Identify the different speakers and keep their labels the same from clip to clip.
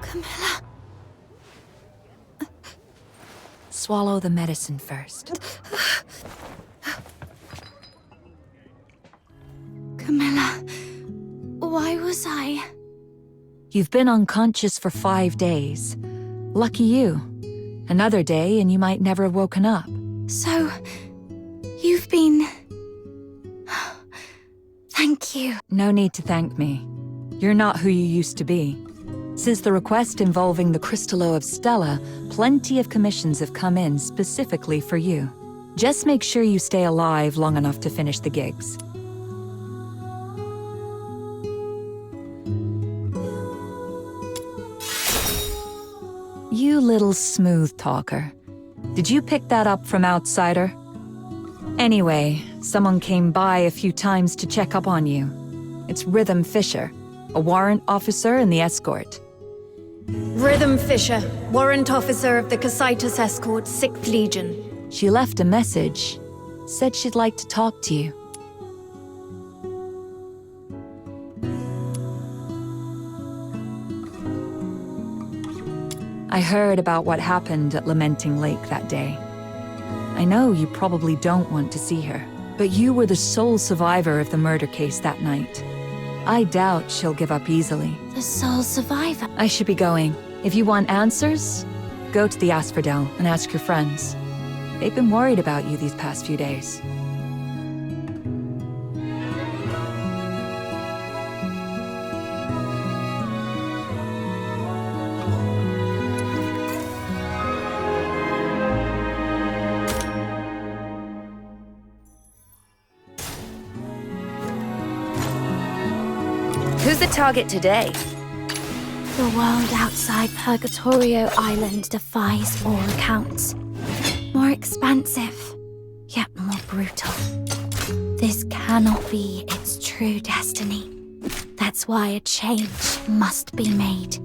Speaker 1: Camilla.
Speaker 2: Swallow the medicine first.
Speaker 1: Camilla, why was I?
Speaker 2: You've been unconscious for 5 days. Lucky you. Another day and you might never have woken up.
Speaker 1: So, you've been... Thank you.
Speaker 2: No need to thank me. You're not who you used to be. Since the request involving the Crystallo of Stella, plenty of commissions have come in specifically for you. Just make sure you stay alive long enough to finish the gigs. You little smooth talker. Did you pick that up from Outsider? Anyway, someone came by a few times to check up on you. It's Rhythm Fisher, a warrant officer in the escort.
Speaker 3: Rhythm Fisher, warrant officer of the Cassitus Escort, 6th Legion.
Speaker 2: She left a message. Said she'd like to talk to you. I heard about what happened at Lamenting Lake that day. I know you probably don't want to see her, but you were the sole survivor of the murder case that night. I doubt she'll give up easily.
Speaker 1: The sole survivor.
Speaker 2: I should be going. If you want answers, go to the Asphodel and ask your friends. They've been worried about you these past few days.
Speaker 3: Who's the target today?
Speaker 1: The world outside Purgatorio Island defies all accounts. More expansive, yet more brutal. This cannot be its true destiny. That's why a change must be made.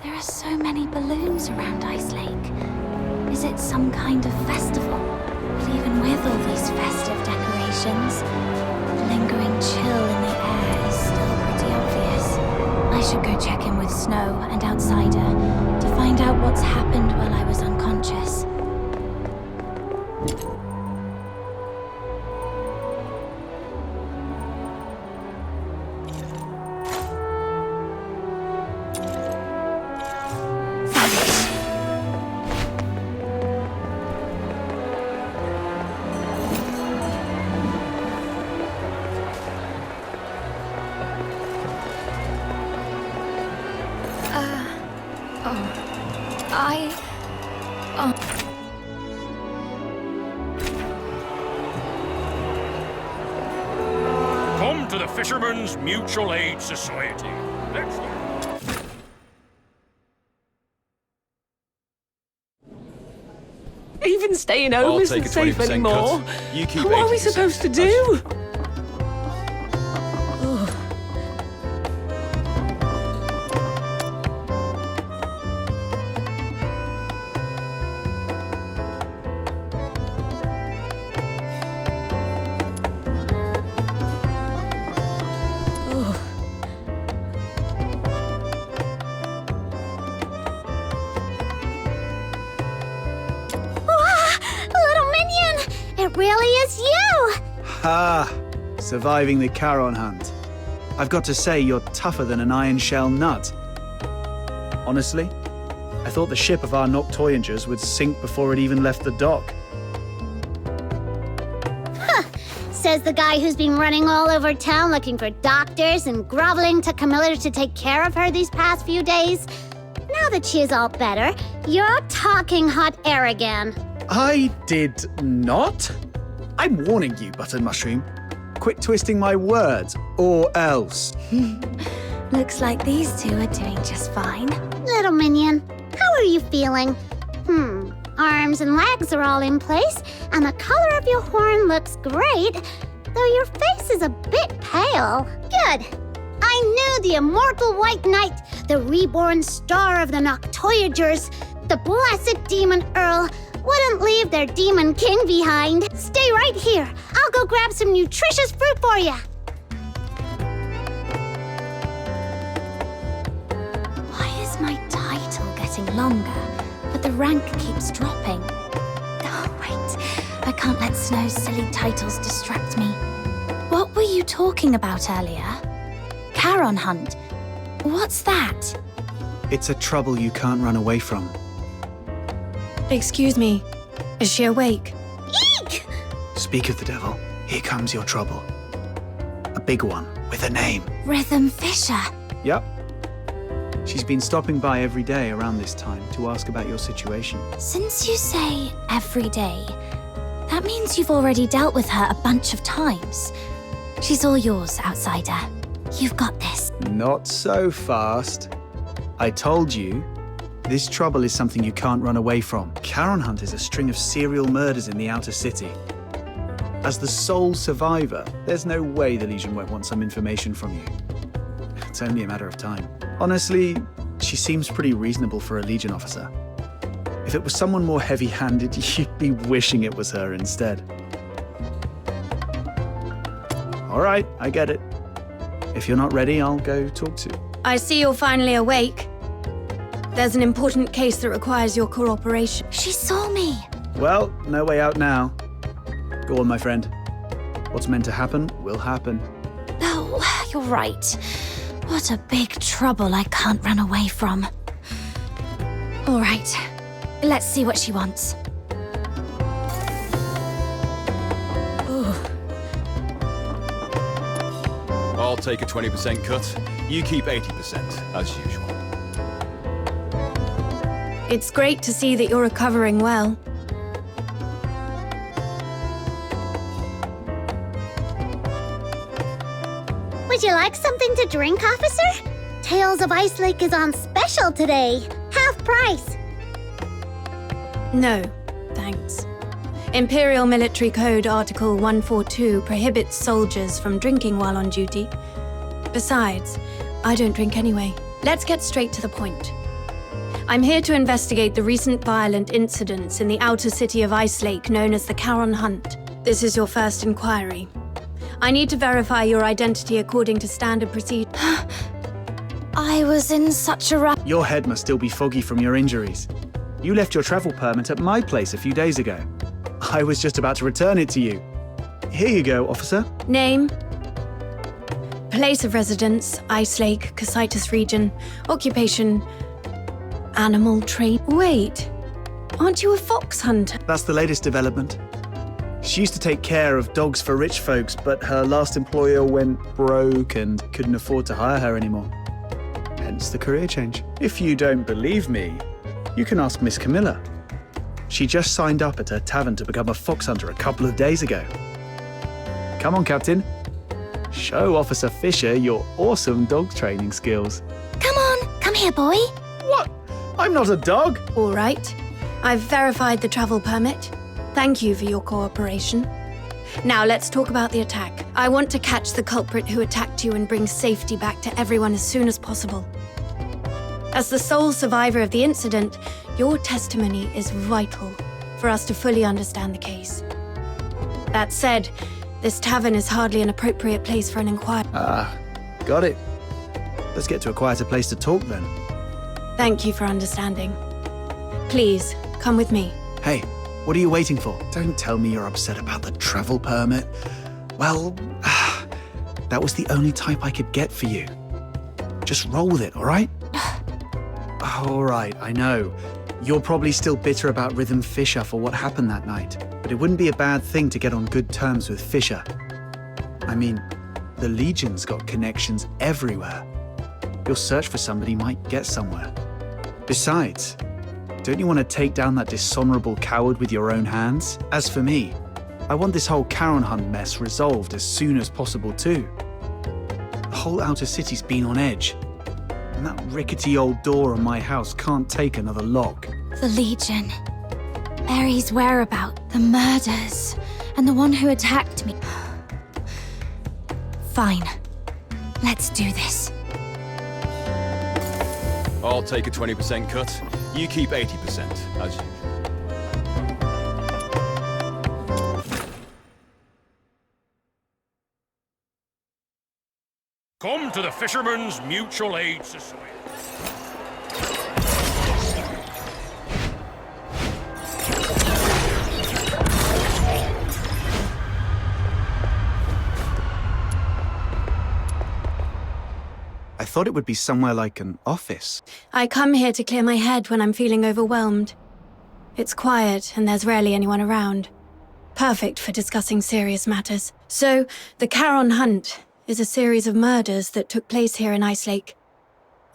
Speaker 1: There are so many balloons around Ice Lake. Is it some kind of festival? But even with all these festive decorations, the lingering chill in the air is still pretty obvious. I should go check in with Snow and Outsider to find out what's happened while I was unconscious.
Speaker 4: Come to the Fishermen's Mutual Aid Society. Let's go.
Speaker 5: Even staying home isn't safe anymore. What are we supposed to do?
Speaker 6: really is you!
Speaker 7: Ha! Surviving the Charon hunt. I've got to say, you're tougher than an iron shell nut. Honestly, I thought the ship of our Noctoyagers would sink before it even left the dock.
Speaker 6: Says the guy who's been running all over town looking for doctors and groveling to Camilla to take care of her these past few days. Now that she is all better, you're talking hot air again.
Speaker 7: I did not? I'm warning you, Buttered Mushroom. Quit twisting my words, or else.
Speaker 1: Looks like these two are doing just fine.
Speaker 6: Little minion, how are you feeling? Arms and legs are all in place, and the color of your horn looks great, though your face is a bit pale. Good. I knew the immortal White Knight, the reborn star of the Noctoyagers, the blessed Demon Earl, wouldn't leave their Demon King behind. Stay right here. I'll go grab some nutritious fruit for you.
Speaker 1: Why is my title getting longer, but the rank keeps dropping? Oh, wait. I can't let Snow's silly titles distract me. What were you talking about earlier? Charon hunt? What's that?
Speaker 7: It's a trouble you can't run away from.
Speaker 3: Excuse me, is she awake?
Speaker 6: Eek!
Speaker 7: Speak of the devil, here comes your trouble. A big one, with a name.
Speaker 1: Rhythm Fisher.
Speaker 7: Yep. She's been stopping by every day around this time to ask about your situation.
Speaker 1: Since you say every day, that means you've already dealt with her a bunch of times. She's all yours, outsider. You've got this.
Speaker 7: Not so fast. I told you, this trouble is something you can't run away from. Charon Hunt is a string of serial murders in the outer city. As the sole survivor, there's no way the Legion won't want some information from you. It's only a matter of time. Honestly, she seems pretty reasonable for a Legion officer. If it was someone more heavy-handed, you'd be wishing it was her instead. All right, I get it. If you're not ready, I'll go talk to.
Speaker 3: I see you're finally awake. There's an important case that requires your cooperation.
Speaker 1: She saw me.
Speaker 7: Well, no way out now. Go on, my friend. What's meant to happen will happen.
Speaker 1: Oh, you're right. What a big trouble I can't run away from. All right, let's see what she wants.
Speaker 8: I'll take a 20% cut. You keep 80%, as usual.
Speaker 3: It's great to see that you're recovering well.
Speaker 6: Would you like something to drink, officer? Tales of Ice Lake is on special today. Half price.
Speaker 3: No, thanks. Imperial Military Code Article 142 prohibits soldiers from drinking while on duty. Besides, I don't drink anyway. Let's get straight to the point. I'm here to investigate the recent violent incidents in the outer city of Ice Lake known as the Charon Hunt. This is your first inquiry. I need to verify your identity according to standard procedure.
Speaker 1: I was in such a rush.
Speaker 7: Your head must still be foggy from your injuries. You left your travel permit at my place a few days ago. I was just about to return it to you. Here you go, officer.
Speaker 3: Name? Place of residence, Ice Lake, Cocytus region. Occupation, animal trade. Wait, aren't you a fox hunter?
Speaker 7: That's the latest development. She used to take care of dogs for rich folks, but her last employer went broke and couldn't afford to hire her anymore. Hence the career change. If you don't believe me, you can ask Miss Camilla. She just signed up at her tavern to become a fox hunter a couple of days ago. Come on, Captain. Show Officer Fisher your awesome dog training skills.
Speaker 1: Come here, boy.
Speaker 7: What? I'm not a dog.
Speaker 3: All right. I've verified the travel permit. Thank you for your cooperation. Now let's talk about the attack. I want to catch the culprit who attacked you and bring safety back to everyone as soon as possible. As the sole survivor of the incident, your testimony is vital for us to fully understand the case. That said, this tavern is hardly an appropriate place for an inquiry.
Speaker 7: Got it. Let's get to a quieter place to talk then.
Speaker 3: Thank you for understanding. Please, come with me.
Speaker 7: Hey, What are you waiting for? Don't tell me you're upset about the travel permit. Well, that was the only type I could get for you. Just roll with it, all right? All right, I know. You're probably still bitter about Rhythm Fisher for what happened that night, but it wouldn't be a bad thing to get on good terms with Fisher. I mean, the Legion's got connections everywhere. Your search for somebody might get somewhere. Besides, don't you want to take down that dishonorable coward with your own hands? As for me, I want this whole Charon Hunt mess resolved as soon as possible too. The whole outer city's been on edge, and that rickety old door on my house can't take another lock.
Speaker 1: The Legion. Mary's whereabout, the murders, and the one who attacked me. Fine. Let's do this.
Speaker 8: I'll take a 20% cut. You keep 80%, as usual.
Speaker 4: Come to the Fishermen's Mutual Aid Society.
Speaker 7: I thought it would be somewhere like an office.
Speaker 3: I come here to clear my head when I'm feeling overwhelmed. It's quiet and there's rarely anyone around. Perfect for discussing serious matters. So, the Charon Hunt is a series of murders that took place here in Ice Lake.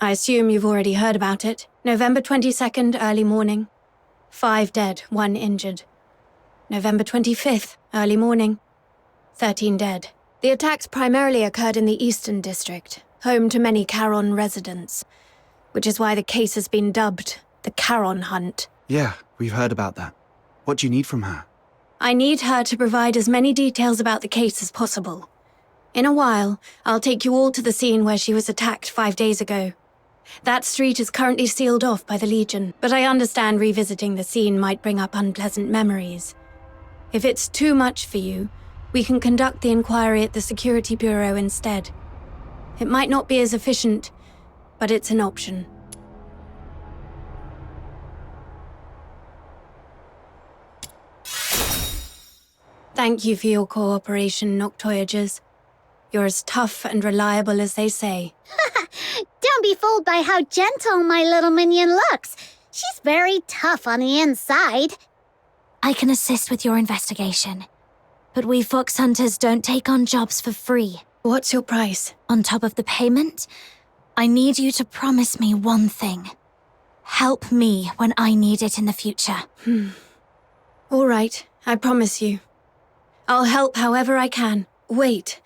Speaker 3: I assume you've already heard about it. November 22nd, early morning. 5 dead, 1 injured. November 25th, early morning. 13 dead. The attacks primarily occurred in the Eastern District, home to many Charon residents, which is why the case has been dubbed the Charon Hunt.
Speaker 7: Yeah, we've heard about that. What do you need from her?
Speaker 3: I need her to provide as many details about the case as possible. In a while, I'll take you all to the scene where she was attacked 5 days ago. That street is currently sealed off by the Legion, but I understand revisiting the scene might bring up unpleasant memories. If it's too much for you, we can conduct the inquiry at the Security Bureau instead. It might not be as efficient, but it's an option. Thank you for your cooperation, Noctoyagers. You're as tough and reliable as they say.
Speaker 6: Don't be fooled by how gentle my little minion looks. She's very tough on the inside.
Speaker 1: I can assist with your investigation. But we fox hunters don't take on jobs for free.
Speaker 3: What's your price?
Speaker 1: On top of the payment, I need you to promise me one thing. Help me when I need it in the future.
Speaker 3: All right, I promise you. I'll help however I can. Wait.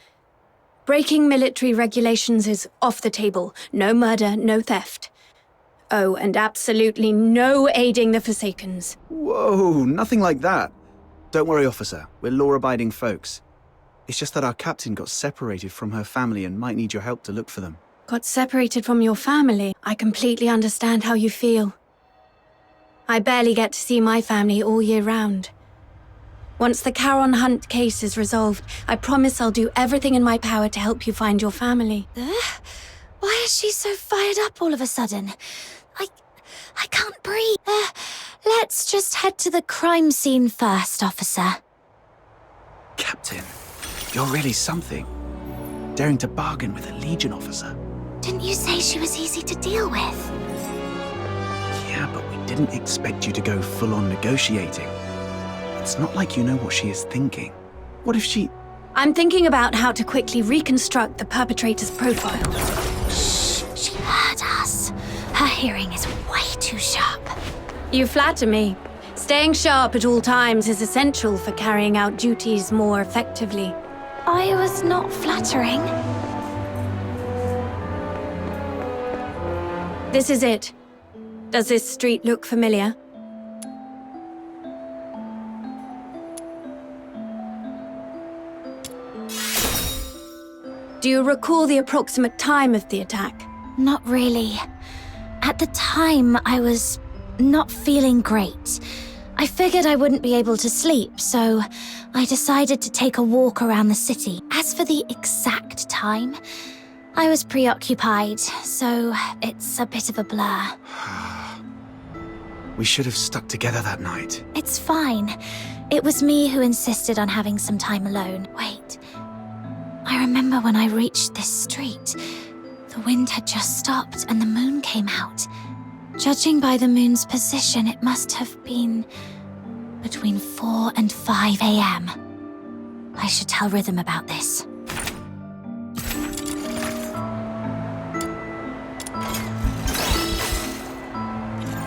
Speaker 3: Breaking military regulations is off the table. No murder, no theft. Oh, and absolutely no aiding the Forsakens.
Speaker 7: Whoa, nothing like that. Don't worry, officer. We're law-abiding folks. It's just that our captain got separated from her family and might need your help to look for them.
Speaker 3: Got separated from your family? I completely understand how you feel. I barely get to see my family all year round. Once the Charon Hunt case is resolved, I promise I'll do everything in my power to help you find your family.
Speaker 1: Why is she so fired up all of a sudden? I can't breathe. Let's just head to the crime scene first, officer.
Speaker 7: Captain, you're really something. Daring to bargain with a Legion officer.
Speaker 1: Didn't you say she was easy to deal with?
Speaker 7: Yeah, but we didn't expect you to go full-on negotiating. It's not like you know what she is thinking. What if she...
Speaker 3: I'm thinking about how to quickly reconstruct the perpetrator's profile.
Speaker 1: Shh, she heard us. Her hearing is way too sharp.
Speaker 3: You flatter me. Staying sharp at all times is essential for carrying out duties more effectively.
Speaker 1: I was not flattering.
Speaker 3: This is it. Does this street look familiar? Do you recall the approximate time of the attack?
Speaker 1: Not really. At the time, I was not feeling great. I figured I wouldn't be able to sleep, so I decided to take a walk around the city. As for the exact time, I was preoccupied, so it's a bit of a blur.
Speaker 7: We should have stuck together that night.
Speaker 1: It's fine. It was me who insisted on having some time alone. Wait. I remember when I reached this street. The wind had just stopped and the moon came out. Judging by the moon's position, it must have been between 4 and 5 a.m. I should tell Rhythm about this.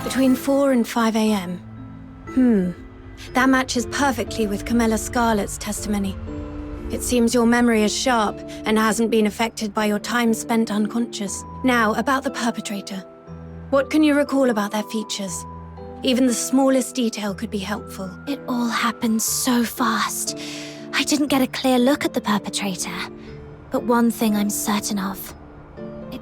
Speaker 3: Between 4 and 5 a.m. That matches perfectly with Camilla Scarlet's testimony. It seems your memory is sharp and hasn't been affected by your time spent unconscious. Now, about the perpetrator. What can you recall about their features? Even the smallest detail could be helpful.
Speaker 1: It all happened so fast. I didn't get a clear look at the perpetrator. But one thing I'm certain of. It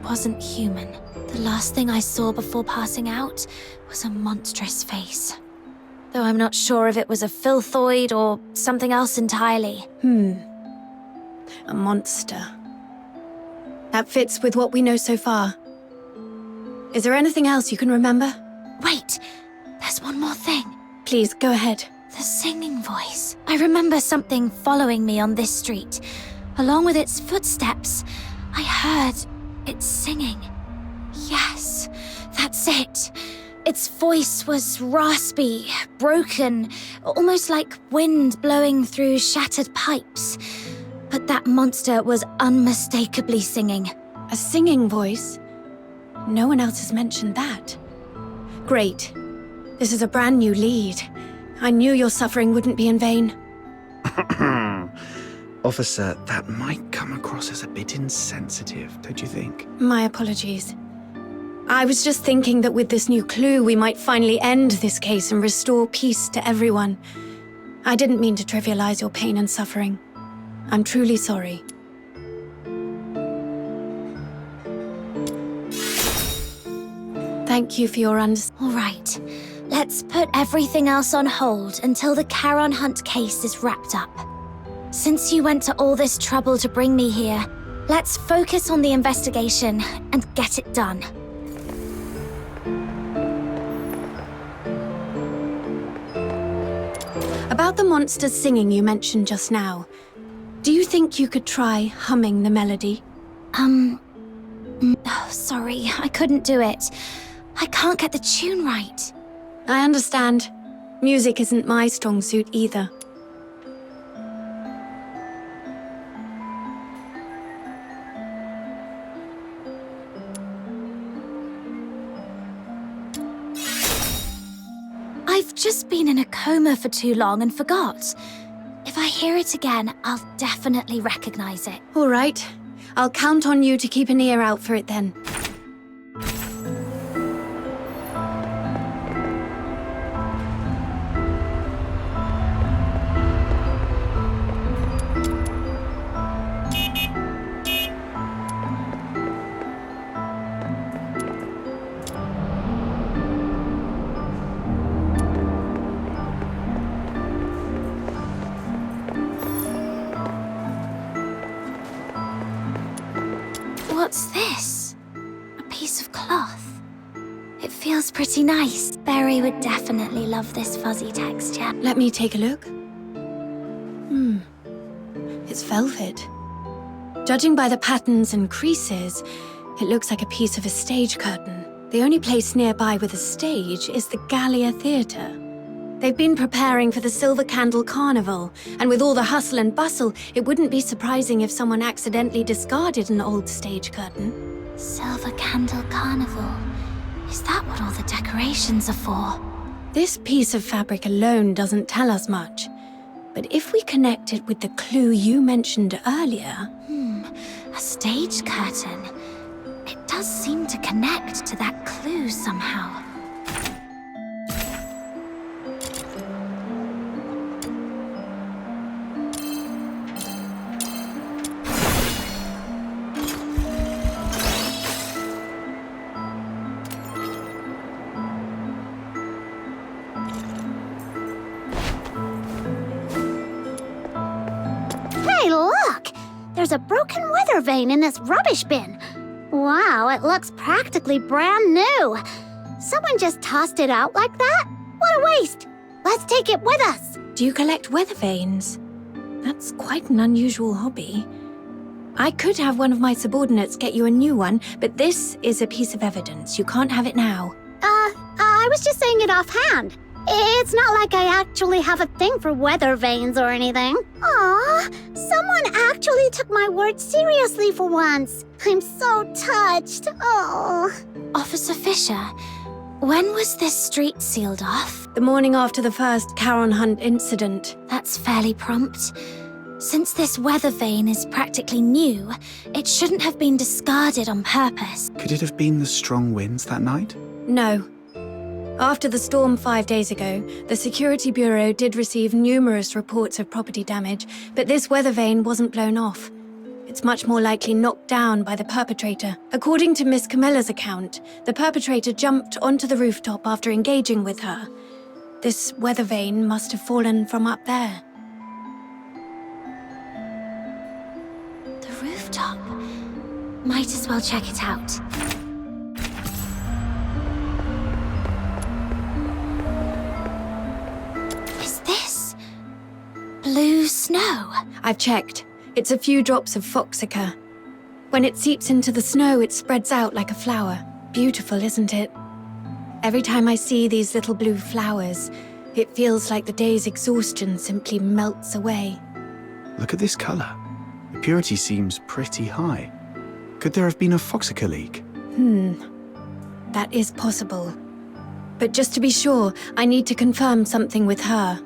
Speaker 1: wasn't human. The last thing I saw before passing out was a monstrous face. Though I'm not sure if it was a filthoid or something else entirely.
Speaker 3: A monster. That fits with what we know so far. Is there anything else you can remember?
Speaker 1: Wait, there's one more thing.
Speaker 3: Please, go ahead.
Speaker 1: The singing voice. I remember something following me on this street. Along with its footsteps, I heard it singing. Yes, that's it. Its voice was raspy, broken, almost like wind blowing through shattered pipes. But that monster was unmistakably singing.
Speaker 3: A singing voice? No one else has mentioned that. Great. This is a brand new lead. I knew your suffering wouldn't be in vain.
Speaker 7: Officer, that might come across as a bit insensitive, don't you think?
Speaker 3: My apologies. I was just thinking that with this new clue, we might finally end this case and restore peace to everyone. I didn't mean to trivialize your pain and suffering. I'm truly sorry. Thank you for your understanding.
Speaker 1: All right, let's put everything else on hold until the Charon Hunt case is wrapped up. Since you went to all this trouble to bring me here, let's focus on the investigation and get it done.
Speaker 3: About the monster singing you mentioned just now, do you think you could try humming the melody?
Speaker 1: Oh, sorry, I couldn't do it. I can't get the tune right.
Speaker 3: I understand. Music isn't my strong suit either.
Speaker 1: I've just been in a coma for too long and forgot. If I hear it again, I'll definitely recognize it.
Speaker 3: All right. I'll count on you to keep an ear out for it then.
Speaker 1: What's this? A piece of cloth. It feels pretty nice. Berry would definitely love this fuzzy texture.
Speaker 3: Let me take a look. It's velvet. Judging by the patterns and creases, it looks like a piece of a stage curtain. The only place nearby with a stage is the Gallia Theatre. They've been preparing for the Silver Candle Carnival, and with all the hustle and bustle, it wouldn't be surprising if someone accidentally discarded an old stage curtain.
Speaker 1: Silver Candle Carnival. Is that what all the decorations are for?
Speaker 3: This piece of fabric alone doesn't tell us much, but if we connect it with the clue you mentioned earlier...
Speaker 1: A stage curtain. It does seem to connect to that clue somehow.
Speaker 6: Hey, look! There's a broken weather vane in this rubbish bin. Wow, it looks practically brand new. Someone just tossed it out like that? What a waste! Let's take it with us!
Speaker 3: Do you collect weather vanes? That's quite an unusual hobby. I could have one of my subordinates get you a new one, but this is a piece of evidence. You can't have it now.
Speaker 6: I was just saying it offhand. It's not like I actually have a thing for weather vanes or anything. Aw, someone actually took my words seriously for once. I'm so touched. Oh.
Speaker 1: Officer Fisher, when was this street sealed off?
Speaker 3: The morning after the first Charon Hunt incident.
Speaker 1: That's fairly prompt. Since this weather vane is practically new, it shouldn't have been discarded on purpose.
Speaker 7: Could it have been the strong winds that night?
Speaker 3: No. After the storm 5 days ago, the Security Bureau did receive numerous reports of property damage, but this weather vane wasn't blown off. It's much more likely knocked down by the perpetrator. According to Miss Camilla's account, the perpetrator jumped onto the rooftop after engaging with her. This weather vane must have fallen from up there.
Speaker 1: The rooftop. Might as well check it out. Is this blue snow?
Speaker 3: I've checked. It's a few drops of foxica. When it seeps into the snow, it spreads out like a flower. Beautiful, isn't it? Every time I see these little blue flowers, it feels like the day's exhaustion simply melts away.
Speaker 7: Look at this colour. The purity seems pretty high. Could there have been a foxica leak?
Speaker 3: That is possible. But just to be sure, I need to confirm something with her.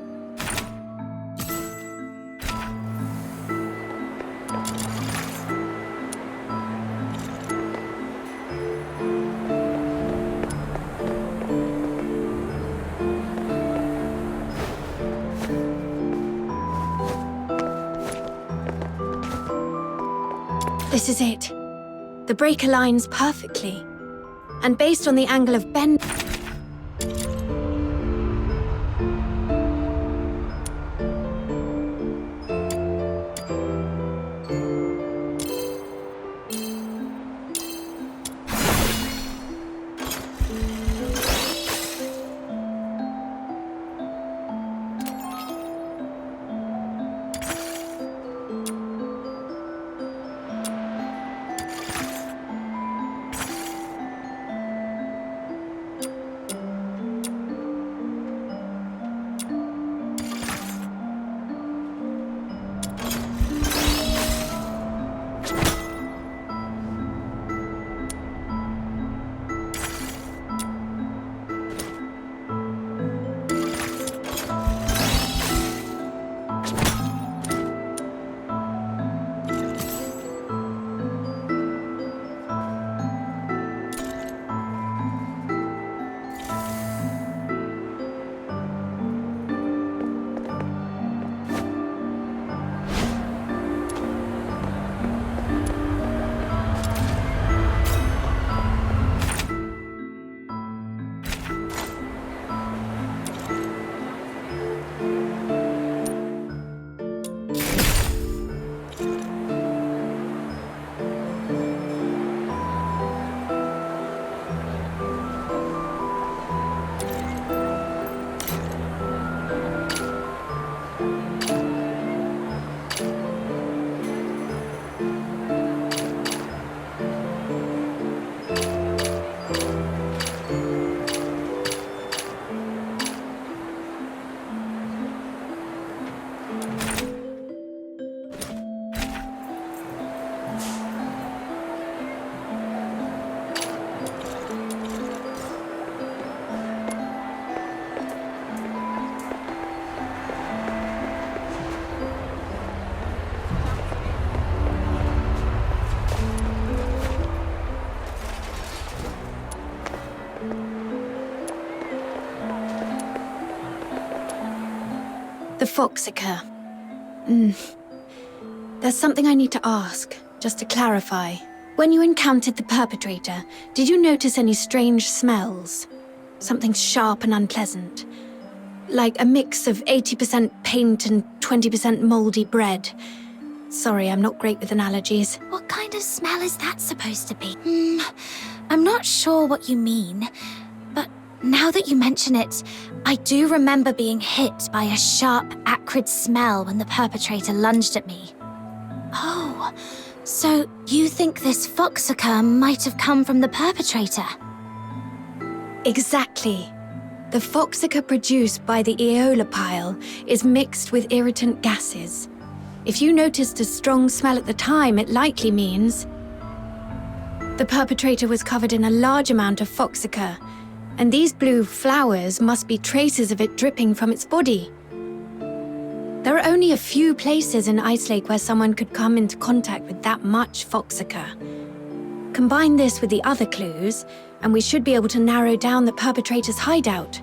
Speaker 3: This is it. The break aligns perfectly. And based on the angle of bend... The foxica. There's something I need to ask, just to clarify. When you encountered the perpetrator, did you notice any strange smells? Something sharp and unpleasant? Like a mix of 80% paint and 20% moldy bread. Sorry, I'm not great with analogies.
Speaker 1: What kind of smell is that supposed to be? I'm not sure what you mean, but Now that you mention it, I do remember being hit by a sharp, acrid smell when the perpetrator lunged at me. Oh, so you think this foxacre might have come from the perpetrator?
Speaker 3: Exactly. The foxacre produced by the Aeola pile is mixed with irritant gases. If you noticed a strong smell at the time, it likely means the perpetrator was covered in a large amount of foxacre, and these blue flowers must be traces of it dripping from its body. There are only a few places in Ice Lake where someone could come into contact with that much foxacre. Combine this with the other clues, and we should be able to narrow down the perpetrator's hideout.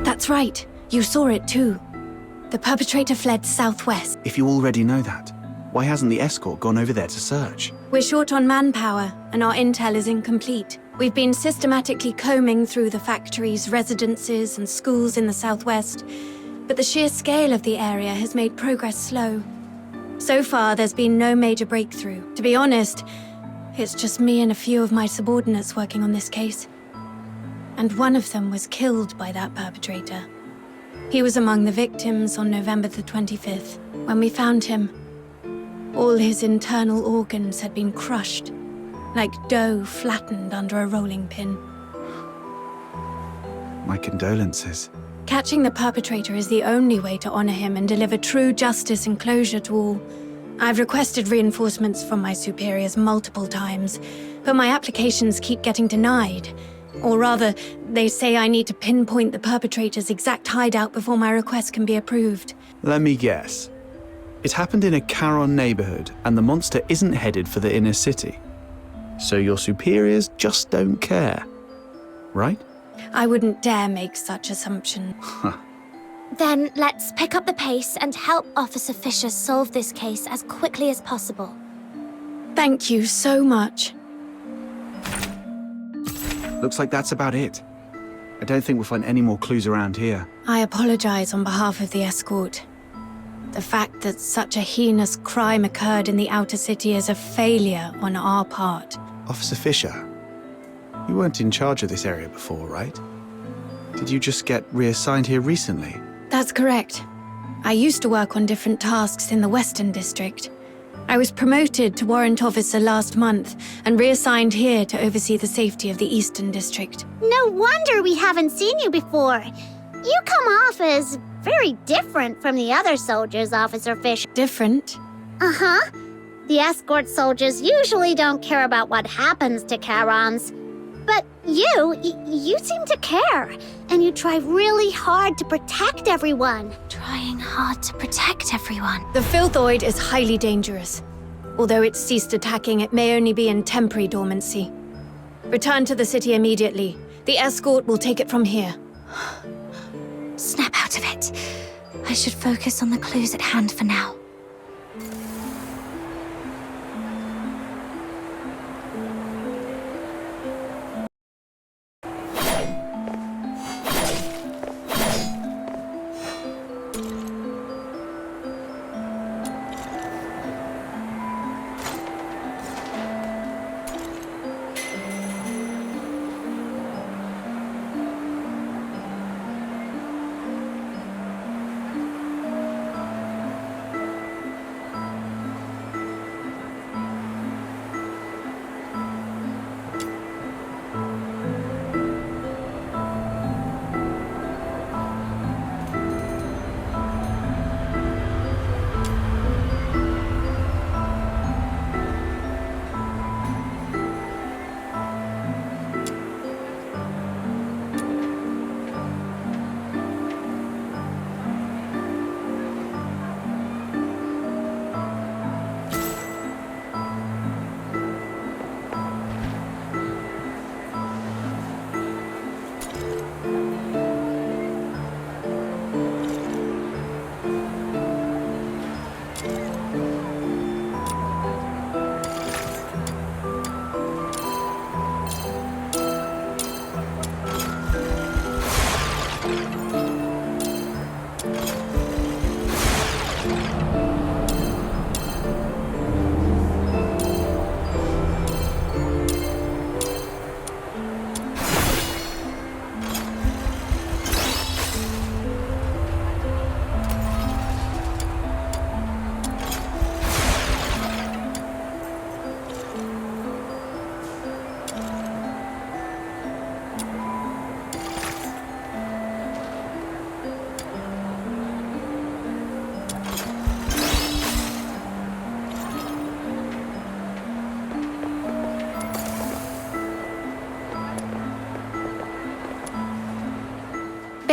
Speaker 3: That's right. You saw it too. The perpetrator fled southwest.
Speaker 7: If you already know that, why hasn't the escort gone over there to search?
Speaker 3: We're short on manpower, and our intel is incomplete. We've been systematically combing through the factories, residences, and schools in the southwest, but the sheer scale of the area has made progress slow. So far, there's been no major breakthrough. To be honest, it's just me and a few of my subordinates working on this case. And one of them was killed by that perpetrator. He was among the victims on November the 25th. When we found him, all his internal organs had been crushed, like dough flattened under a rolling pin.
Speaker 7: My condolences.
Speaker 3: Catching the perpetrator is the only way to honor him and deliver true justice and closure to all. I've requested reinforcements from my superiors multiple times, but my applications keep getting denied. Or rather, they say I need to pinpoint the perpetrator's exact hideout before my request can be approved.
Speaker 7: Let me guess. It happened in a Charon neighborhood, and the monster isn't headed for the inner city. So your superiors just don't care, right?
Speaker 3: I wouldn't dare make such assumption.
Speaker 1: Then let's pick up the pace and help Officer Fisher solve this case as quickly as possible.
Speaker 3: Thank you so much.
Speaker 7: Looks like that's about it. I don't think we'll find any more clues around here.
Speaker 3: I apologize on behalf of the escort. The fact that such a heinous crime occurred in the outer city is a failure on our part.
Speaker 7: Officer Fisher, you weren't in charge of this area before, right? Did you just get reassigned here recently?
Speaker 3: That's correct. I used to work on different tasks in the Western District. I was promoted to warrant officer last month and reassigned here to oversee the safety of the Eastern District.
Speaker 6: No wonder we haven't seen you before. You come off as very different from the other soldiers, Officer Fisher.
Speaker 3: Different?
Speaker 6: Uh-huh. The escort soldiers usually don't care about what happens to Charons. But you seem to care, and you try really hard to protect everyone.
Speaker 1: Trying hard to protect everyone.
Speaker 3: The Filthoid is highly dangerous. Although it's ceased attacking, it may only be in temporary dormancy. Return to the city immediately. The escort will take it from here.
Speaker 1: Snap out of it. I should focus on the clues at hand for now.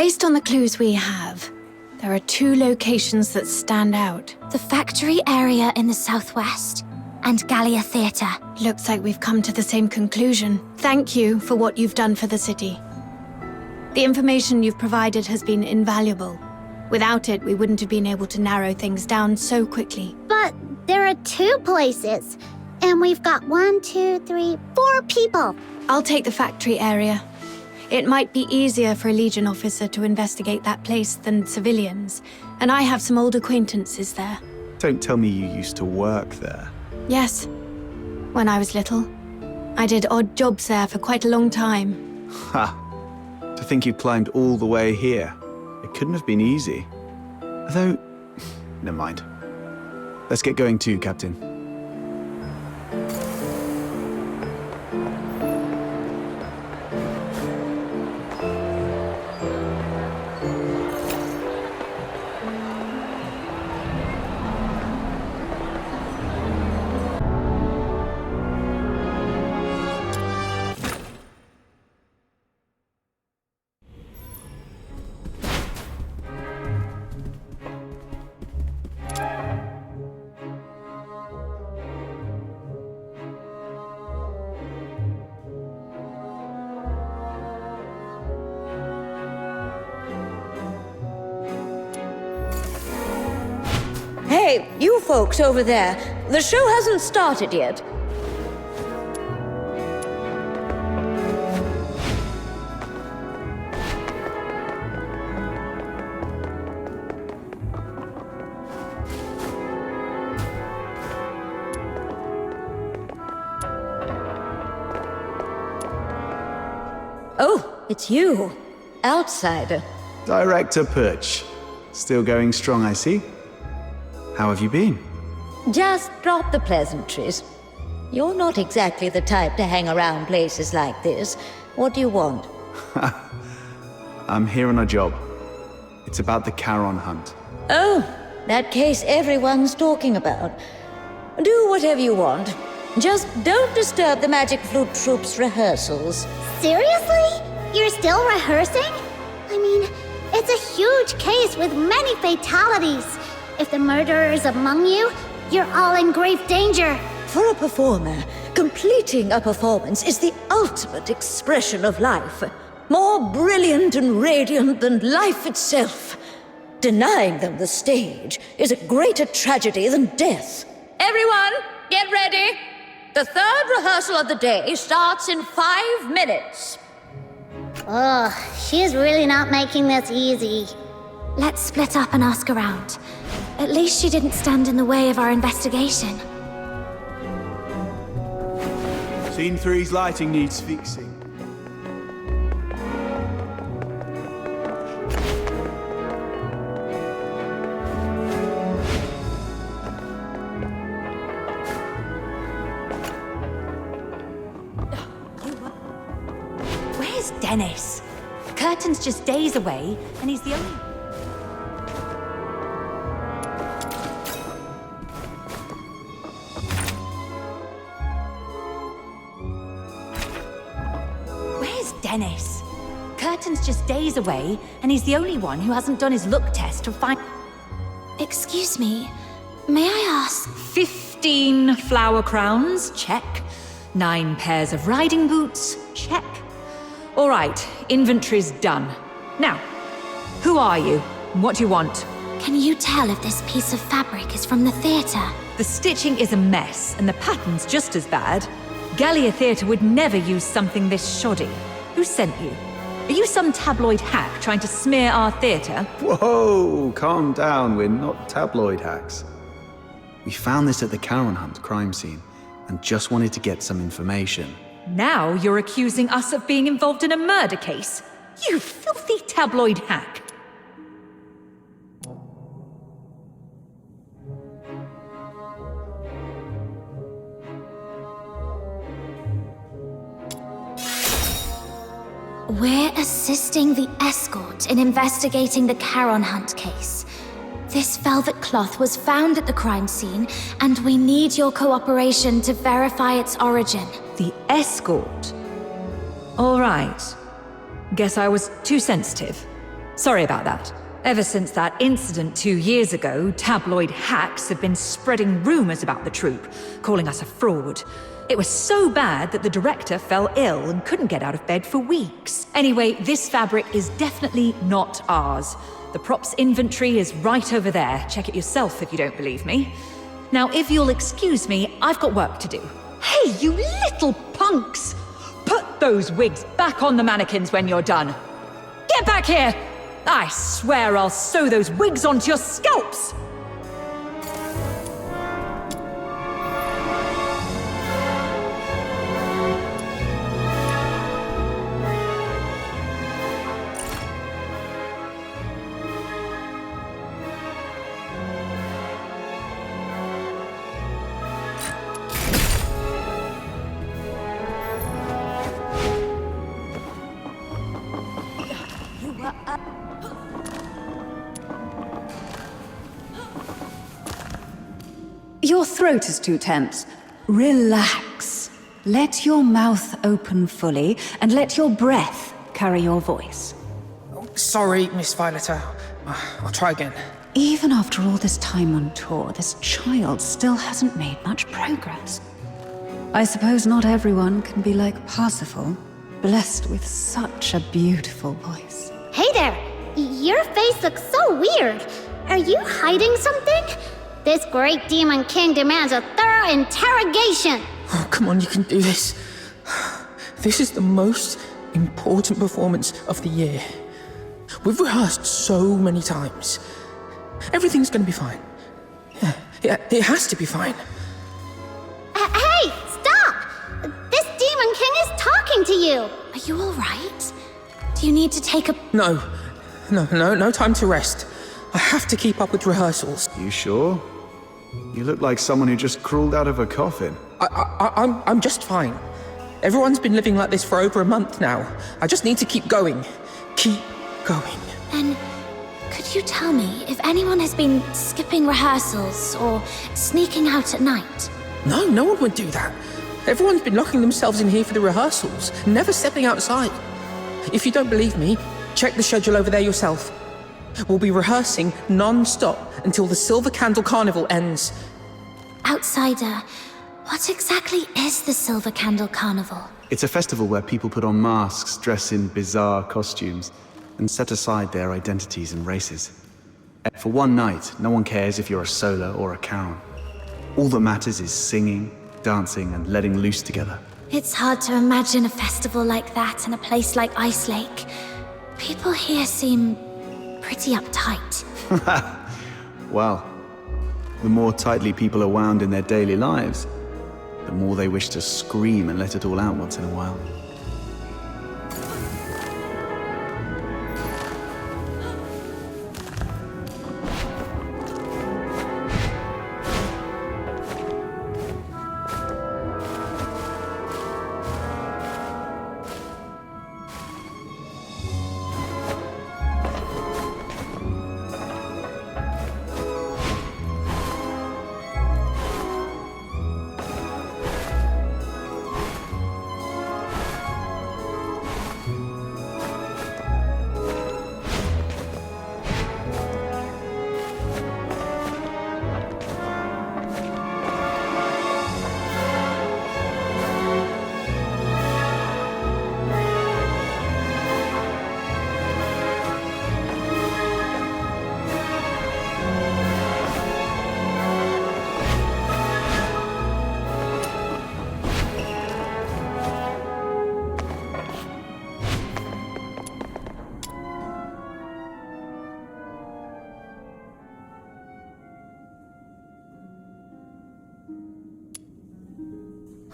Speaker 3: Based on the clues we have, there are 2 locations that stand out.
Speaker 1: The factory area in the southwest and Gallia Theatre.
Speaker 3: Looks like we've come to the same conclusion. Thank you for what you've done for the city. The information you've provided has been invaluable. Without it, we wouldn't have been able to narrow things down so quickly.
Speaker 6: But there are 2 places, and we've got 1, 2, 3, 4 people.
Speaker 3: I'll take the factory area. It might be easier for a Legion officer to investigate that place than civilians, and I have some old acquaintances there.
Speaker 7: Don't tell me you used to work there.
Speaker 3: Yes, when I was little. I did odd jobs there for quite a long time.
Speaker 7: Ha! To think you climbed all the way here. It couldn't have been easy. Though, never mind. Let's get going too, Captain.
Speaker 9: Hey, you folks over there, the show hasn't started yet. Oh, it's you, outsider.
Speaker 7: Director Perch. Still going strong, I see. How have you been?
Speaker 9: Just drop the pleasantries. You're not exactly the type to hang around places like this. What do you want?
Speaker 7: I'm here on a job. It's about the Charon hunt.
Speaker 9: Oh, that case everyone's talking about. Do whatever you want. Just don't disturb the Magic Flute Troop's rehearsals.
Speaker 6: Seriously? You're still rehearsing? I mean, it's a huge case with many fatalities. If the murderer is among you, you're all in grave danger.
Speaker 9: For a performer, completing a performance is the ultimate expression of life. More brilliant and radiant than life itself. Denying them the stage is a greater tragedy than death. Everyone, get ready. The 3rd rehearsal of the day starts in 5 minutes.
Speaker 6: Ugh, she's really not making this easy.
Speaker 1: Let's split up and ask around. At least she didn't stand in the way of our investigation.
Speaker 7: Scene 3's lighting needs fixing.
Speaker 2: Where's Dennis? Curtain's just days away, and he's the only... Dennis. Curtain's just days away, and he's the only one who hasn't done his look test to find...
Speaker 1: Excuse me, may I ask?
Speaker 2: 15 flower crowns, check. 9 pairs of riding boots, check. All right, inventory's done. Now, who are you? What do you want?
Speaker 1: Can you tell if this piece of fabric is from the theatre?
Speaker 2: The stitching is a mess, and the pattern's just as bad. Gallia Theatre would never use something this shoddy. Who sent you? Are you some tabloid hack trying to smear our theatre?
Speaker 7: Whoa, calm down, we're not tabloid hacks. We found this at the Charon Hunt crime scene and just wanted to get some information.
Speaker 2: Now you're accusing us of being involved in a murder case? You filthy tabloid hack!
Speaker 1: We're assisting the escort in investigating the Charon Hunt case. This velvet cloth was found at the crime scene, and we need your cooperation to verify its origin.
Speaker 2: The escort? All right. Guess I was too sensitive. Sorry about that. Ever since that incident 2 years ago, tabloid hacks have been spreading rumors about the troupe, calling us a fraud. It was so bad that the director fell ill and couldn't get out of bed for weeks. Anyway, this fabric is definitely not ours. The props inventory is right over there. Check it yourself if you don't believe me. Now, if you'll excuse me, I've got work to do. Hey, you little punks! Put those wigs back on the mannequins when you're done. Get back here! I swear I'll sew those wigs onto your scalps!
Speaker 10: Your throat is too tense. Relax. Let your mouth open fully, and let your breath carry your voice.
Speaker 5: Sorry, Miss Violeta. I'll try again.
Speaker 10: Even after all this time on tour, this child still hasn't made much progress. I suppose not everyone can be like Parsifal, blessed with such a beautiful voice.
Speaker 6: Hey there! Your face looks so weird. Are you hiding something? This great demon king demands a thorough interrogation.
Speaker 5: Oh, come on, you can do this. This is the most important performance of the year. We've rehearsed so many times. Everything's gonna be fine. Yeah, it has to be fine.
Speaker 6: Hey, stop! This demon king is talking to you.
Speaker 1: Are you all right? Do you need to take a...
Speaker 5: No time to rest. I have to keep up with rehearsals.
Speaker 7: You sure? You look like someone who just crawled out of a coffin.
Speaker 5: I'm just fine. Everyone's been living like this for over a month now. I just need to keep going. Keep going.
Speaker 1: Then, could you tell me if anyone has been skipping rehearsals or sneaking out at night?
Speaker 5: No one would do that. Everyone's been locking themselves in here for the rehearsals, never stepping outside. If you don't believe me, check the schedule over there yourself. We'll be rehearsing non-stop until the Silver Candle Carnival ends.
Speaker 1: Outsider, what exactly is the Silver Candle Carnival?
Speaker 7: It's a festival where people put on masks, dress in bizarre costumes, and set aside their identities and races. For one night, no one cares if you're a Solar or a Charon. All that matters is singing, dancing, and letting loose together.
Speaker 1: It's hard to imagine a festival like that in a place like Ice Lake. People here seem pretty uptight.
Speaker 7: Well, the more tightly people are wound in their daily lives, the more they wish to scream and let it all out once in a while.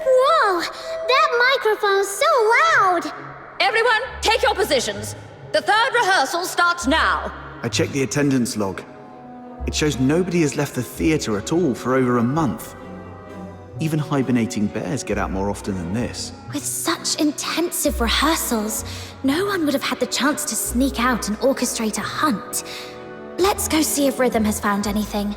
Speaker 6: Whoa! That microphone's so loud!
Speaker 9: Everyone, take your positions. The third rehearsal starts now.
Speaker 7: I checked the attendance log. It shows nobody has left the theater at all for over a month. Even hibernating bears get out more often than this.
Speaker 1: With such intensive rehearsals, no one would have had the chance to sneak out and orchestrate a hunt. Let's go see if Rhythm has found anything.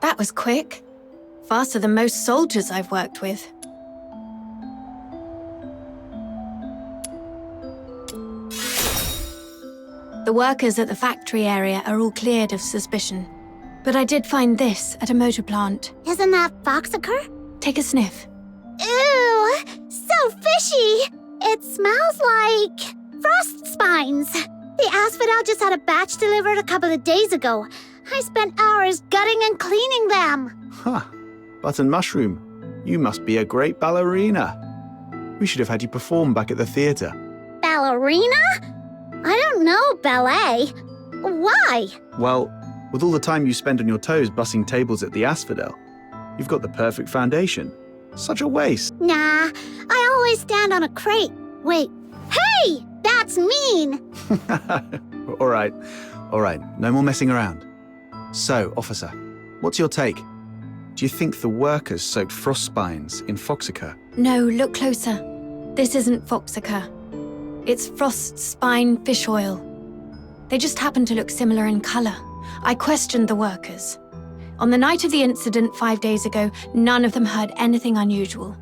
Speaker 3: That was quick. Faster than most soldiers I've worked with. The workers at the factory area are all cleared of suspicion. But I did find this at a motor plant.
Speaker 6: Isn't that Foxacre?
Speaker 3: Take a sniff.
Speaker 6: Ew! So fishy! It smells like frost spines. The asphodel just had a batch delivered a couple of days ago. I spent hours gutting and cleaning them.
Speaker 7: Huh. Button Mushroom, you must be a great ballerina. We should have had you perform back at the theatre.
Speaker 6: Ballerina? I don't know ballet. Why?
Speaker 7: Well, with all the time you spend on your toes bussing tables at the Asphodel, you've got the perfect foundation. Such a waste.
Speaker 6: Nah, I always stand on a crate. Wait, hey! That's mean!
Speaker 7: All right. No more messing around. So, officer, what's your take? Do you think the workers soaked frost spines in Foxacre?
Speaker 3: No, look closer. This isn't Foxacre. It's frost spine fish oil. They just happen to look similar in colour. I questioned the workers. On the night of the incident 5 days ago, none of them heard anything unusual.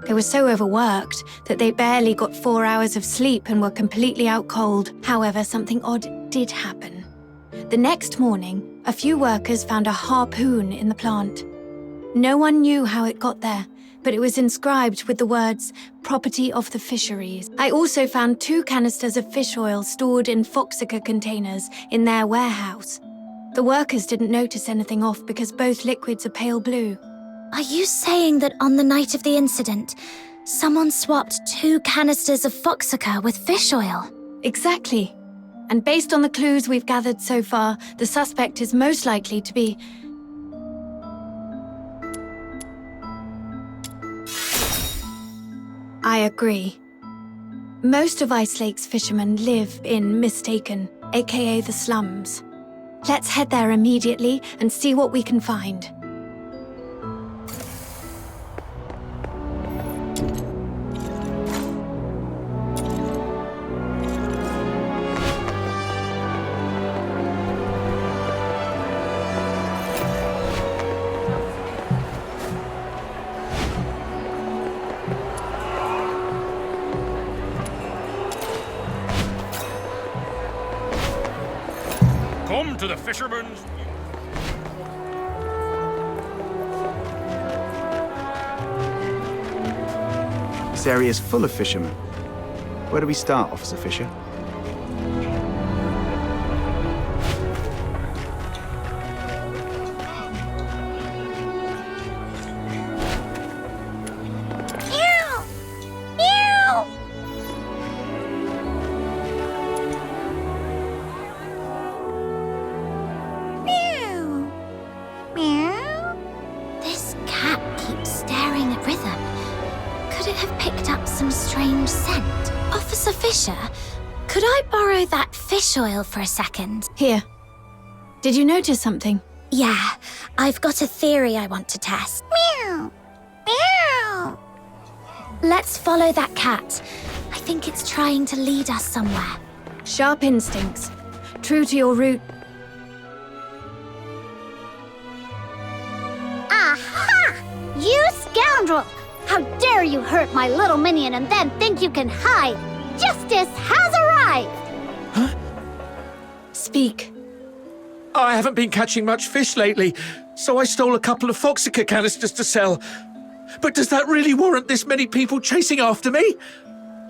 Speaker 3: They were so overworked that they barely got 4 hours of sleep and were completely out cold. However, something odd did happen. The next morning, a few workers found a harpoon in the plant. No one knew how it got there, but it was inscribed with the words, "Property of the Fisheries." I also found 2 canisters of fish oil stored in Foxacre containers in their warehouse. The workers didn't notice anything off because both liquids are pale blue.
Speaker 1: Are you saying that on the night of the incident, someone swapped 2 canisters of Foxacre with fish oil?
Speaker 3: Exactly. And based on the clues we've gathered so far, the suspect is most likely to be... I agree. Most of Ice Lake's fishermen live in Mistaken, aka the slums. Let's head there immediately and see what we can find.
Speaker 4: Come to the fisherman's...
Speaker 7: This area is full of fishermen. Where do we start, Officer Fisher?
Speaker 1: This cat keeps staring at Rhythm. Could it have picked up some strange scent? Officer Fisher, could I borrow that fish oil for a second?
Speaker 3: Here. Did you notice something?
Speaker 1: Yeah, I've got a theory I want to test.
Speaker 6: Meow. Meow.
Speaker 1: Let's follow that cat. I think it's trying to lead us somewhere.
Speaker 3: Sharp instincts. True to your route.
Speaker 6: Aha! You scoundrel! How dare you hurt my little minion and then think you can hide! Justice has arrived!
Speaker 3: Speak.
Speaker 11: I haven't been catching much fish lately, so I stole a couple of Foxacre canisters to sell. But does that really warrant this many people chasing after me?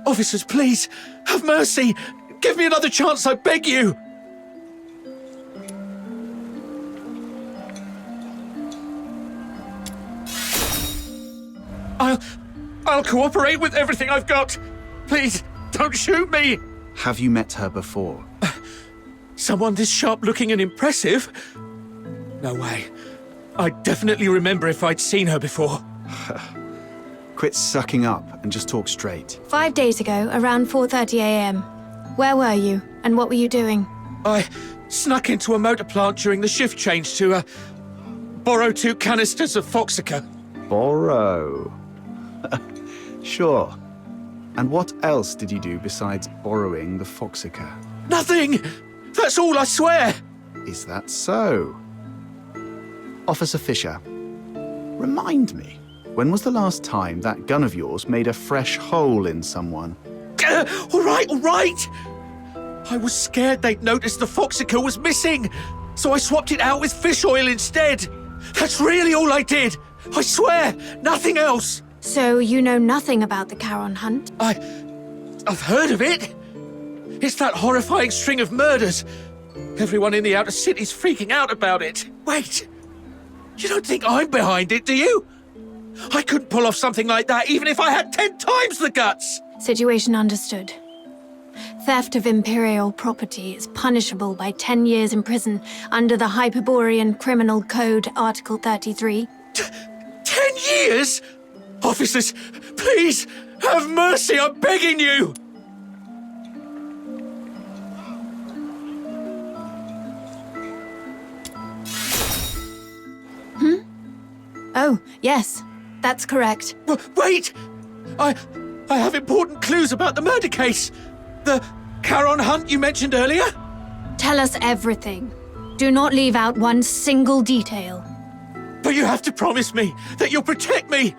Speaker 11: Officers, please, have mercy. Give me another chance, I beg you. I'll cooperate with everything I've got. Please, don't shoot me.
Speaker 7: Have you met her before?
Speaker 11: Someone this sharp-looking and impressive? No way. I'd definitely remember if I'd seen her before.
Speaker 7: Quit sucking up and just talk straight.
Speaker 3: 5 days ago, around 4:30 a.m. Where were you, and what were you doing?
Speaker 11: I snuck into a motor plant during the shift change to, borrow 2 canisters of Foxacre.
Speaker 7: Borrow. Sure. And what else did you do besides borrowing the Foxacre?
Speaker 11: Nothing! That's all, I swear!
Speaker 7: Is that so? Officer Fisher, remind me, when was the last time that gun of yours made a fresh hole in someone?
Speaker 11: All right! I was scared they'd noticed the Foxica was missing, so I swapped it out with fish oil instead. That's really all I did. I swear, nothing else.
Speaker 3: So you know nothing about the Charon hunt?
Speaker 11: I've heard of it. It's that horrifying string of murders. Everyone in the outer city's freaking out about it. Wait, you don't think I'm behind it, do you? I couldn't pull off something like that even if I had 10 times the guts.
Speaker 3: Situation understood. Theft of Imperial property is punishable by 10 years in prison under the Hyperborean Criminal Code, Article 33.
Speaker 11: 10 years? Officers, please, have mercy, I'm begging you!
Speaker 3: Oh, yes, that's correct.
Speaker 11: Wait! I have important clues about the murder case. The Charon hunt you mentioned earlier?
Speaker 3: Tell us everything. Do not leave out one single detail.
Speaker 11: But you have to promise me that you'll protect me.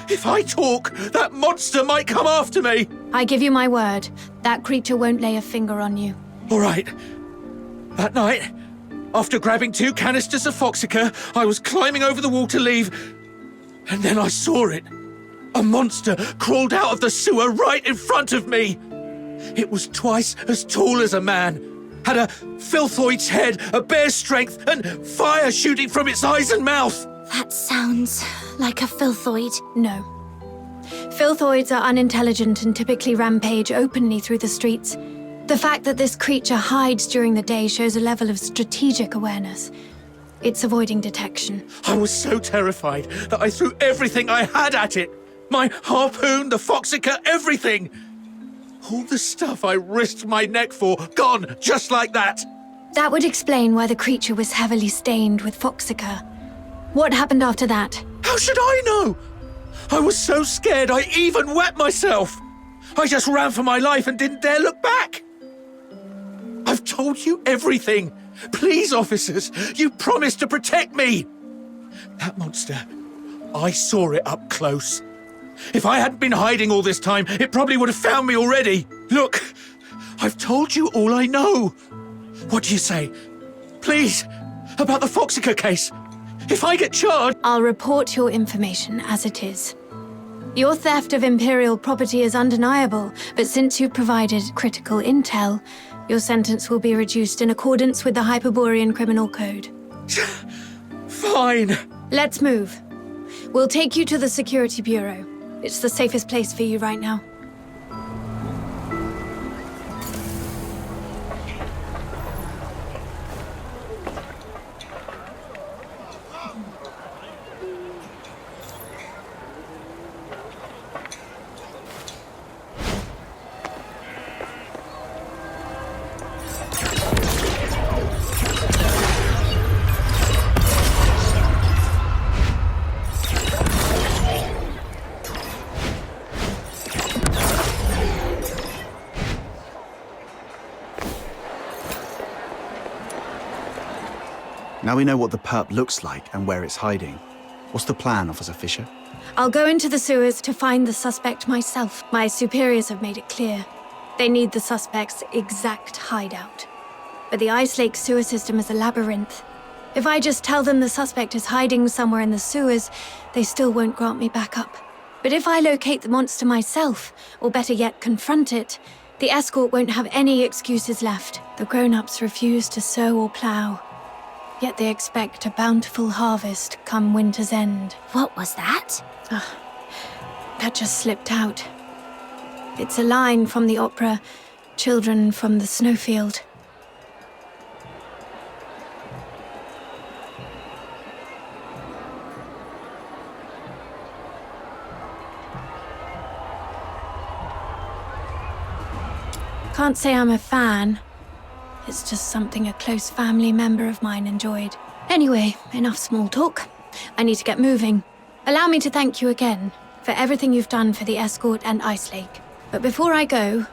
Speaker 11: If I talk, that monster might come after me.
Speaker 3: I give you my word, that creature won't lay a finger on you.
Speaker 11: All right. That night, after grabbing 2 canisters of Foxica, I was climbing over the wall to leave, and then I saw it. A monster crawled out of the sewer right in front of me. It was twice as tall as a man, had a filthoid's head, a bear's strength, and fire shooting from its eyes and mouth.
Speaker 1: That sounds like a filthoid.
Speaker 3: No. Filthoids are unintelligent and typically rampage openly through the streets. The fact that this creature hides during the day shows a level of strategic awareness. It's avoiding detection.
Speaker 11: I was so terrified that I threw everything I had at it. My harpoon, the Foxica, everything. All the stuff I risked my neck for, gone just like that.
Speaker 3: That would explain why the creature was heavily stained with Foxica. What happened after that?
Speaker 11: How should I know? I was so scared I even wet myself. I just ran for my life and didn't dare look back. I've told you everything. Please, officers, you promised to protect me. That monster, I saw it up close. If I hadn't been hiding all this time, it probably would have found me already. Look, I've told you all I know. What do you say? Please, about the Foxica case. If I get charged...
Speaker 3: I'll report your information as it is. Your theft of Imperial property is undeniable, but since you provided critical intel, your sentence will be reduced in accordance with the Hyperborean Criminal Code.
Speaker 11: Fine.
Speaker 3: Let's move. We'll take you to the Security Bureau. It's the safest place for you right now.
Speaker 7: Now we know what the perp looks like and where it's hiding. What's the plan, Officer Fisher?
Speaker 3: I'll go into the sewers to find the suspect myself. My superiors have made it clear. They need the suspect's exact hideout. But the Ice Lake sewer system is a labyrinth. If I just tell them the suspect is hiding somewhere in the sewers, they still won't grant me backup. But if I locate the monster myself, or better yet, confront it, the escort won't have any excuses left. The grown-ups refuse to sow or plow. Yet they expect a bountiful harvest come winter's end.
Speaker 1: What was that?
Speaker 3: That just slipped out. It's a line from the opera, Children from the Snowfield. Can't say I'm a fan. It's just something a close family member of mine enjoyed. Anyway, enough small talk. I need to get moving. Allow me to thank you again for everything you've done for the escort and Ice Lake. But before I go,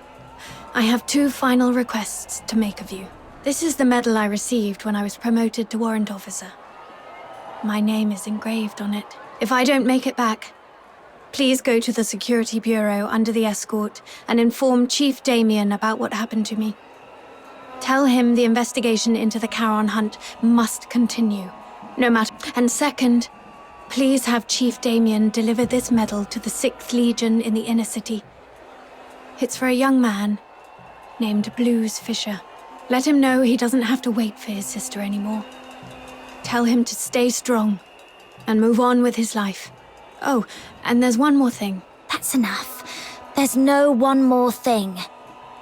Speaker 3: I have 2 final requests to make of you. This is the medal I received when I was promoted to warrant officer. My name is engraved on it. If I don't make it back, please go to the Security Bureau under the escort and inform Chief Damien about what happened to me. Tell him the investigation into the Charon hunt must continue, no matter. And second, please have Chief Damien deliver this medal to the 6th Legion in the inner city. It's for a young man named Blues Fisher. Let him know he doesn't have to wait for his sister anymore. Tell him to stay strong and move on with his life. Oh, and there's one more thing.
Speaker 1: That's enough. There's no one more thing.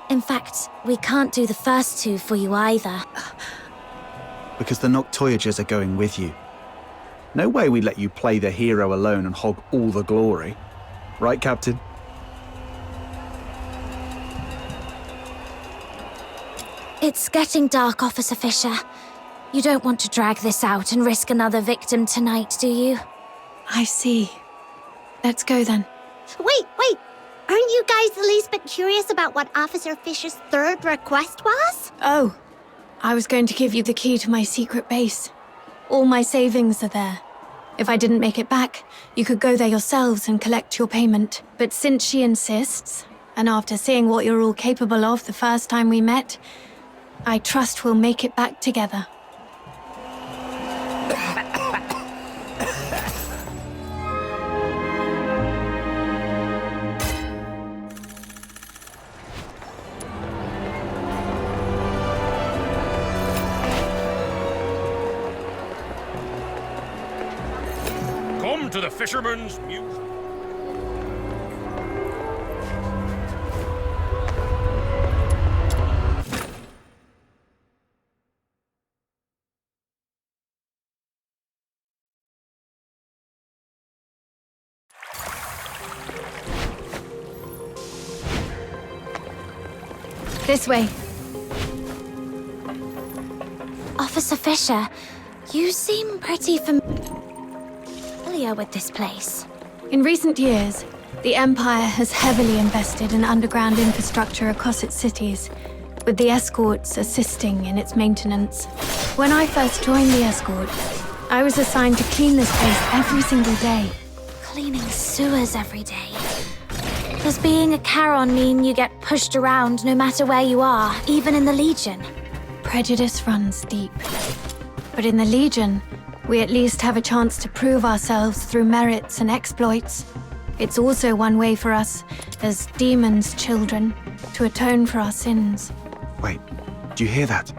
Speaker 1: In fact, we can't do the first two for you either.
Speaker 7: Because the Noctoyagers are going with you. No way we'd let you play the hero alone and hog all the glory. Right, Captain?
Speaker 1: It's getting dark, Officer Fisher. You don't want to drag this out and risk another victim tonight, do you?
Speaker 3: I see. Let's go then.
Speaker 6: Wait. Aren't you guys the least bit curious about what Officer Fisher's third request was?
Speaker 3: Oh, I was going to give you the key to my secret base. All my savings are there. If I didn't make it back, you could go there yourselves and collect your payment. But since she insists, and after seeing what you're all capable of the first time we met, I trust we'll make it back together.
Speaker 4: Come to the Fisherman's Museum.
Speaker 3: This way.
Speaker 1: Officer Fisher, you seem pretty familiar with this place.
Speaker 3: In recent years, the Empire has heavily invested in underground infrastructure across its cities, with the escorts assisting in its maintenance. When I first joined the escort, I was assigned to clean this place every single day.
Speaker 1: Cleaning sewers every day. Does being a Charon mean you get pushed around no matter where you are, even in the Legion?
Speaker 3: Prejudice runs deep. But in the Legion, we at least have a chance to prove ourselves through merits and exploits. It's also one way for us, as demons' children, to atone for our sins.
Speaker 7: Wait, do you hear that?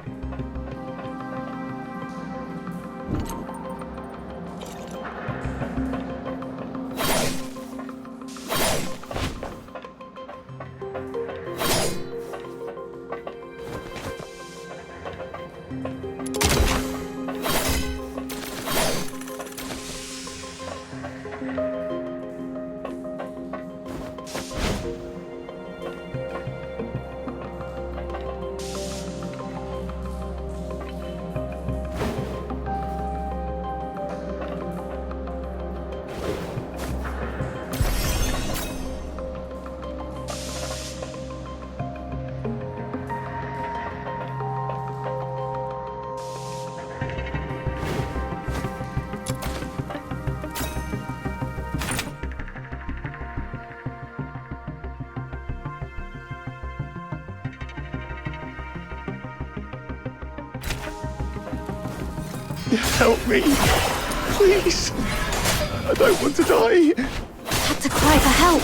Speaker 11: Help me. Please. I don't want to die.
Speaker 3: Had to cry for help.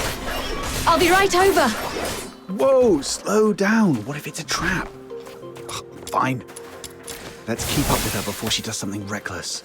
Speaker 3: I'll be right over.
Speaker 7: Whoa, slow down. What if it's a trap? Ugh, fine. Let's keep up with her before she does something reckless.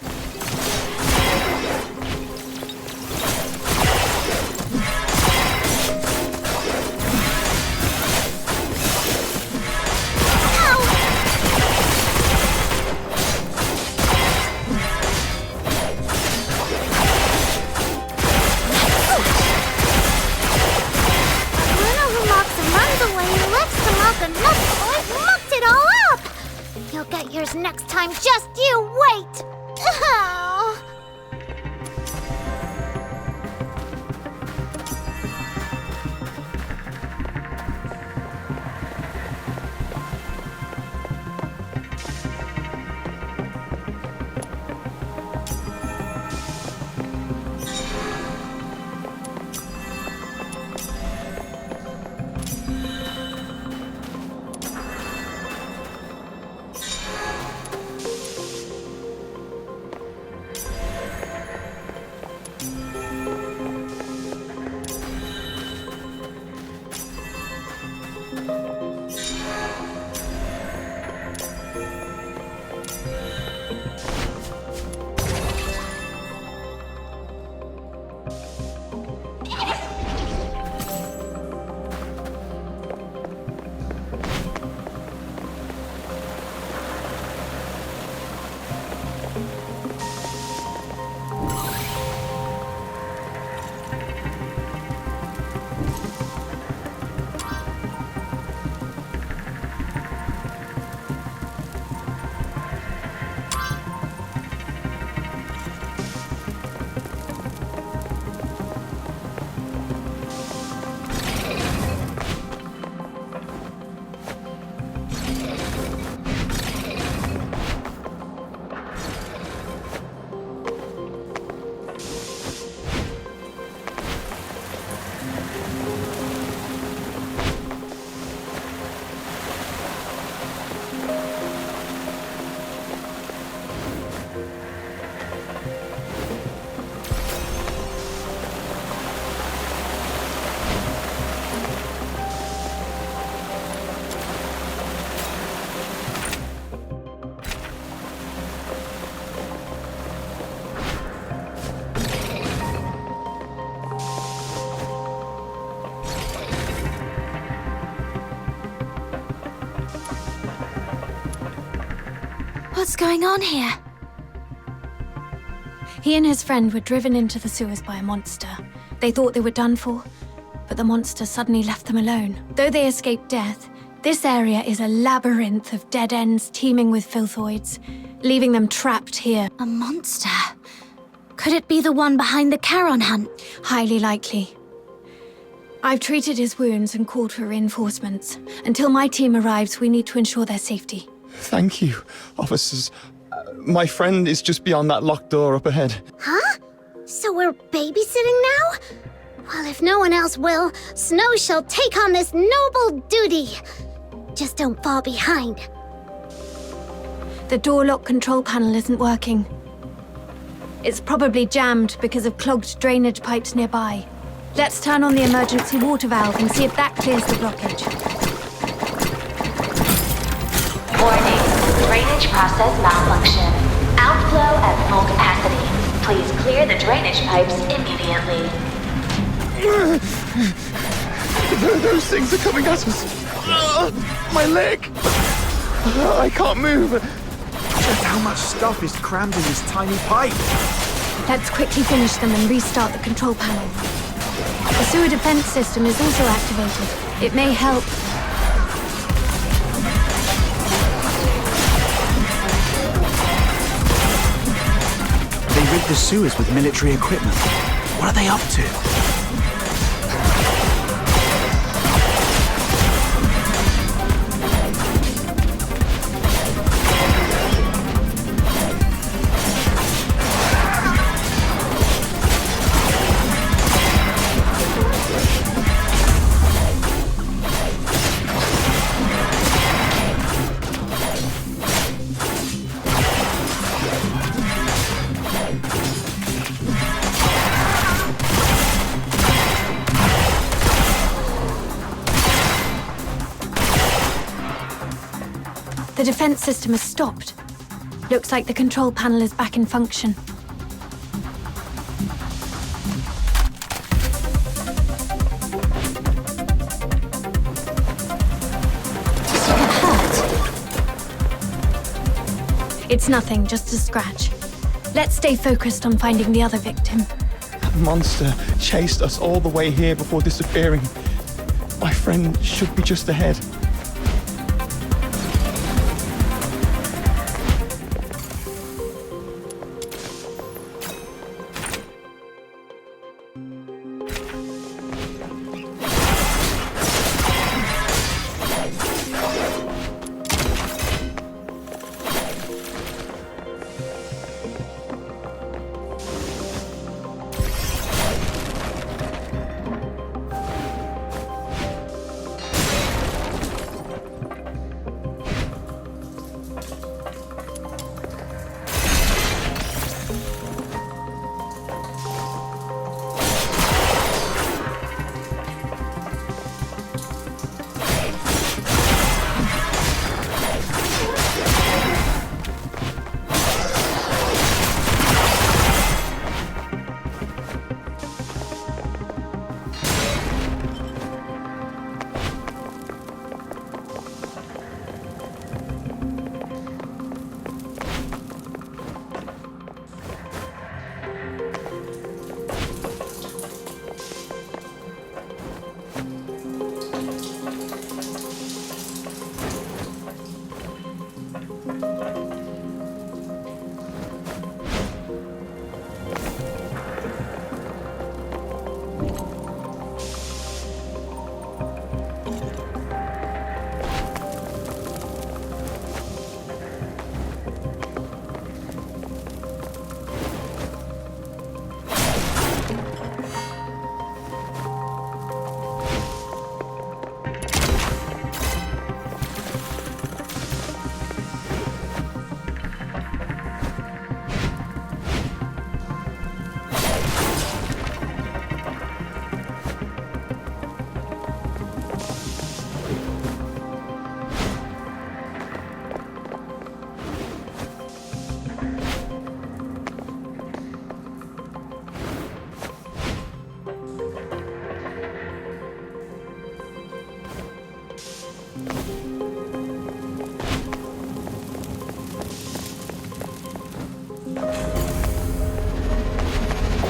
Speaker 6: Next time, just you wait! Oh.
Speaker 1: going on here?
Speaker 3: He and his friend were driven into the sewers by a monster. They thought they were done for, but the monster suddenly left them alone. Though they escaped death, this area is a labyrinth of dead ends teeming with filthoids, leaving them trapped here.
Speaker 1: A monster? Could it be the one behind the Charon hunt?
Speaker 3: Highly likely. I've treated his wounds and called for reinforcements. Until my team arrives, we need to ensure their safety.
Speaker 12: Thank you, officers. My friend is just beyond that locked door up ahead.
Speaker 6: Huh? So we're babysitting now? Well, if no one else will, Snow shall take on this noble duty. Just don't fall behind.
Speaker 3: The door lock control panel isn't working. It's probably jammed because of clogged drainage pipes nearby. Let's turn on the emergency water valve and see if that clears the blockage.
Speaker 13: Warning, drainage process malfunction. Outflow at full capacity. Please clear the drainage pipes immediately.
Speaker 12: Those things are coming at us. My leg. I can't move.
Speaker 7: Just how much stuff is crammed in this tiny pipe?
Speaker 3: Let's quickly finish them and restart the control panel. The sewer defense system is also activated. It may help.
Speaker 7: They rig the sewers with military equipment. What are they up to?
Speaker 3: The defense system has stopped. Looks like the control panel is back in function.
Speaker 1: Did you get hurt?
Speaker 3: It's nothing, just a scratch. Let's stay focused on finding the other victim.
Speaker 12: That monster chased us all the way here before disappearing. My friend should be just ahead.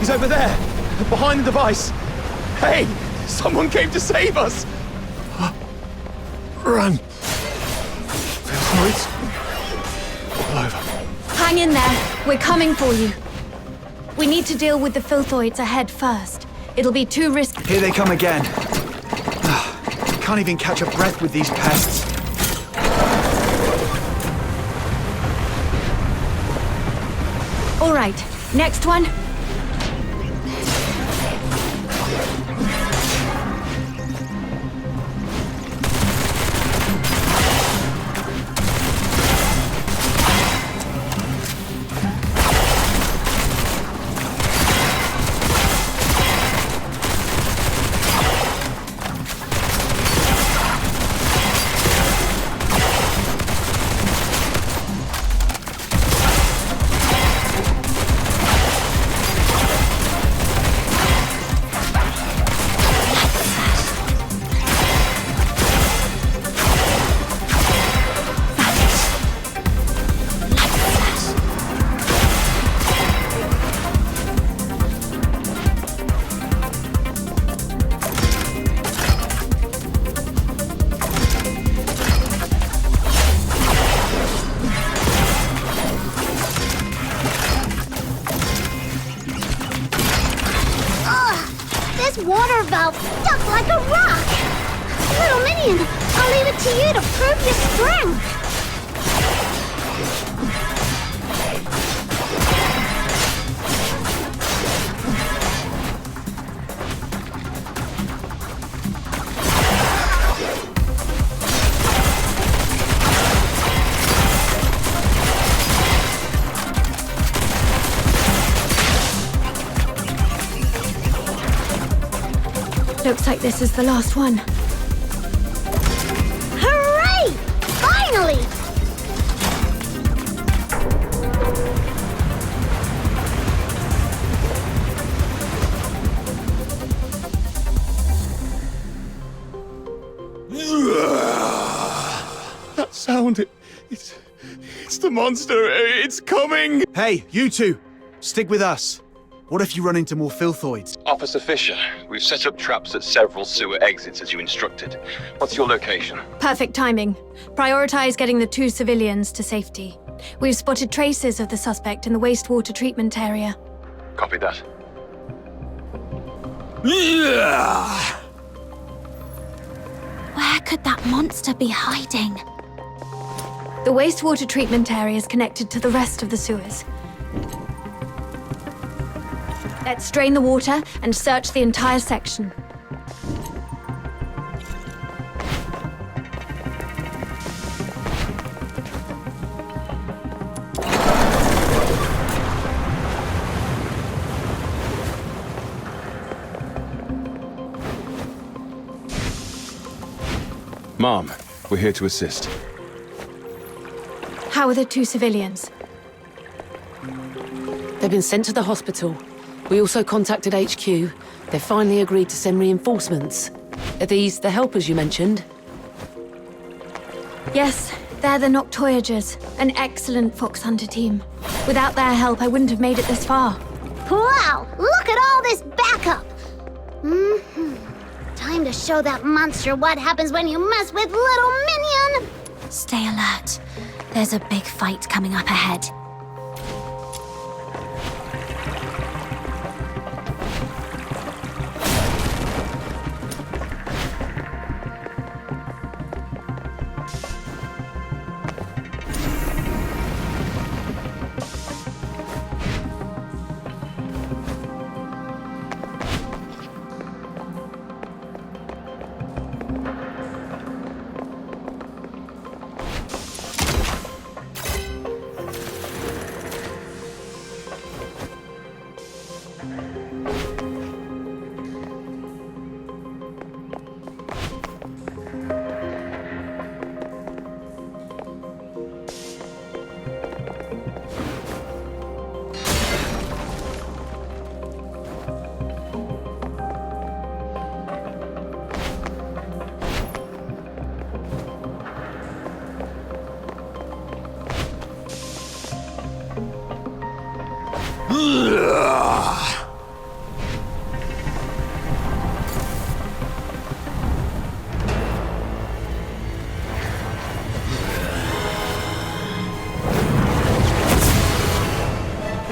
Speaker 12: He's over there, behind the device. Hey, someone came to save us. Run. Filthoids. All over.
Speaker 3: Hang in there. We're coming for you. We need to deal with the filthoids ahead first. It'll be too risky.
Speaker 7: Here they come again. Can't even catch a breath with these pests.
Speaker 3: All right, next one.
Speaker 6: Water valve stuck like a rock! Little minion, I'll leave it to you to prove your strength!
Speaker 3: Looks like this is the last one.
Speaker 6: Hooray! Finally!
Speaker 12: That sound, it's the monster. It's coming.
Speaker 7: Hey, you two, stick with us. What if you run into more filthoids?
Speaker 8: Officer Fisher, we've set up traps at several sewer exits as you instructed. What's your location?
Speaker 3: Perfect timing. Prioritize getting the 2 civilians to safety. We've spotted traces of the suspect in the wastewater treatment area.
Speaker 8: Copy that.
Speaker 1: Where could that monster be hiding?
Speaker 3: The wastewater treatment area is connected to the rest of the sewers. Let's drain the water and search the entire section.
Speaker 8: Mom, we're here to assist.
Speaker 3: How are the 2 civilians?
Speaker 14: They've been sent to the hospital. We also contacted HQ. They finally agreed to send reinforcements. Are these the helpers you mentioned?
Speaker 3: Yes, they're the Noctoyagers, an excellent fox hunter team. Without their help, I wouldn't have made it this far.
Speaker 6: Wow! Look at all this backup! Time to show that monster what happens when you mess with little minion!
Speaker 1: Stay alert. There's a big fight coming up ahead.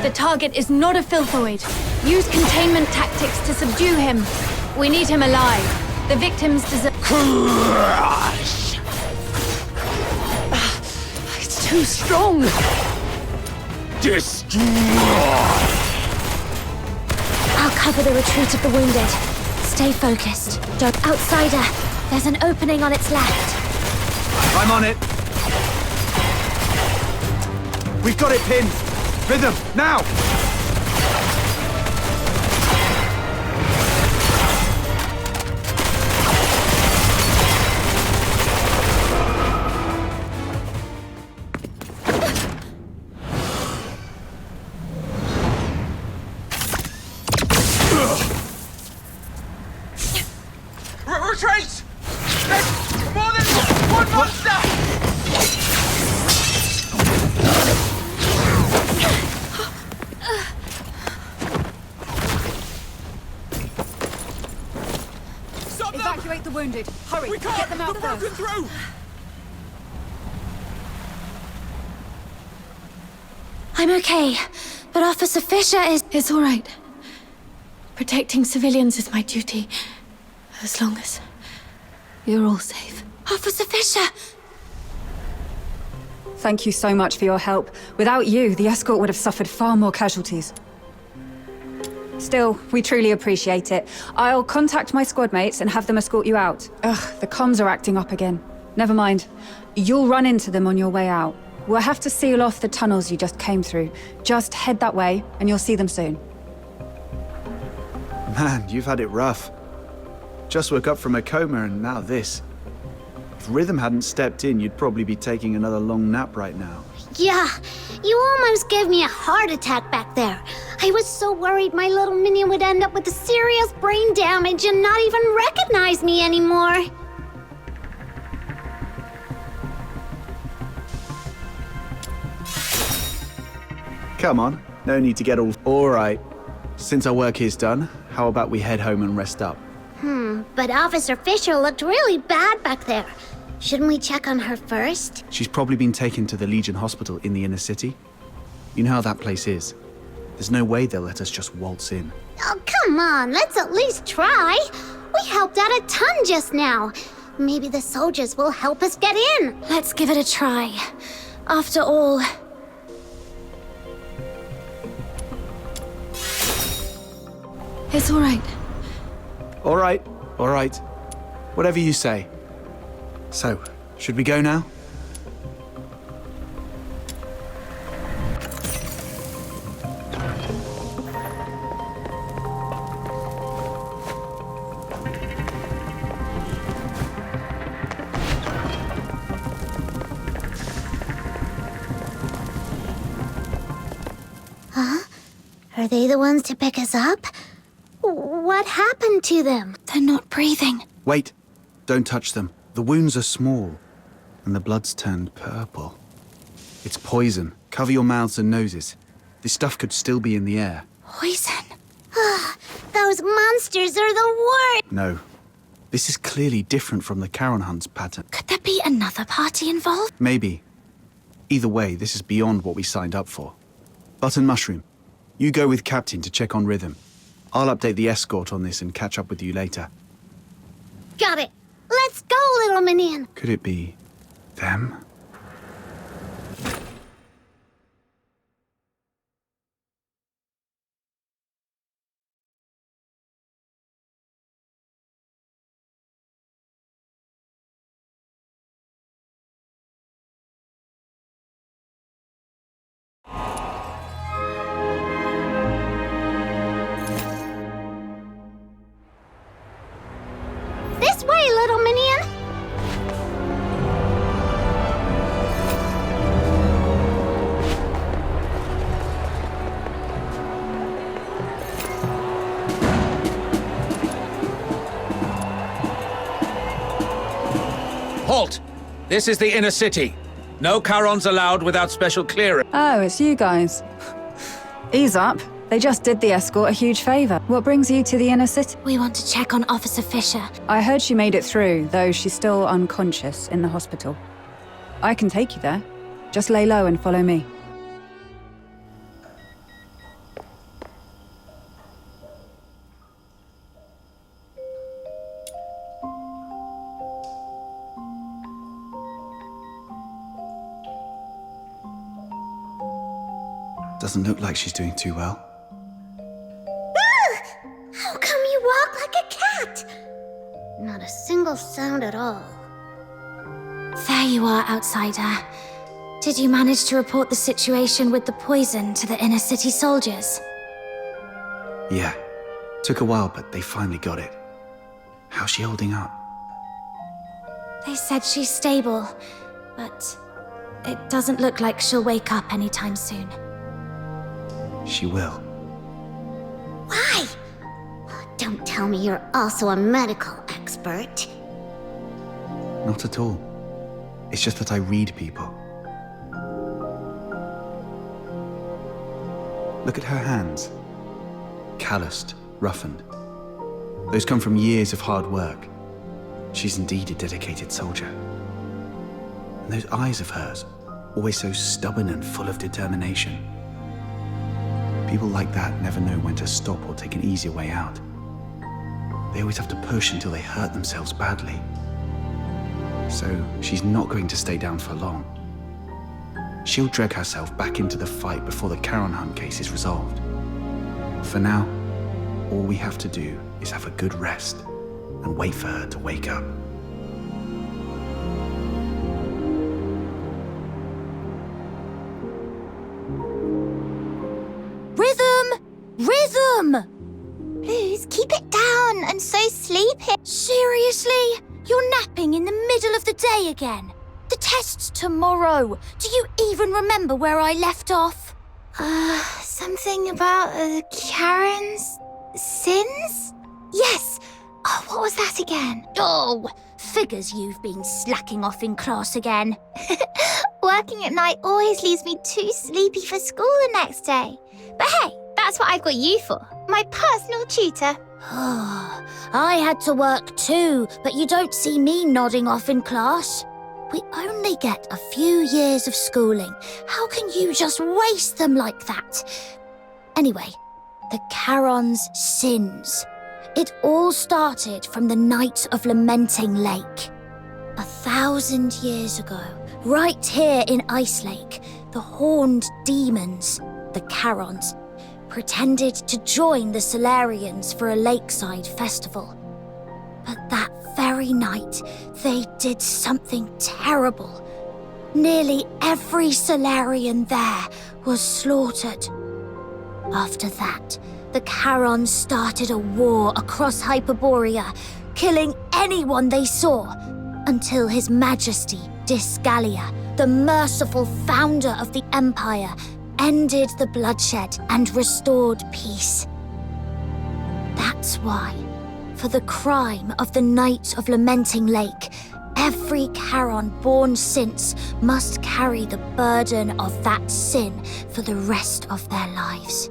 Speaker 3: The target is not a filthoid. Use containment tactics to subdue him. We need him alive. The victims deserve...
Speaker 11: Crush!
Speaker 14: It's too strong.
Speaker 11: Destroy!
Speaker 1: I'll cover the retreat of the wounded. Stay focused. Don't... Outsider, there's an opening on its left.
Speaker 7: I'm on it. We've got it pinned. Rhythm, now!
Speaker 11: Retreat! There's more than one monster!
Speaker 10: Evacuate the wounded. Hurry,
Speaker 11: We can't!
Speaker 10: get them out
Speaker 11: They're
Speaker 10: first.
Speaker 11: broken through!
Speaker 1: I'm okay, but Officer Fisher is...
Speaker 3: It's all right. Protecting civilians is my duty. As long as you're all safe.
Speaker 1: Officer Fisher!
Speaker 10: Thank you so much for your help. Without you, the escort would have suffered far more casualties. Still, we truly appreciate it. I'll contact my squad mates and have them escort you out. Ugh, the comms are acting up again. Never mind. You'll run into them on your way out. We'll have to seal off the tunnels you just came through. Just head that way, and you'll see them soon.
Speaker 7: Man, you've had it rough. Just woke up from a coma and now this. If Rhythm hadn't stepped in, you'd probably be taking another long nap right now.
Speaker 6: Yeah, you almost gave me a heart attack back there. I was so worried my little minion would end up with serious brain damage and not even recognize me anymore.
Speaker 7: Come on, no need to get all right. Since our work here's done, how about we head home and rest up?
Speaker 6: But Officer Fisher looked really bad back there. Shouldn't we check on her first?
Speaker 7: She's probably been taken to the Legion Hospital in the inner city. You know how that place is. There's no way they'll let us just waltz in.
Speaker 6: Oh, come on, let's at least try. We helped out a ton just now. Maybe the soldiers will help us get in.
Speaker 1: Let's give it a try. After all...
Speaker 3: It's all right.
Speaker 7: All right. Whatever you say. So, should we go now?
Speaker 6: Huh? Are they the ones to pick us up? What happened to them?
Speaker 1: They're not breathing.
Speaker 7: Wait, don't touch them. The wounds are small, and the blood's turned purple. It's poison. Cover your mouths and noses. This stuff could still be in the air.
Speaker 1: Poison.
Speaker 6: Those monsters are the worst!
Speaker 7: No. This is clearly different from the Charon Hunt's pattern.
Speaker 1: Could there be another party involved?
Speaker 7: Maybe. Either way, this is beyond what we signed up for. Button Mushroom, you go with Captain to check on Rhythm. I'll update the escort on this and catch up with you later.
Speaker 6: Got it. Let's go, little minion.
Speaker 7: Could it be them?
Speaker 6: This way, little minion.
Speaker 11: Halt! This is the inner city. No Charons allowed without special clearance.
Speaker 10: Oh, it's you guys. Ease up. They just did the escort a huge favor. What brings you to the inner city?
Speaker 1: We want to check on Officer Fisher.
Speaker 10: I heard she made it through, though she's still unconscious in the hospital. I can take you there. Just lay low and follow me.
Speaker 7: Doesn't look like she's doing too well.
Speaker 6: How come you walk like a cat? Not a single sound at all.
Speaker 1: There you are, outsider. Did you manage to report the situation with the poison to the inner city soldiers?
Speaker 7: Yeah. Took a while, but they finally got it. How's she holding up?
Speaker 1: They said she's stable, but it doesn't look like she'll wake up anytime soon.
Speaker 7: She will.
Speaker 6: Why? Don't tell me you're also a medical expert.
Speaker 7: Not at all. It's just that I read people. Look at her hands. Calloused, roughened. Those come from years of hard work. She's indeed a dedicated soldier. And those eyes of hers, always so stubborn and full of determination. People like that never know when to stop or take an easier way out. They always have to push until they hurt themselves badly. So she's not going to stay down for long. She'll drag herself back into the fight before the Charon Hunt case is resolved. For now, all we have to do is have a good rest and wait for her to wake up.
Speaker 1: Rhythm! Rhythm!
Speaker 6: Please keep it down. I'm so sleepy.
Speaker 1: Seriously? You're napping in the middle of the day again? The test's tomorrow. Do you even remember where I left off?
Speaker 6: Something about Karen's sins?
Speaker 1: Yes.
Speaker 6: Oh, what was that again?
Speaker 1: Oh, figures you've been slacking off in class again.
Speaker 6: Working at night always leaves me too sleepy for school the next day. But hey, that's what I've got you for. My personal tutor.
Speaker 1: I had to work too, but you don't see me nodding off in class. We only get a few years of schooling. How can you just waste them like that? Anyway, the Charon's sins. It all started from the night of Lamenting Lake. 1,000 years ago, right here in Ice Lake, the horned demons, the Charons, pretended to join the Solarians for a lakeside festival. But that very night, they did something terrible. Nearly every Solarian there was slaughtered. After that, the Charons started a war across Hyperborea, killing anyone they saw, until His Majesty Disgalia, the merciful founder of the Empire, ended the bloodshed and restored peace. That's why, for the crime of the Night of Lamenting Lake, every Charon born since must carry the burden of that sin for the rest of their lives.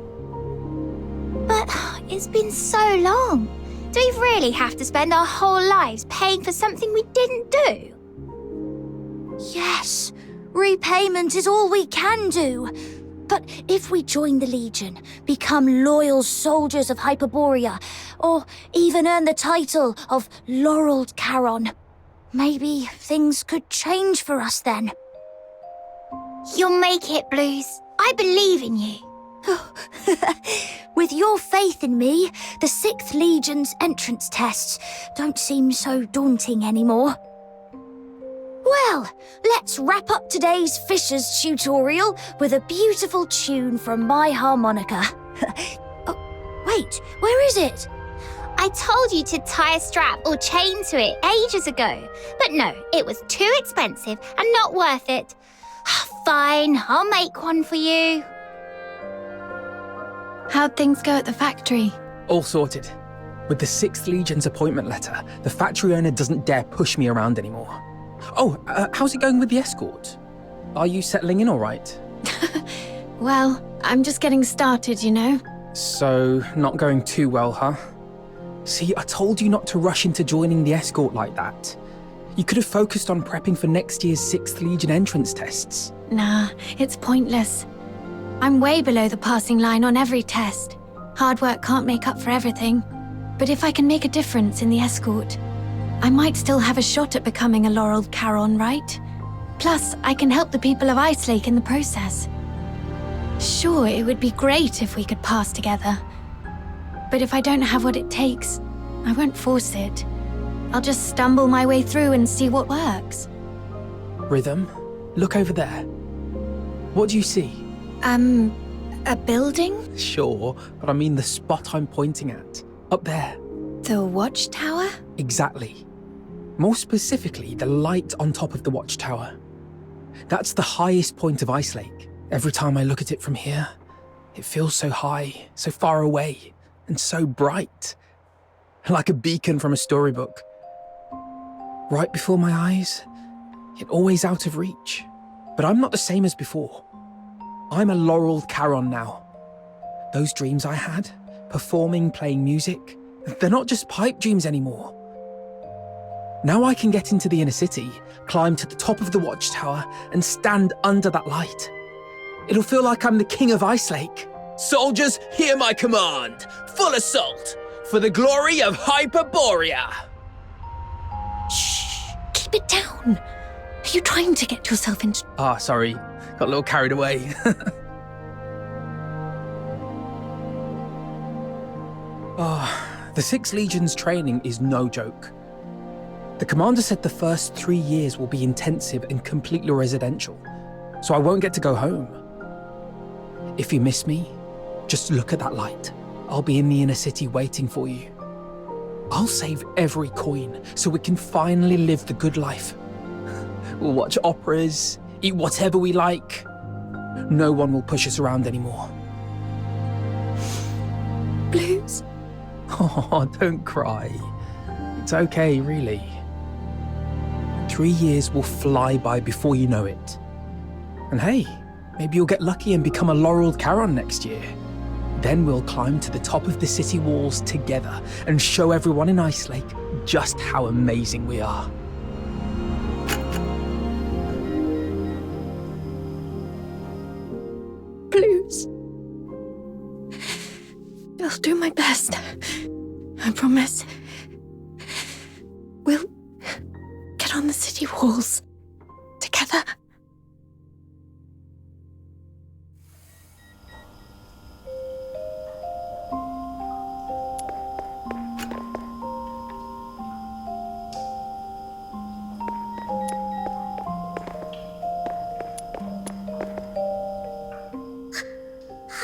Speaker 6: But it's been so long. Do we really have to spend our whole lives paying for something we didn't do?
Speaker 1: Yes, repayment is all we can do. But if we join the Legion, become loyal soldiers of Hyperborea, or even earn the title of Laureled Charon, maybe things could change for us then.
Speaker 6: You'll make it, Blues. I believe in you.
Speaker 1: With your faith in me, the 6th Legion's entrance tests don't seem so daunting anymore. Well, let's wrap up today's Fisher's tutorial with a beautiful tune from my harmonica. Oh, wait, where is it?
Speaker 6: I told you to tie a strap or chain to it ages ago. But no, it was too expensive and not worth it. Fine, I'll make one for you.
Speaker 3: How'd things go at the factory?
Speaker 5: All sorted. With the 6th Legion's appointment letter, the factory owner doesn't dare push me around anymore. Oh, how's it going with the escort? Are you settling in all right?
Speaker 3: Well, I'm just getting started, you know.
Speaker 5: So, not going too well, huh? See, I told you not to rush into joining the escort like that. You could have focused on prepping for next year's 6th Legion entrance tests.
Speaker 3: Nah, it's pointless. I'm way below the passing line on every test. Hard work can't make up for everything. But if I can make a difference in the escort, I might still have a shot at becoming a Laureled Charon, right? Plus, I can help the people of Ice Lake in the process. Shh. Sure, it would be great if we could pass together. But if I don't have what it takes, I won't force it. I'll just stumble my way through and see what works.
Speaker 5: Rhythm, look over there. What do you see?
Speaker 3: A building?
Speaker 5: Sure, but I mean the spot I'm pointing at. Up there.
Speaker 3: The watchtower?
Speaker 5: Exactly. More specifically, the light on top of the watchtower. That's the highest point of Ice Lake. Every time I look at it from here, it feels so high, so far away, and so bright. Like a beacon from a storybook. Right before my eyes, yet always out of reach. But I'm not the same as before. I'm a laureled Charon now. Those dreams I had, performing, playing music, they're not just pipe dreams anymore. Now I can get into the inner city, climb to the top of the watchtower, and stand under that light. It'll feel like I'm the king of Ice Lake.
Speaker 15: Soldiers, hear my command! Full assault! For the glory of Hyperborea!
Speaker 3: Shh! Keep it down! Are you trying to get yourself into...
Speaker 5: Sorry. Got a little carried away. The 6 Legions training is no joke. The commander said the first 3 years will be intensive and completely residential, so I won't get to go home. If you miss me, just look at that light. I'll be in the inner city waiting for you. I'll save every coin so we can finally live the good life. We'll watch operas, eat whatever we like. No one will push us around anymore.
Speaker 3: Blues?
Speaker 5: Oh, don't cry. It's okay, really. 3 years will fly by before you know it. And hey, maybe you'll get lucky and become a laureled Charon next year. Then we'll climb to the top of the city walls together and show everyone in Ice Lake just how amazing we are.
Speaker 3: Blues. I'll do my best. I promise. We'll get on the city walls together.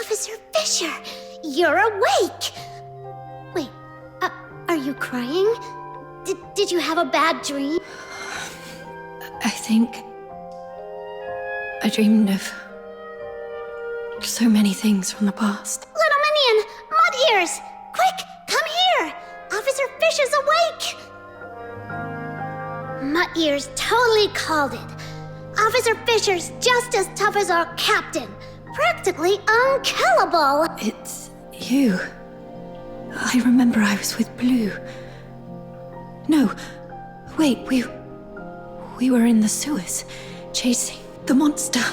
Speaker 6: Officer Fisher, you're awake! Wait, are you crying? Did you have a bad dream?
Speaker 3: I think I dreamed of so many things from the past.
Speaker 6: Little Minion, Mud Ears! Quick, come here! Officer Fisher's awake! Mud Ears totally called it. Officer Fisher's just as tough as our captain. Practically unkillable.
Speaker 3: It's you. I remember I was with Blue. No, wait, we were in the sewers, chasing the monster,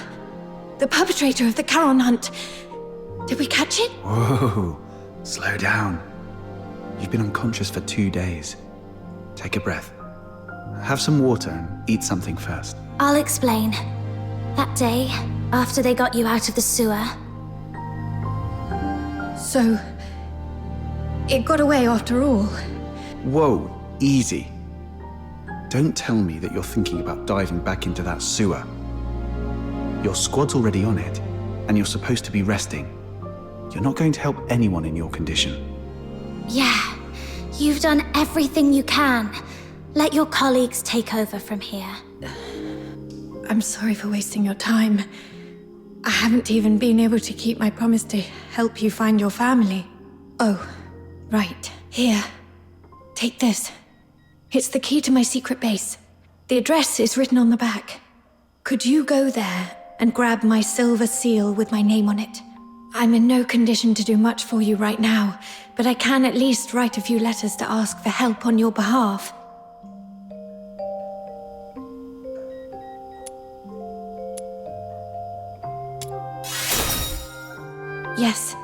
Speaker 3: the perpetrator of the Charon hunt. Did we catch it?
Speaker 7: Whoa, slow down. You've been unconscious for 2 days. Take a breath. Have some water and eat something first.
Speaker 1: I'll explain. That day, after they got you out of the sewer.
Speaker 3: So, it got away after all.
Speaker 7: Whoa, easy. Don't tell me that you're thinking about diving back into that sewer. Your squad's already on it, and you're supposed to be resting. You're not going to help anyone in your condition.
Speaker 1: Yeah, you've done everything you can. Let your colleagues take over from here.
Speaker 3: I'm sorry for wasting your time. I haven't even been able to keep my promise to help you find your family. Oh, right. Here. Take this. It's the key to my secret base. The address is written on the back. Could you go there and grab my silver seal with my name on it? I'm in no condition to do much for you right now, but I can at least write a few letters to ask for help on your behalf. Yes.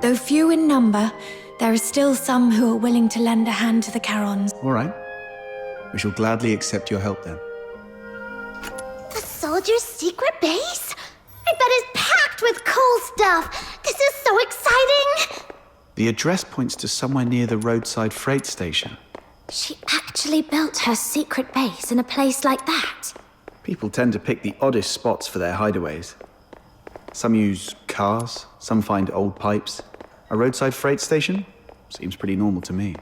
Speaker 3: Though few in number, there are still some who are willing to lend a hand to the Charons.
Speaker 7: All right. We shall gladly accept your help then.
Speaker 6: The soldier's secret base? I bet it's packed packed with cool stuff. This is so exciting.
Speaker 7: The address points to somewhere near the roadside freight station.
Speaker 1: She actually built her secret base in a place like that.
Speaker 7: People tend to pick the oddest spots for their hideaways. Some use cars, some find old pipes. A roadside freight station? Seems pretty normal to me.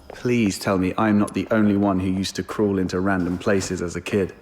Speaker 7: Please tell me I'm not the only one who used to crawl into random places as a kid.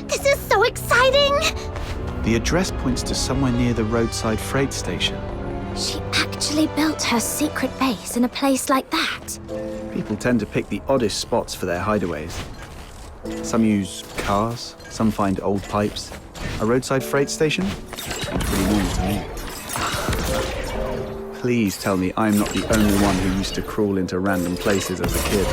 Speaker 6: This is so exciting.
Speaker 7: The address points to somewhere near the roadside freight station.
Speaker 1: She actually built her secret base in a place like that.
Speaker 7: People tend to pick the oddest spots for their hideaways. Some use cars, some find old pipes. A roadside freight station? Seems pretty normal to me. Please tell me I'm not the only one who used to crawl into random places as a kid.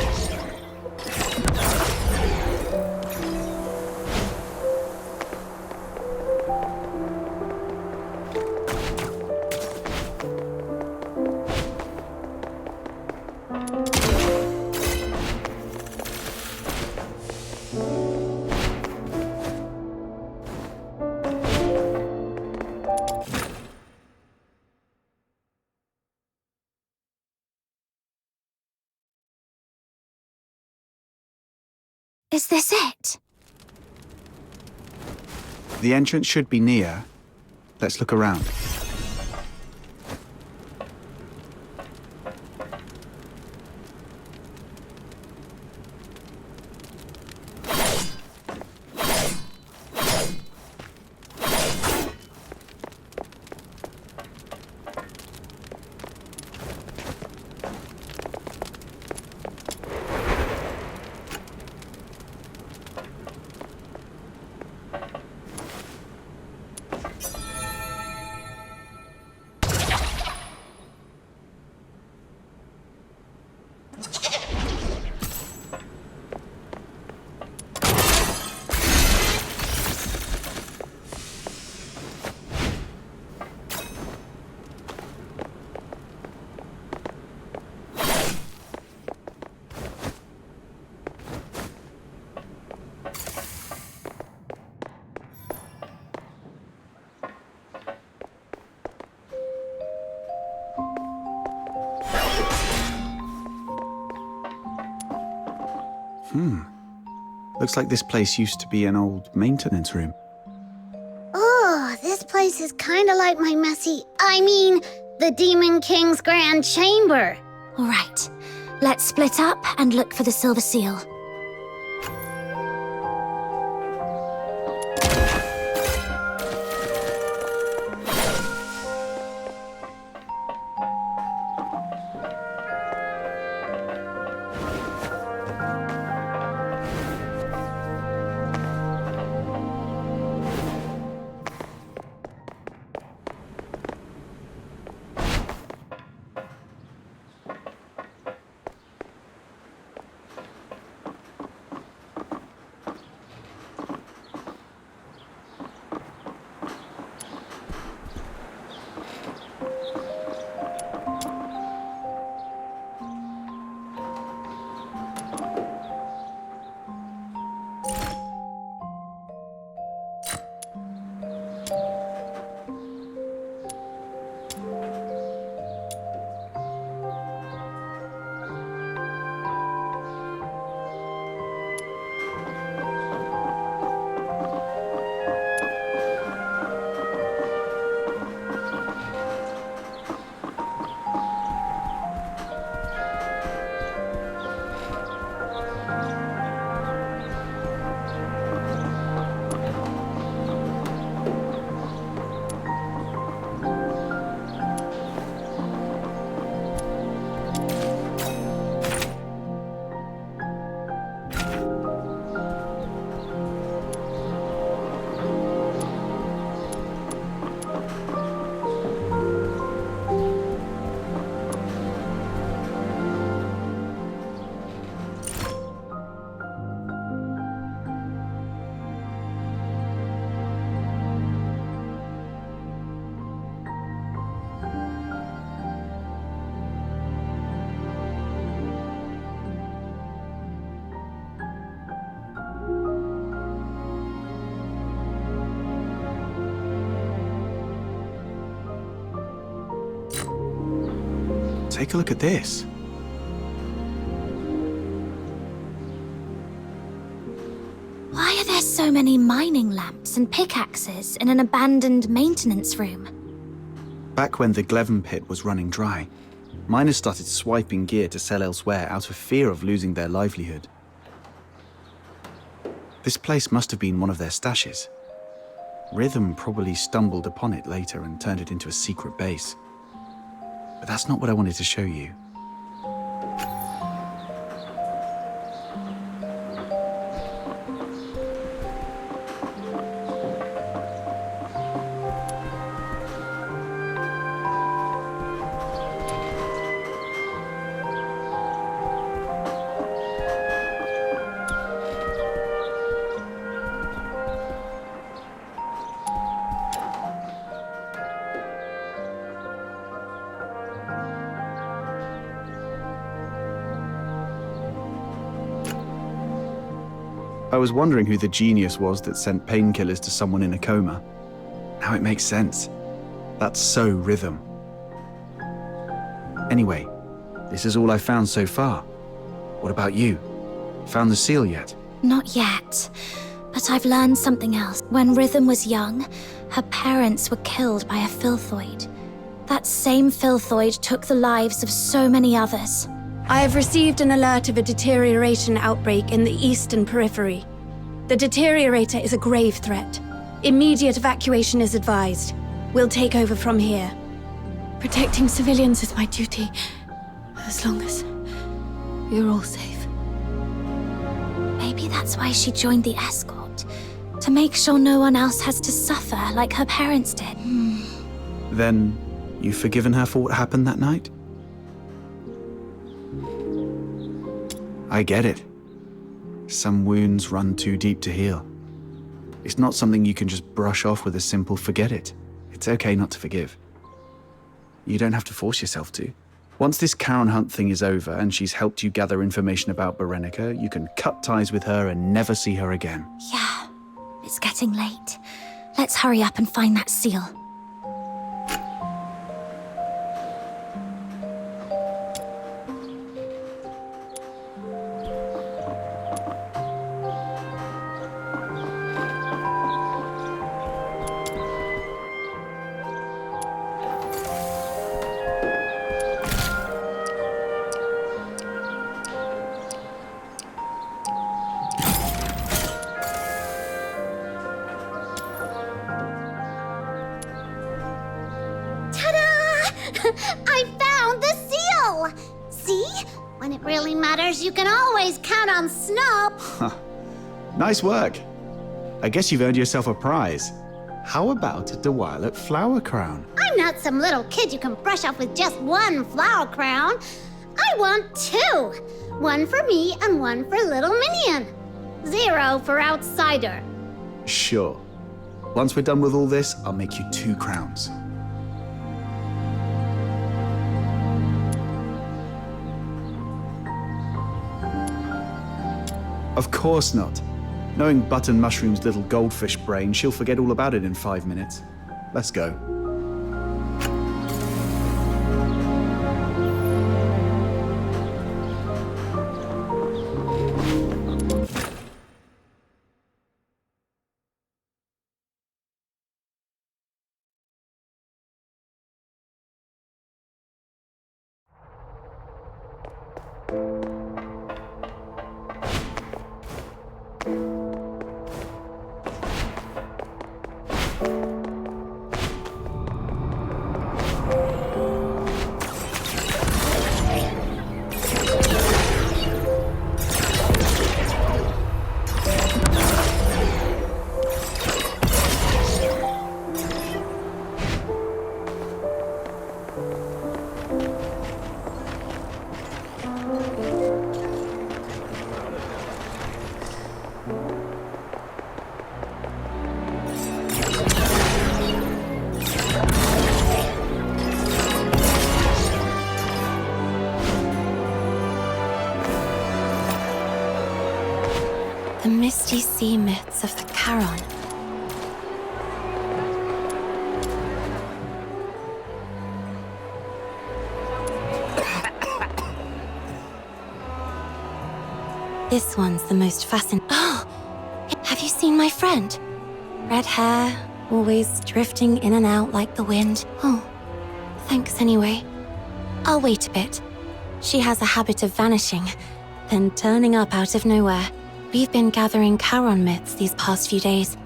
Speaker 1: Is this it?
Speaker 7: The entrance should be near. Let's look around. Looks like this place used to be an old maintenance room.
Speaker 6: Oh, this place is kind of like my the Demon King's Grand Chamber.
Speaker 1: All right, let's split up and look for the Silver Seal.
Speaker 7: Take a look at this.
Speaker 1: Why are there so many mining lamps and pickaxes in an abandoned maintenance room?
Speaker 7: Back when the Gleven pit was running dry, miners started swiping gear to sell elsewhere out of fear of losing their livelihood. This place must have been one of their stashes. Rhythm probably stumbled upon it later and turned it into a secret base. But that's not what I wanted to show you. I was wondering who the genius was that sent painkillers to someone in a coma. Now it makes sense. That's so Rhythm. Anyway, this is all I found so far. What about you? Found the seal yet?
Speaker 1: Not yet. But I've learned something else. When Rhythm was young, her parents were killed by a filthoid. That same filthoid took the lives of so many others.
Speaker 3: I have received an alert of a deterioration outbreak in the eastern periphery. The deteriorator is a grave threat. Immediate evacuation is advised. We'll take over from here. Protecting civilians is my duty, as long as you're all safe.
Speaker 1: Maybe that's why she joined the escort. To make sure no one else has to suffer like her parents did.
Speaker 7: Then, you've forgiven her for what happened that night? I get it. Some wounds run too deep to heal. It's not something you can just brush off with a simple forget it. It's okay not to forgive. You don't have to force yourself to. Once this Karen Hunt thing is over and she's helped you gather information about Berenica, you can cut ties with her and never see her again.
Speaker 1: Yeah, it's getting late. Let's hurry up and find that seal.
Speaker 6: I found the seal! See? When it really matters, you can always count on Snob.
Speaker 7: Nice work. I guess you've earned yourself a prize. How about a Duet flower crown?
Speaker 6: I'm not some little kid you can brush off with just one flower crown. I want two. One for me and one for little minion. 0 for outsider.
Speaker 7: Sure. Once we're done with all this, I'll make you 2 crowns. Of course not. Knowing Button Mushroom's little goldfish brain, she'll forget all about it in 5 minutes. Let's go.
Speaker 3: The misty sea myths of the Charon. This one's the most fascinating. Oh! Have you seen my friend? Red hair, always drifting in and out like the wind. Oh, thanks anyway. I'll wait a bit. She has a habit of vanishing, then turning up out of nowhere. We've been gathering Charon myths these past few days.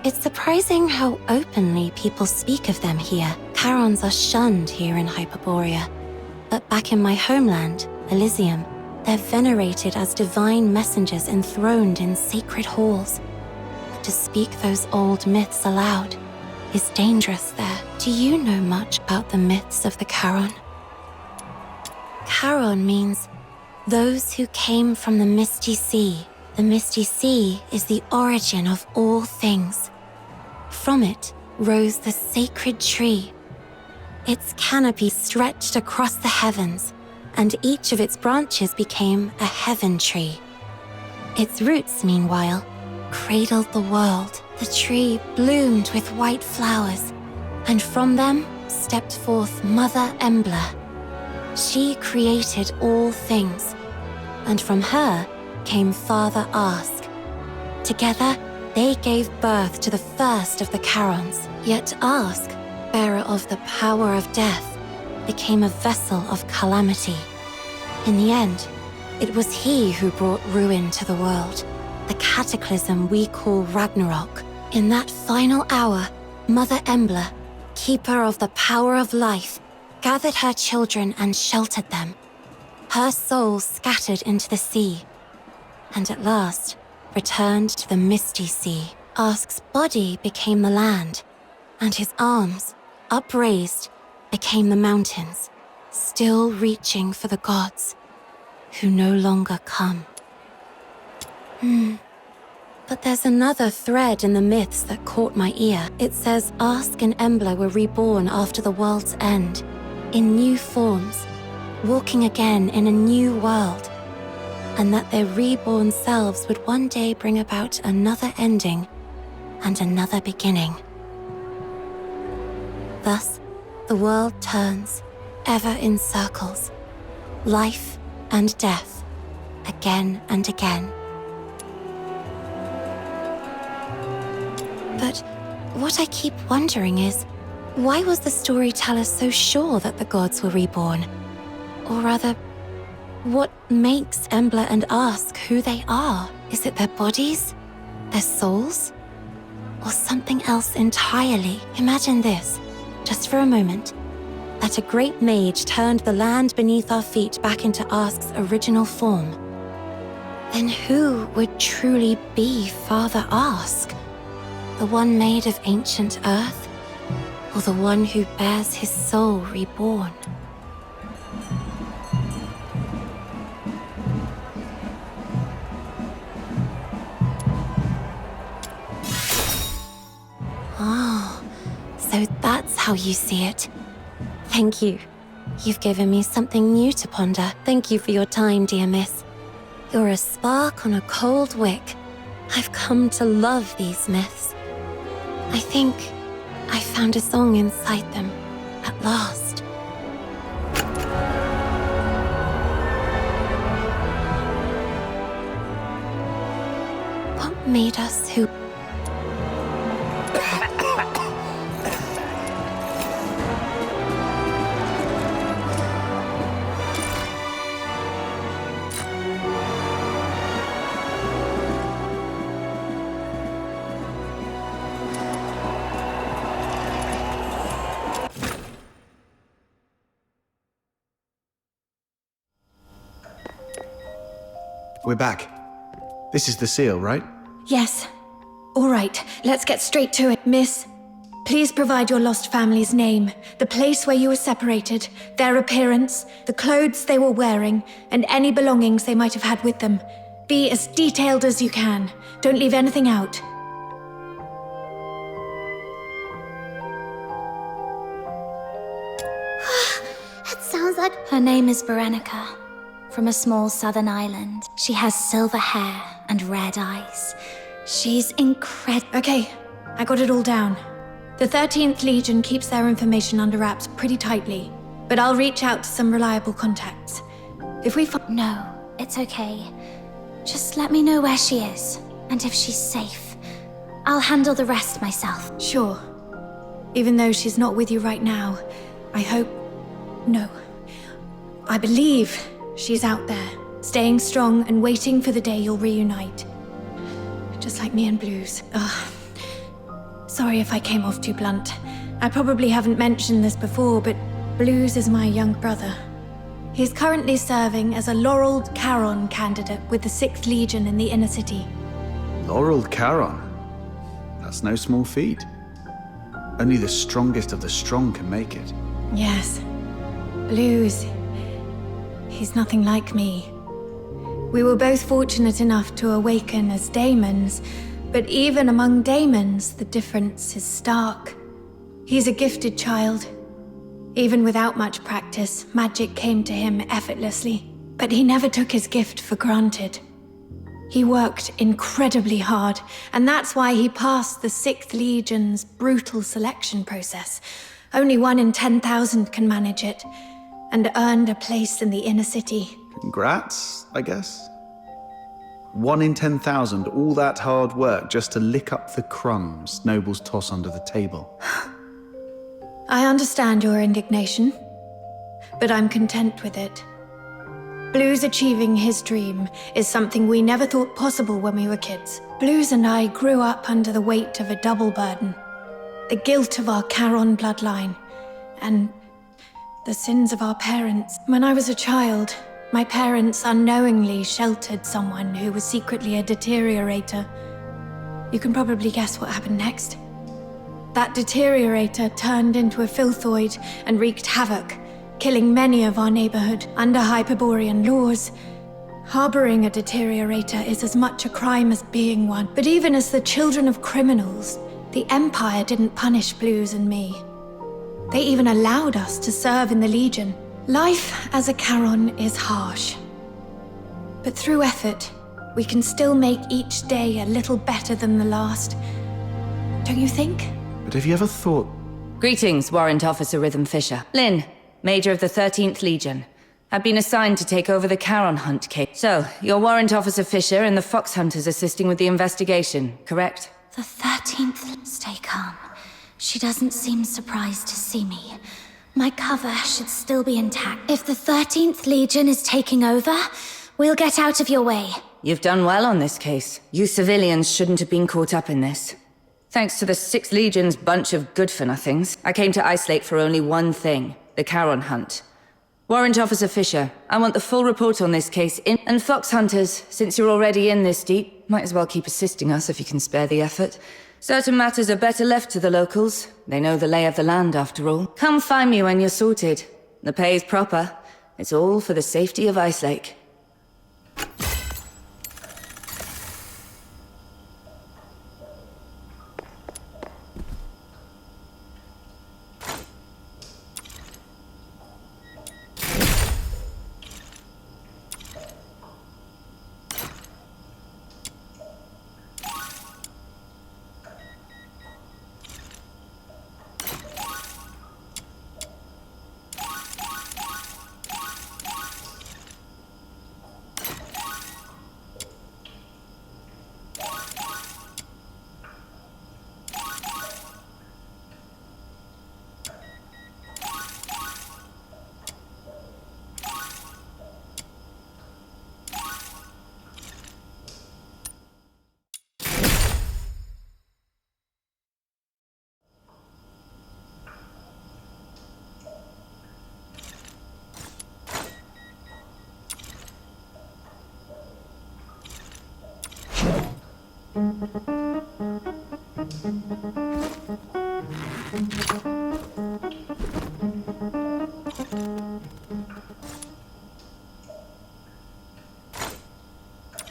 Speaker 3: It's surprising how openly people speak of them here. Charons are shunned here in Hyperborea. But back in my homeland, Elysium, they're venerated as divine messengers enthroned in sacred halls. But to speak those old myths aloud is dangerous there. Do you know much about the myths of the Charon? Charon means those who came from the Misty Sea. The Misty Sea is the origin of all things. From it rose the sacred tree. Its canopy stretched across the heavens, and each of its branches became a heaven tree. Its roots, meanwhile, cradled the world. The tree bloomed with white flowers, and from them stepped forth Mother Embla. She created all things, and from her came Father Ask. Together, they gave birth to the first of the Charons. Yet Ask, bearer of the power of death, became a vessel of calamity. In the end, it was he who brought ruin to the world, the cataclysm we call Ragnarok. In that final hour, Mother Embla, keeper of the power of life, gathered her children and sheltered them. Her soul scattered into the sea, and at last returned to the Misty Sea. Ask's body became the land, and his arms, upraised, became the mountains, still reaching for the gods, who no longer come. But there's another thread in the myths that caught my ear. It says Ask and Embla were reborn after the world's end, in new forms, walking again in a new world, and that their reborn selves would one day bring about another ending and another beginning. Thus, the world turns, ever in circles, life and death, again and again. But what I keep wondering is, why was the storyteller so sure that the gods were reborn? Or rather, what makes Embla and Ask who they are? Is it their bodies? Their souls? Or something else entirely? Imagine this, just for a moment, that a great mage turned the land beneath our feet back into Ask's original form. Then who would truly be Father Ask? The one made of ancient earth? Or the one who bears his soul reborn? Oh, so that's how you see it. Thank you. You've given me something new to ponder. Thank you for your time, dear miss. You're a spark on a cold wick. I've come to love these myths. I think I found a song inside them, at last. What made us who...
Speaker 7: We're back. This is the seal, right?
Speaker 3: Yes. All right, let's get straight to it, miss. Please provide your lost family's name, the place where you were separated, their appearance, the clothes they were wearing, and any belongings they might have had with them. Be as detailed as you can. Don't leave anything out.
Speaker 6: It sounds like...
Speaker 1: Her name is Berenica. From a small southern island. She has silver hair and red eyes. She's incredible.
Speaker 3: Okay, I got it all down. The 13th Legion keeps their information under wraps pretty tightly, but I'll reach out to some reliable contacts. If we find...
Speaker 1: No, it's okay. Just let me know where she is, and if she's safe. I'll handle the rest myself.
Speaker 3: Sure. Even though she's not with you right now, I hope... No. I believe she's out there, staying strong and waiting for the day you'll reunite. Just like me and Blues. Ugh. Sorry if I came off too blunt. I probably haven't mentioned this before, but Blues is my young brother. He's currently serving as a Laureled Charon candidate with the 6th Legion in the Inner City.
Speaker 7: Laureled Charon? That's no small feat. Only the strongest of the strong can make it.
Speaker 3: Yes. Blues. He's nothing like me. We were both fortunate enough to awaken as daemons, but even among daemons, the difference is stark. He's a gifted child. Even without much practice, magic came to him effortlessly. But he never took his gift for granted. He worked incredibly hard, and that's why he passed the 6th Legion's brutal selection process. Only 1 in 10,000 can manage it, and earned a place in the Inner City.
Speaker 7: Congrats, I guess. 1 in 10,000, all that hard work just to lick up the crumbs nobles toss under the table.
Speaker 3: I understand your indignation, but I'm content with it. Blues achieving his dream is something we never thought possible when we were kids. Blues and I grew up under the weight of a double burden. The guilt of our Charon bloodline, and the sins of our parents. When I was a child, my parents unknowingly sheltered someone who was secretly a deteriorator. You can probably guess what happened next. That deteriorator turned into a filthoid and wreaked havoc, killing many of our neighborhood. Under Hyperborean laws, harboring a deteriorator is as much a crime as being one. But even as the children of criminals, the Empire didn't punish Blues and me. They even allowed us to serve in the Legion. Life as a Charon is harsh. But through effort, we can still make each day a little better than the last. Don't you think?
Speaker 7: But have you ever thought...
Speaker 2: Greetings, Warrant Officer Rhythm Fisher. Lynn, Major of the 13th Legion. I've been assigned to take over the Charon Hunt case. So, you're Warrant Officer Fisher and the Fox Hunters assisting with the investigation, correct?
Speaker 1: The 13th. Stay calm. She doesn't seem surprised to see me. My cover should still be intact. If the 13th Legion is taking over, we'll get out of your way.
Speaker 2: You've done well on this case. You civilians shouldn't have been caught up in this. Thanks to the 6th Legion's bunch of good-for-nothings, I came to Ice Lake for only one thing, the Charon Hunt. Warrant Officer Fisher, I want the full report on this case in... And Fox Hunters, since you're already in this deep, might as well keep assisting us if you can spare the effort. Certain matters are better left to the locals. They know the lay of the land, after all. Come find me when you're sorted. The pay's proper. It's all for the safety of Ice Lake.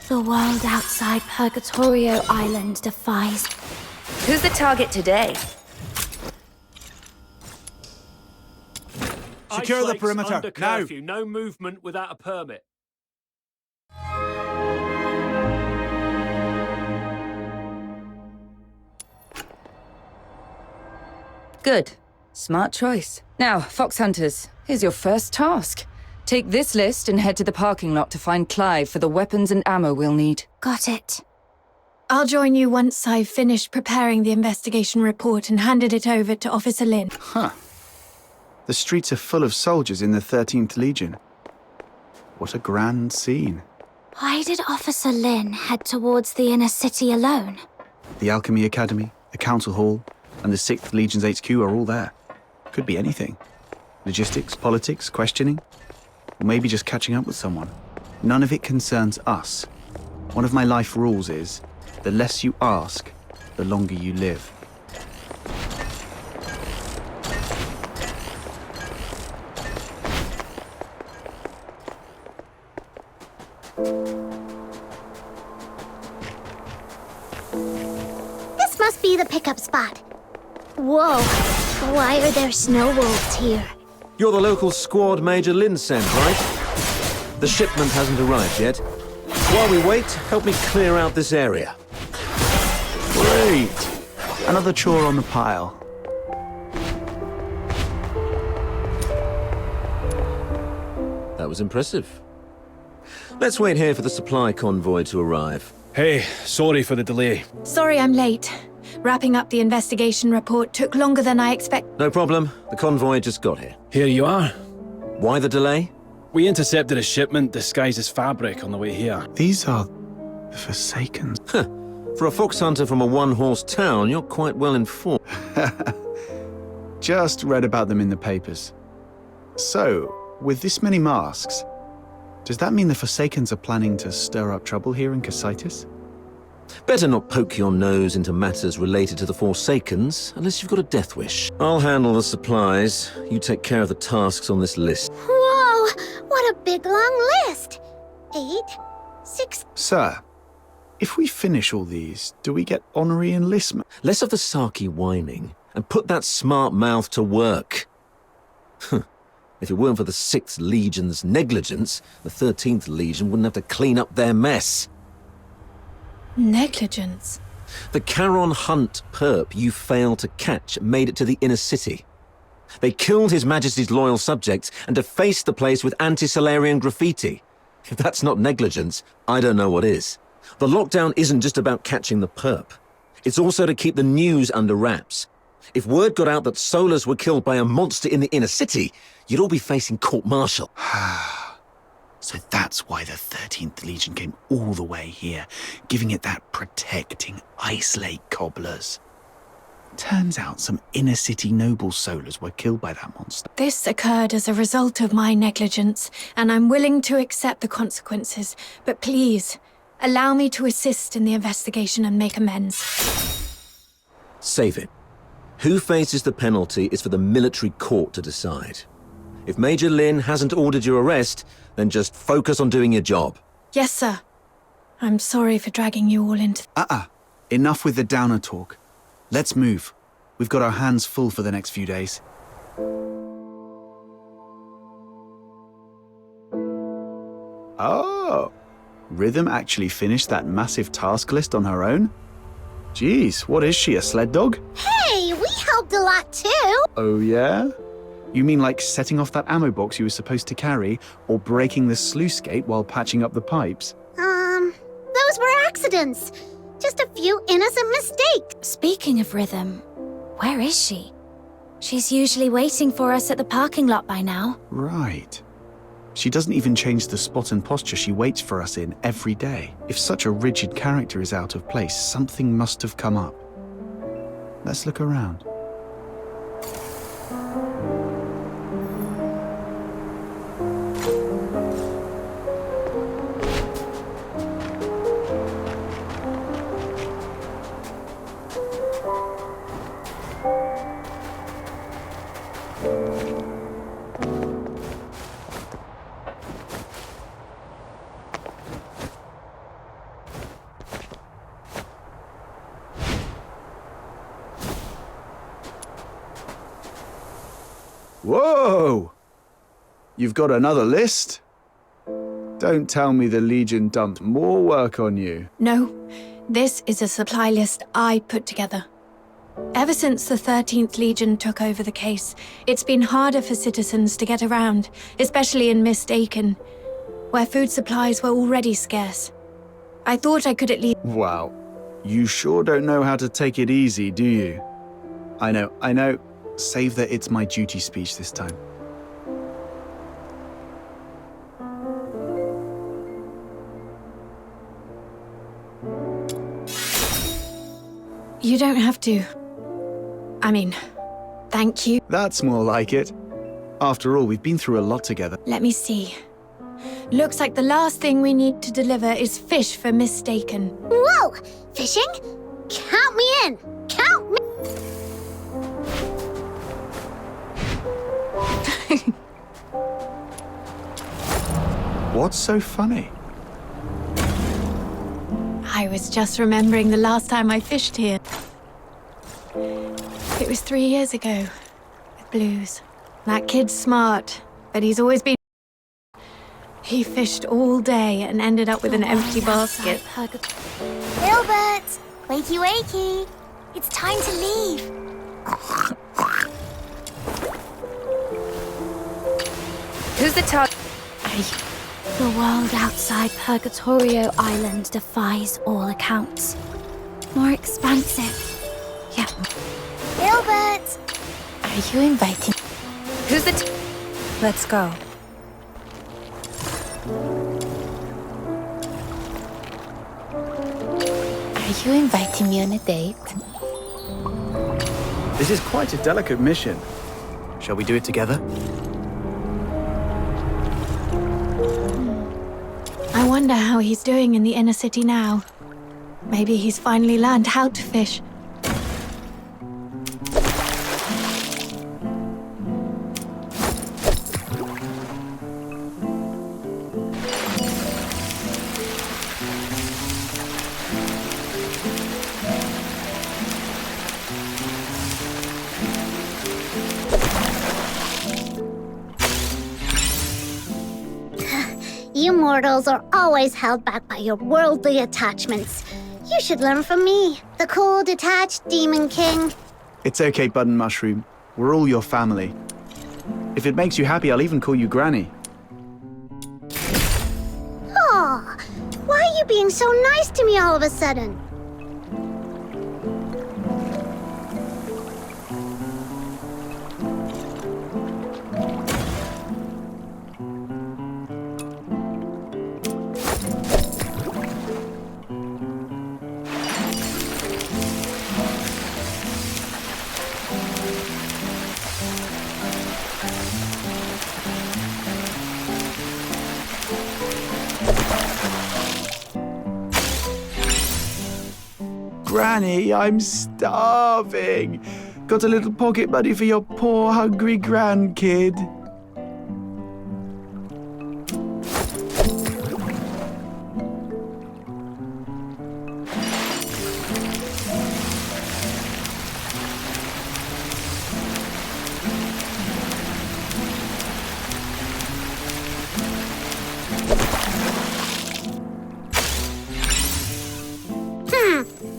Speaker 1: The world outside Purgatorio Island defies.
Speaker 2: Who's the target today?
Speaker 16: Secure the perimeter,
Speaker 4: under
Speaker 16: now!
Speaker 4: curfew. No movement without a permit.
Speaker 2: Good. Smart choice. Now, Fox Hunters, here's your first task. Take this list and head to the parking lot to find Clive for the weapons and ammo we'll need.
Speaker 1: Got it.
Speaker 3: I'll join you once I've finished preparing the investigation report and handed it over to Officer Lin.
Speaker 7: Huh. The streets are full of soldiers in the 13th Legion. What a grand scene.
Speaker 1: Why did Officer Lin head towards the inner city alone?
Speaker 7: The Alchemy Academy, the Council Hall, and the 6th Legion's HQ are all there. Could be anything. Logistics, politics, questioning. Or maybe just catching up with someone. None of it concerns us. One of my life rules is, the less you ask, the longer you live.
Speaker 6: This must be the pickup spot. Whoa, why are there snow wolves here?
Speaker 16: You're the local squad Major Lin sent, right? The shipment hasn't arrived yet. While we wait, help me clear out this area.
Speaker 7: Great! Another chore on the pile.
Speaker 16: That was impressive. Let's wait here for the supply convoy to arrive.
Speaker 17: Hey, sorry for the delay.
Speaker 3: Sorry I'm late. Wrapping up the investigation report took longer than I expected.
Speaker 16: No problem. The convoy just got here.
Speaker 17: Here you are.
Speaker 16: Why the delay?
Speaker 17: We intercepted a shipment disguised as fabric on the way here.
Speaker 7: These are the Forsakens.
Speaker 16: For a fox hunter from a one-horse town, you're quite well informed.
Speaker 7: Just read about them in the papers. So, with this many masks, does that mean the Forsakens are planning to stir up trouble here in Cocytus?
Speaker 16: Better not poke your nose into matters related to the Forsakens, unless you've got a death wish. I'll handle the supplies. You take care of the tasks on this list.
Speaker 6: Whoa, what a big long list. 8, 6...
Speaker 7: Sir, if we finish all these, do we get honorary enlistment?
Speaker 16: Less of the Saki whining, and put that smart mouth to work. If it weren't for the 6th Legion's negligence, the 13th Legion wouldn't have to clean up their mess.
Speaker 3: Negligence?
Speaker 16: The Charon Hunt perp you failed to catch made it to the inner city. They killed His Majesty's loyal subjects and defaced the place with anti-Solarian graffiti. If that's not negligence, I don't know what is. The lockdown isn't just about catching the perp. It's also to keep the news under wraps. If word got out that Solars were killed by a monster in the inner city, you'd all be facing court-martial.
Speaker 7: So that's why the 13th Legion came all the way here, giving it that protecting Ice Lake cobblers. Turns out some inner city noble Solars were killed by that monster.
Speaker 3: This occurred as a result of my negligence, and I'm willing to accept the consequences. But please, allow me to assist in the investigation and make amends.
Speaker 16: Save it. Who faces the penalty is for the military court to decide. If Major Lin hasn't ordered your arrest, then just focus on doing your job.
Speaker 3: Yes, sir. I'm sorry for dragging you all into...
Speaker 7: Enough with the downer talk. Let's move. We've got our hands full for the next few days. Oh, Rhythm actually finished that massive task list on her own? Geez, what is she, a sled dog?
Speaker 6: Hey, we helped a lot too.
Speaker 7: Oh yeah? You mean like setting off that ammo box you were supposed to carry, or breaking the sluice gate while patching up the pipes?
Speaker 6: Those were accidents. Just a few innocent mistakes.
Speaker 1: Speaking of Rhythm, where is she? She's usually waiting for us at the parking lot by now.
Speaker 7: Right. She doesn't even change the spot and posture she waits for us in every day. If such a rigid character is out of place, something must have come up. Let's look around. Whoa! You've got another list? Don't tell me the Legion dumped more work on you.
Speaker 3: No, this is a supply list I put together. Ever since the 13th Legion took over the case, it's been harder for citizens to get around, especially in Mistaken, where food supplies were already scarce. I thought I could at least...
Speaker 7: Wow. You sure don't know how to take it easy, do you? I know. Save the "it's my duty" speech this time.
Speaker 3: You don't have to. I mean, thank you.
Speaker 7: That's more like it. After all, we've been through a lot together.
Speaker 3: Let me see. Looks like the last thing we need to deliver is fish for Mistaken.
Speaker 6: Whoa! Fishing? Count me in! Count me!
Speaker 7: What's so funny?
Speaker 3: I was just remembering the last time I fished here. It was 3 years ago, with Blues. That kid's smart, but he's always been... He fished all day and ended up with an empty basket.
Speaker 1: Gilbert! Wakey, wakey! It's time to leave.
Speaker 3: Who's the target?
Speaker 1: The world outside Purgatorio Island defies all accounts. More expansive. Yeah. Gilbert!
Speaker 3: Are you inviting... Who's the...
Speaker 2: Let's go.
Speaker 3: Are you inviting me on a date?
Speaker 7: This is quite a delicate mission. Shall we do it together?
Speaker 3: I wonder how he's doing in the inner city now. Maybe he's finally learned how to fish.
Speaker 6: You mortals are always held back by your worldly attachments. You should learn from me, the cool, detached Demon King.
Speaker 7: It's okay, Button Mushroom. We're all your family. If it makes you happy, I'll even call you Granny.
Speaker 6: Aw, why are you being so nice to me all of a sudden?
Speaker 7: Granny, I'm starving. Got a little pocket money for your poor, hungry grandkid?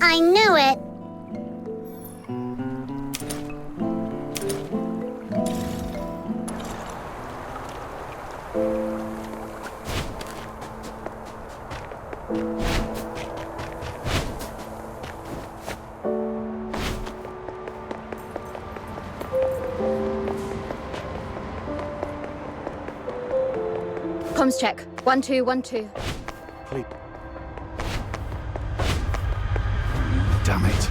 Speaker 6: I knew it.
Speaker 18: Comms check. 1212.
Speaker 7: Please. Damn it.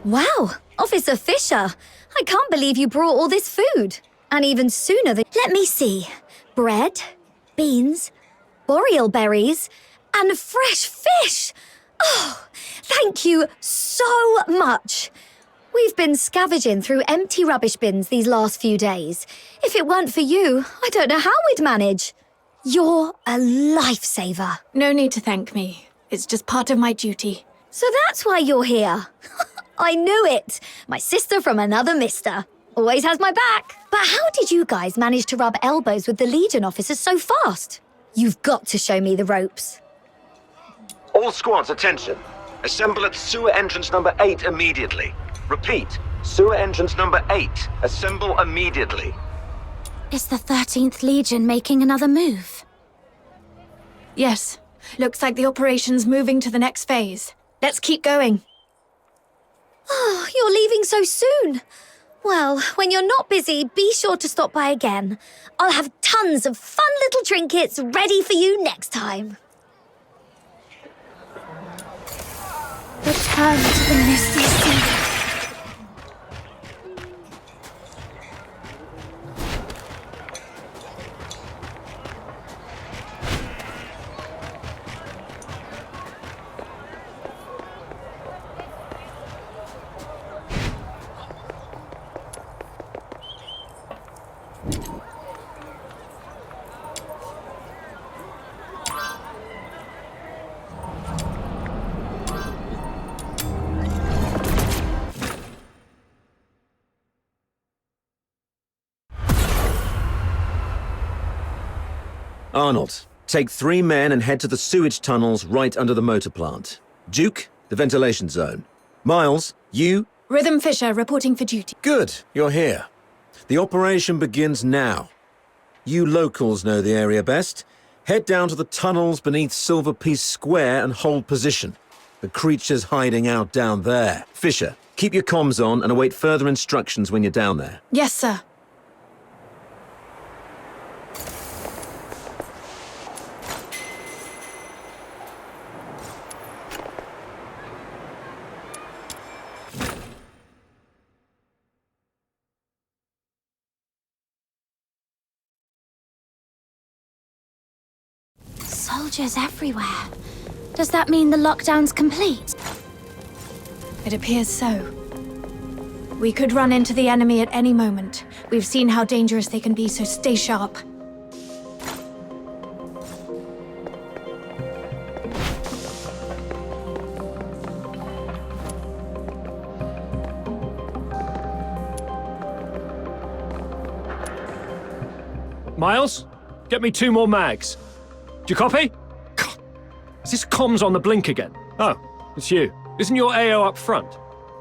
Speaker 18: Wow, Officer Fisher. I can't believe you brought all this food. And even sooner than... Let me see. Bread, beans, boreal berries, and fresh fish. Oh, thank you so much. We've been scavenging through empty rubbish bins these last few days. If it weren't for you, I don't know how we'd manage. You're a lifesaver.
Speaker 3: No need to thank me. It's just part of my duty.
Speaker 18: So that's why you're here. I knew it. My sister from another mister. Always has my back. But how did you guys manage to rub elbows with the Legion officers so fast? You've got to show me the ropes.
Speaker 16: All squads, attention. Assemble at sewer entrance number 8 immediately. Repeat, sewer entrance number 8. Assemble immediately.
Speaker 1: Is the 13th Legion making another move?
Speaker 3: Yes. Looks like the operation's moving to the next phase. Let's keep going.
Speaker 18: Oh, you're leaving so soon. Well, when you're not busy, be sure to stop by again. I'll have tons of fun little trinkets ready for you next time.
Speaker 1: Return to the misty sea.
Speaker 16: Arnold, take 3 men and head to the sewage tunnels right under the motor plant. Duke, the ventilation zone. Miles, you...
Speaker 3: Rhythm Fisher, reporting for duty.
Speaker 16: Good, you're here. The operation begins now. You locals know the area best. Head down to the tunnels beneath Silver Piece Square and hold position. The creature's hiding out down there. Fisher, keep your comms on and await further instructions when you're down there.
Speaker 3: Yes, sir.
Speaker 1: Soldiers everywhere. Does that mean the lockdown's complete?
Speaker 3: It appears so. We could run into the enemy at any moment. We've seen how dangerous they can be, so stay sharp.
Speaker 4: Miles, get me 2 more mags. Do you copy? God, is this comms on the blink again? Oh, it's you. Isn't your AO up front?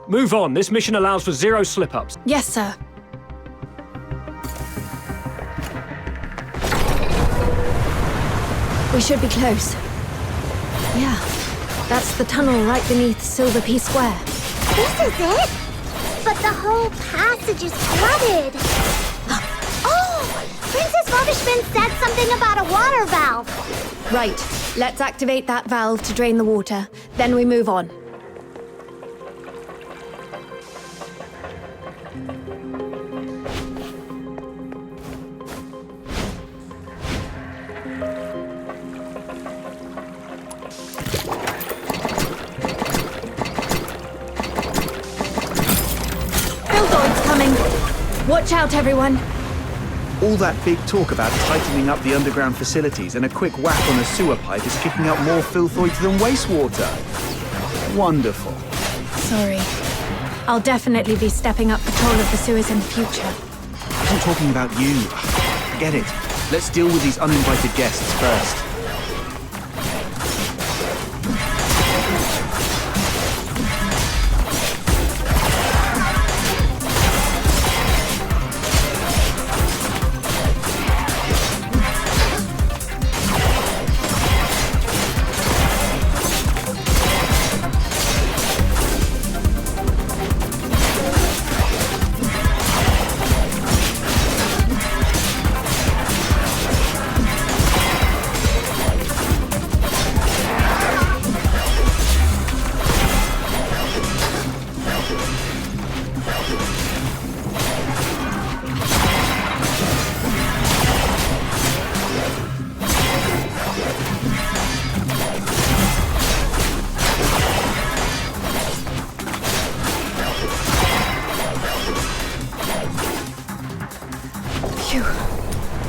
Speaker 4: Move on. This mission allows for 0 slip-ups.
Speaker 3: Yes, sir. We should be close. Yeah, that's the tunnel right beneath Silver Piece Square.
Speaker 6: This is it? But the whole passage is flooded. Oh! Princess Rubbishman said something about a water valve.
Speaker 3: Right. Let's activate that valve to drain the water. Then we move on. Watch out, everyone!
Speaker 7: All that big talk about tightening up the underground facilities and a quick whack on a sewer pipe is kicking up more filthoids than wastewater. Wonderful.
Speaker 3: Sorry. I'll definitely be stepping up patrol of the sewers in the future.
Speaker 7: I wasn't talking about you. Forget it. Let's deal with these uninvited guests first.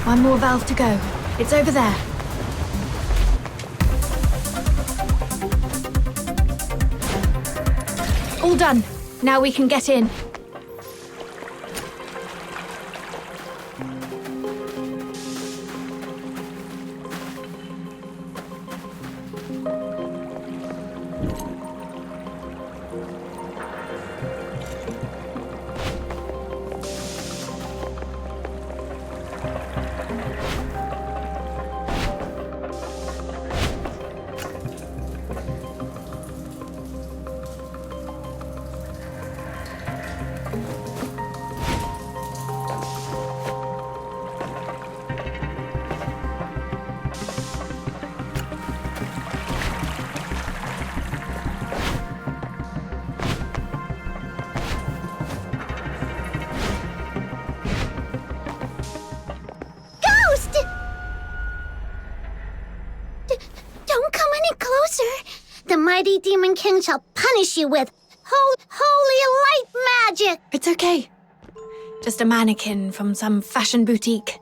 Speaker 3: One more valve to go. It's over there. All done. Now we can get in.
Speaker 6: closer, the mighty Demon King shall punish you with holy light magic.
Speaker 3: It's okay. Just a mannequin from some fashion boutique.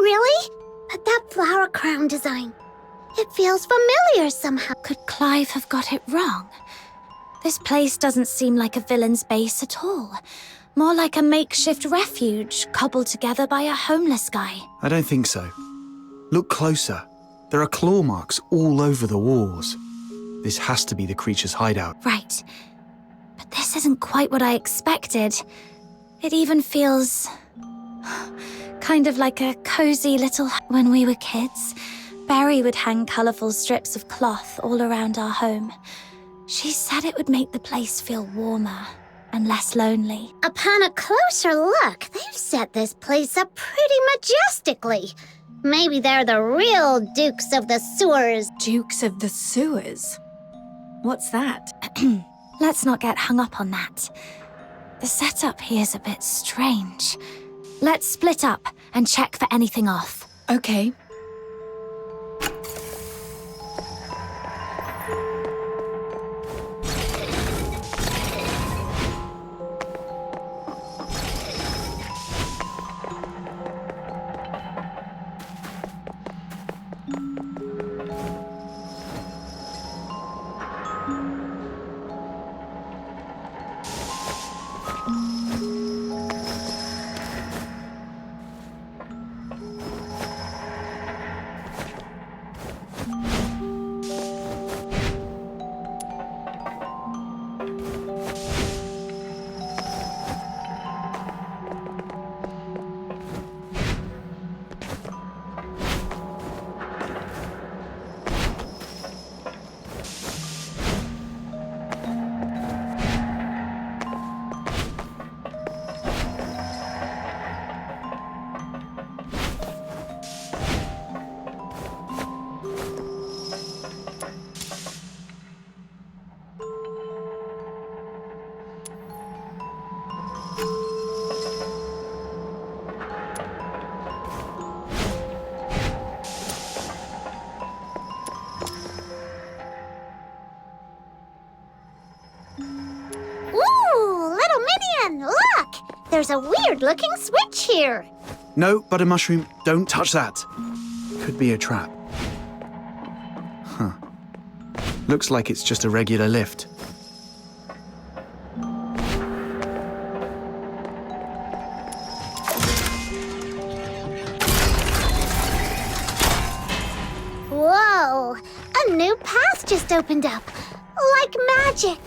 Speaker 6: Really? But that flower crown design, it feels familiar somehow.
Speaker 1: Could Clive have got it wrong? This place doesn't seem like a villain's base at all. More like a makeshift refuge cobbled together by a homeless guy.
Speaker 7: I don't think so. Look closer. There are claw marks all over the walls. This has to be the creature's hideout.
Speaker 1: Right. But this isn't quite what I expected. It even feels kind of like a cozy little... When we were kids, Barry would hang colourful strips of cloth all around our home. She said it would make the place feel warmer and less lonely.
Speaker 6: Upon a closer look, they've set this place up pretty majestically. Maybe they're the real Dukes of the Sewers.
Speaker 3: Dukes of the Sewers? What's that?
Speaker 1: Let's not get hung up on that. The setup here's a bit strange. Let's split up and check for anything off.
Speaker 3: Okay.
Speaker 6: There's a weird-looking switch here.
Speaker 7: No, Butter Mushroom, don't touch that. Could be a trap. Huh. Looks like it's just a regular lift.
Speaker 6: Whoa! A new path just opened up. Like magic.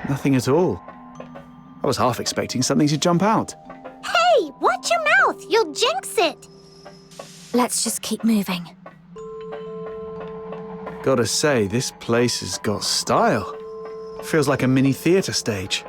Speaker 7: Nothing at all. I was half expecting something to jump out.
Speaker 6: Hey, watch your mouth! You'll jinx it!
Speaker 1: Let's just keep moving.
Speaker 7: Gotta say, this place has got style. Feels like a mini theatre stage.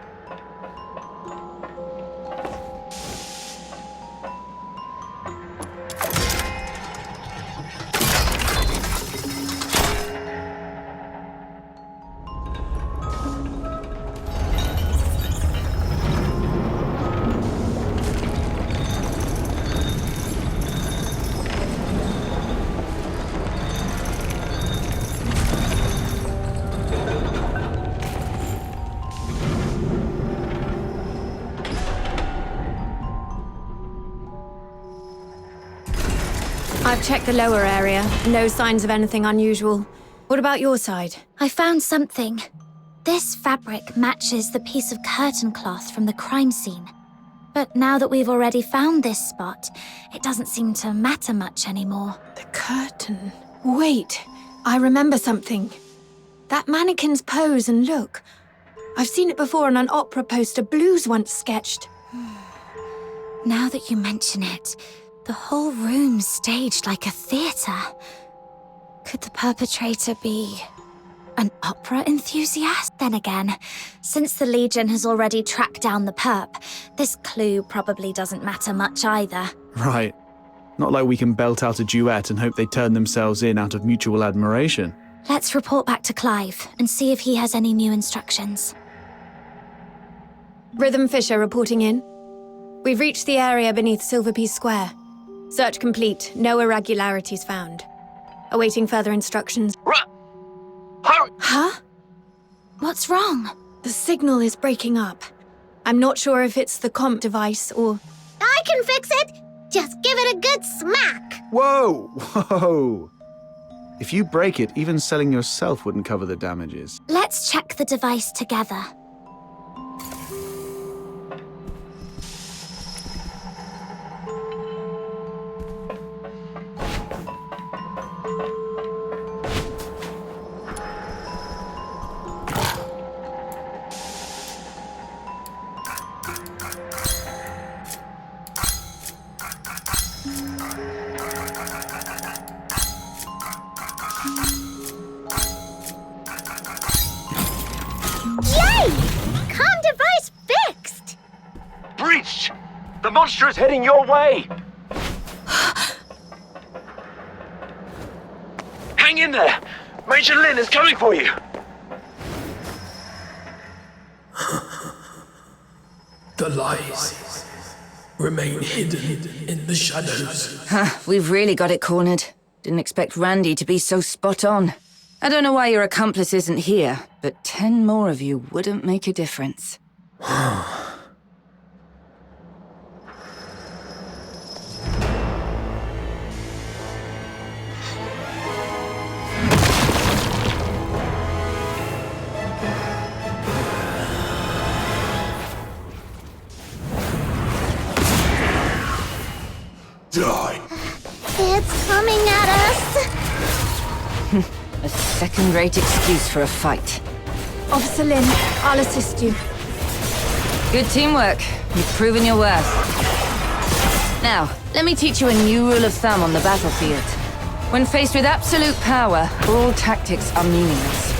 Speaker 3: I've checked the lower area. No signs of anything unusual. What about your side?
Speaker 1: I found something. This fabric matches the piece of curtain cloth from the crime scene. But now that we've already found this spot, it doesn't seem to matter much anymore.
Speaker 3: The curtain. Wait, I remember something. That mannequin's pose and look. I've seen it before on an opera poster Blues once sketched.
Speaker 1: Now that you mention it, the whole room's staged like a theatre. Could the perpetrator be an opera enthusiast? Then again, since the Legion has already tracked down the perp, this clue probably doesn't matter much either.
Speaker 7: Right. Not like we can belt out a duet and hope they turn themselves in out of mutual admiration.
Speaker 1: Let's report back to Clive and see if he has any new instructions.
Speaker 3: Rhythm Fisher reporting in. We've reached the area beneath Silverpiece Square. Search complete. No irregularities found. Awaiting further instructions. Huh?
Speaker 1: What's wrong?
Speaker 3: The signal is breaking up. I'm not sure if it's the comp device or...
Speaker 6: I can fix it! Just give it a good smack!
Speaker 7: Whoa! Whoa! If you break it, even selling yourself wouldn't cover the damages.
Speaker 1: Let's check the device together.
Speaker 6: Yay! Comm device fixed!
Speaker 4: Breached! The monster is heading your way! Hang in there! Major Lin is coming for you!
Speaker 19: The lies remain hidden in the shadows.
Speaker 9: We've really got it cornered. Didn't expect Randy to be so spot on. I don't know why your accomplice isn't here, but 10 more of you wouldn't make a difference.
Speaker 19: Die.
Speaker 6: It's coming at us!
Speaker 9: A second-rate excuse for a fight.
Speaker 3: Officer Lin, I'll assist you.
Speaker 9: Good teamwork. You've proven your worth. Now, let me teach you a new rule of thumb on the battlefield. When faced with absolute power, all tactics are meaningless.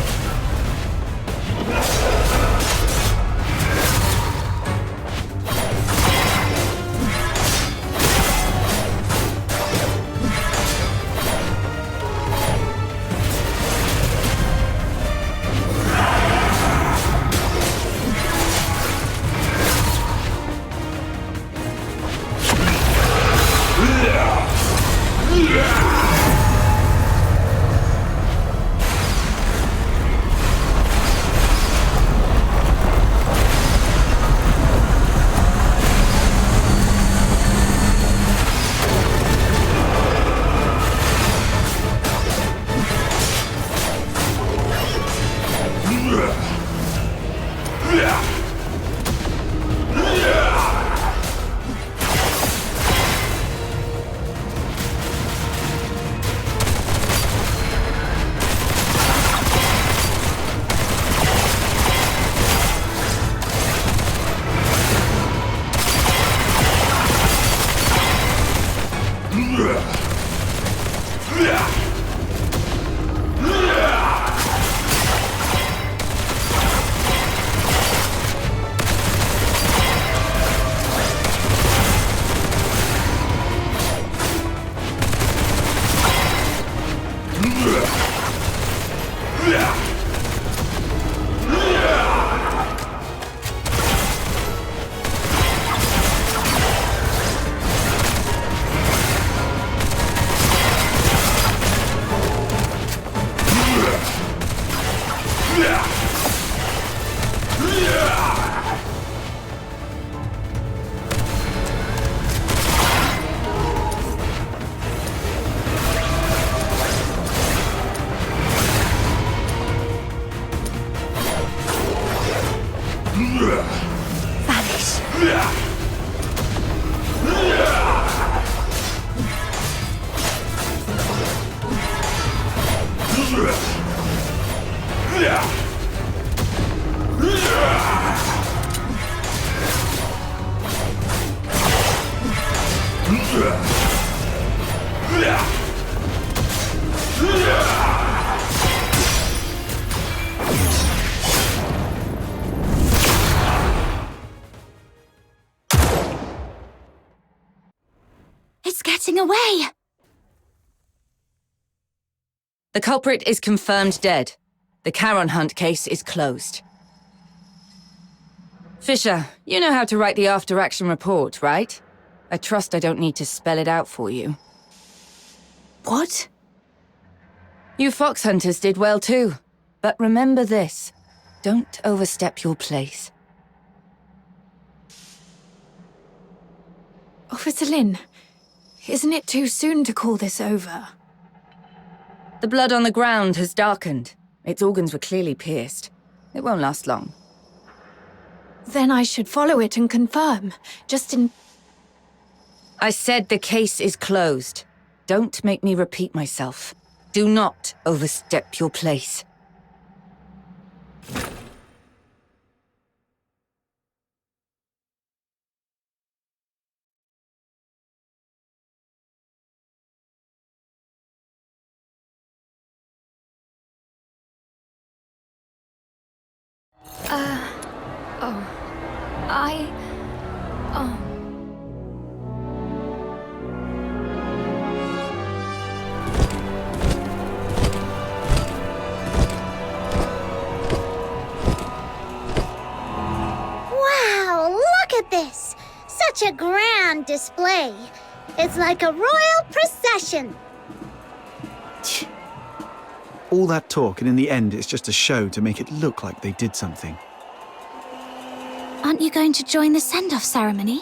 Speaker 1: It's getting away!
Speaker 2: The culprit is confirmed dead. The Charon Hunt case is closed. Fisher, you know how to write the after-action report, right? I trust I don't need to spell it out for you.
Speaker 3: What?
Speaker 2: You fox hunters did well too. But remember this. Don't overstep your place.
Speaker 3: Officer Lin, isn't it too soon to call this over?
Speaker 2: The blood on the ground has darkened. Its organs were clearly pierced. It won't last long.
Speaker 3: Then I should follow it and confirm, just in...
Speaker 2: I said the case is closed. Don't make me repeat myself. Do not overstep your place.
Speaker 6: Wow, look at this! Such a grand display. It's like a royal procession.
Speaker 7: All that talk, and in the end, it's just a show to make it look like they did something.
Speaker 1: Aren't you going to join the send-off ceremony?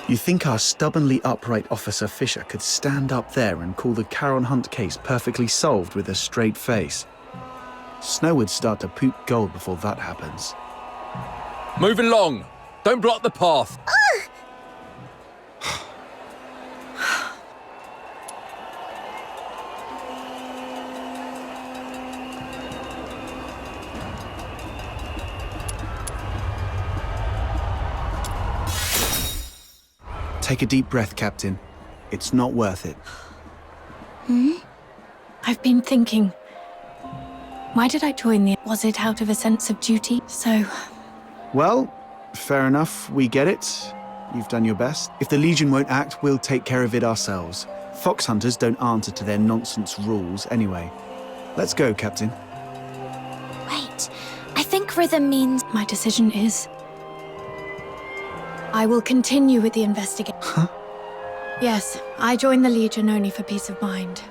Speaker 7: You think our stubbornly upright Officer Fisher could stand up there and call the Charon Hunt case perfectly solved with a straight face? Snow would start to poop gold before that happens.
Speaker 15: Move along. Don't block the path.
Speaker 7: Take a deep breath, Captain. It's not worth it.
Speaker 3: I've been thinking. Why did I join the... Was it out of a sense of duty? So...
Speaker 7: Well, fair enough, we get it. You've done your best. If the Legion won't act, we'll take care of it ourselves. Fox hunters don't answer to their nonsense rules anyway. Let's go, Captain.
Speaker 1: Wait, I think rhythm means...
Speaker 3: My decision is... I will continue with the investigation.
Speaker 7: Huh?
Speaker 3: Yes, I joined the Legion only for peace of mind.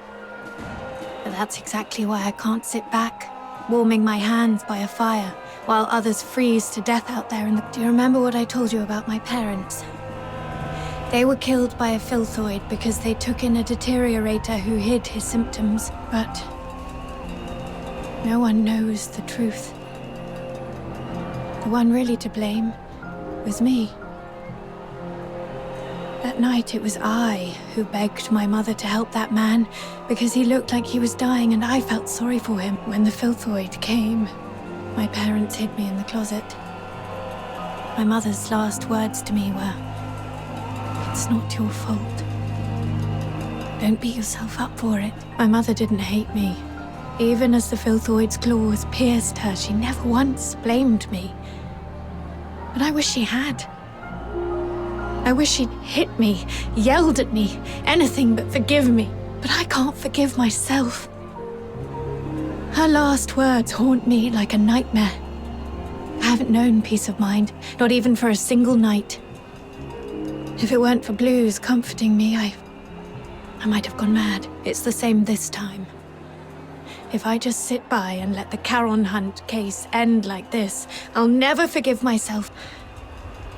Speaker 3: But that's exactly why I can't sit back, warming my hands by a fire, while others freeze to death out there in the... Do you remember what I told you about my parents? They were killed by a filthoid because they took in a deteriorator who hid his symptoms, but... no one knows the truth. The one really to blame was me. That night, it was I who begged my mother to help that man because he looked like he was dying and I felt sorry for him. When the filthoid came, my parents hid me in the closet. My mother's last words to me were, "It's not your fault. Don't beat yourself up for it." My mother didn't hate me. Even as the filthoid's claws pierced her, she never once blamed me. But I wish she had. I wish she'd hit me, yelled at me, anything but forgive me. But I can't forgive myself. Her last words haunt me like a nightmare. I haven't known peace of mind, not even for a single night. If it weren't for Blues comforting me, I might have gone mad. It's the same this time. If I just sit by and let the Charon Hunt case end like this, I'll never forgive myself.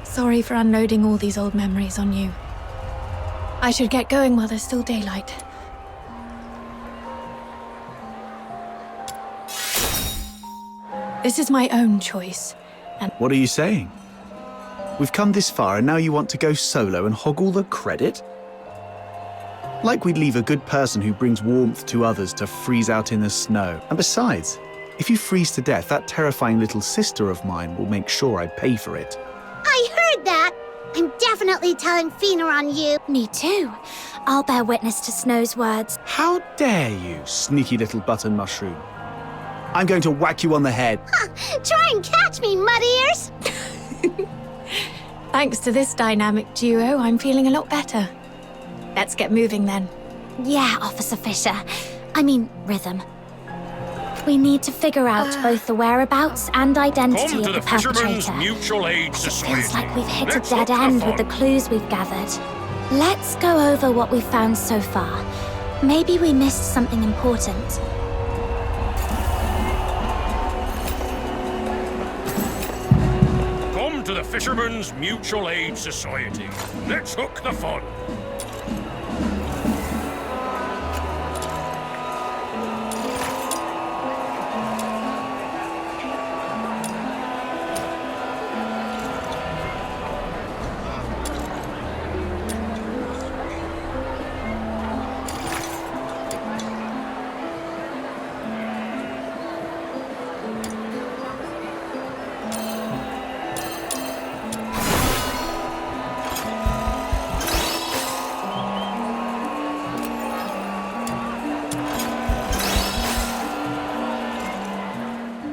Speaker 3: Sorry for unloading all these old memories on you. I should get going while there's still daylight. This is my own choice, and...
Speaker 7: What are you saying? We've come this far and now you want to go solo and hog all the credit? Like we'd leave a good person who brings warmth to others to freeze out in the snow. And besides, if you freeze to death, that terrifying little sister of mine will make sure I pay for it.
Speaker 6: I heard that! I'm definitely telling Fina on you.
Speaker 1: Me too. I'll bear witness to Snow's words.
Speaker 7: How dare you, sneaky little button mushroom. I'm going to whack you on the head.
Speaker 6: Try and catch me, mud ears!
Speaker 3: Thanks to this dynamic duo, I'm feeling a lot better. Let's get moving then.
Speaker 1: Yeah, Officer Fisher. I mean, Rhythm. We need to figure out both the whereabouts and identity of the perpetrator.
Speaker 20: Mutual Aid Society.
Speaker 1: Feels like we've hit a dead end with the clues we've gathered. Let's go over what we've found so far. Maybe we missed something important.
Speaker 20: Come to the Fishermen's Mutual Aid Society. Let's hook the fun.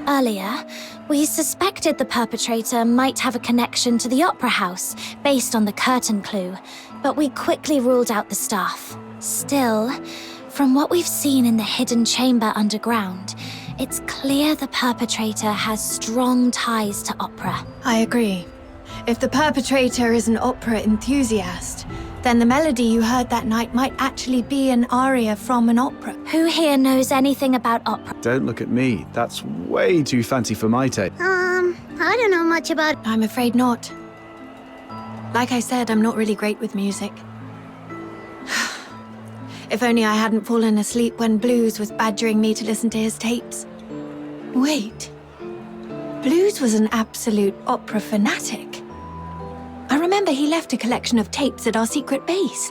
Speaker 1: Earlier, we suspected the perpetrator might have a connection to the Opera House based on the curtain clue, but we quickly ruled out the staff. Still, from what we've seen in the hidden chamber underground, it's clear the perpetrator has strong ties to opera.
Speaker 3: I agree. If the perpetrator is an opera enthusiast, then the melody you heard that night might actually be an aria from an opera.
Speaker 1: Who here knows anything about opera?
Speaker 7: Don't look at me. That's way too fancy for my taste.
Speaker 6: I don't know much about...
Speaker 3: I'm afraid not. Like I said, I'm not really great with music. If only I hadn't fallen asleep when Blues was badgering me to listen to his tapes. Wait. Blues was an absolute opera fanatic. I remember he left a collection of tapes at our secret base.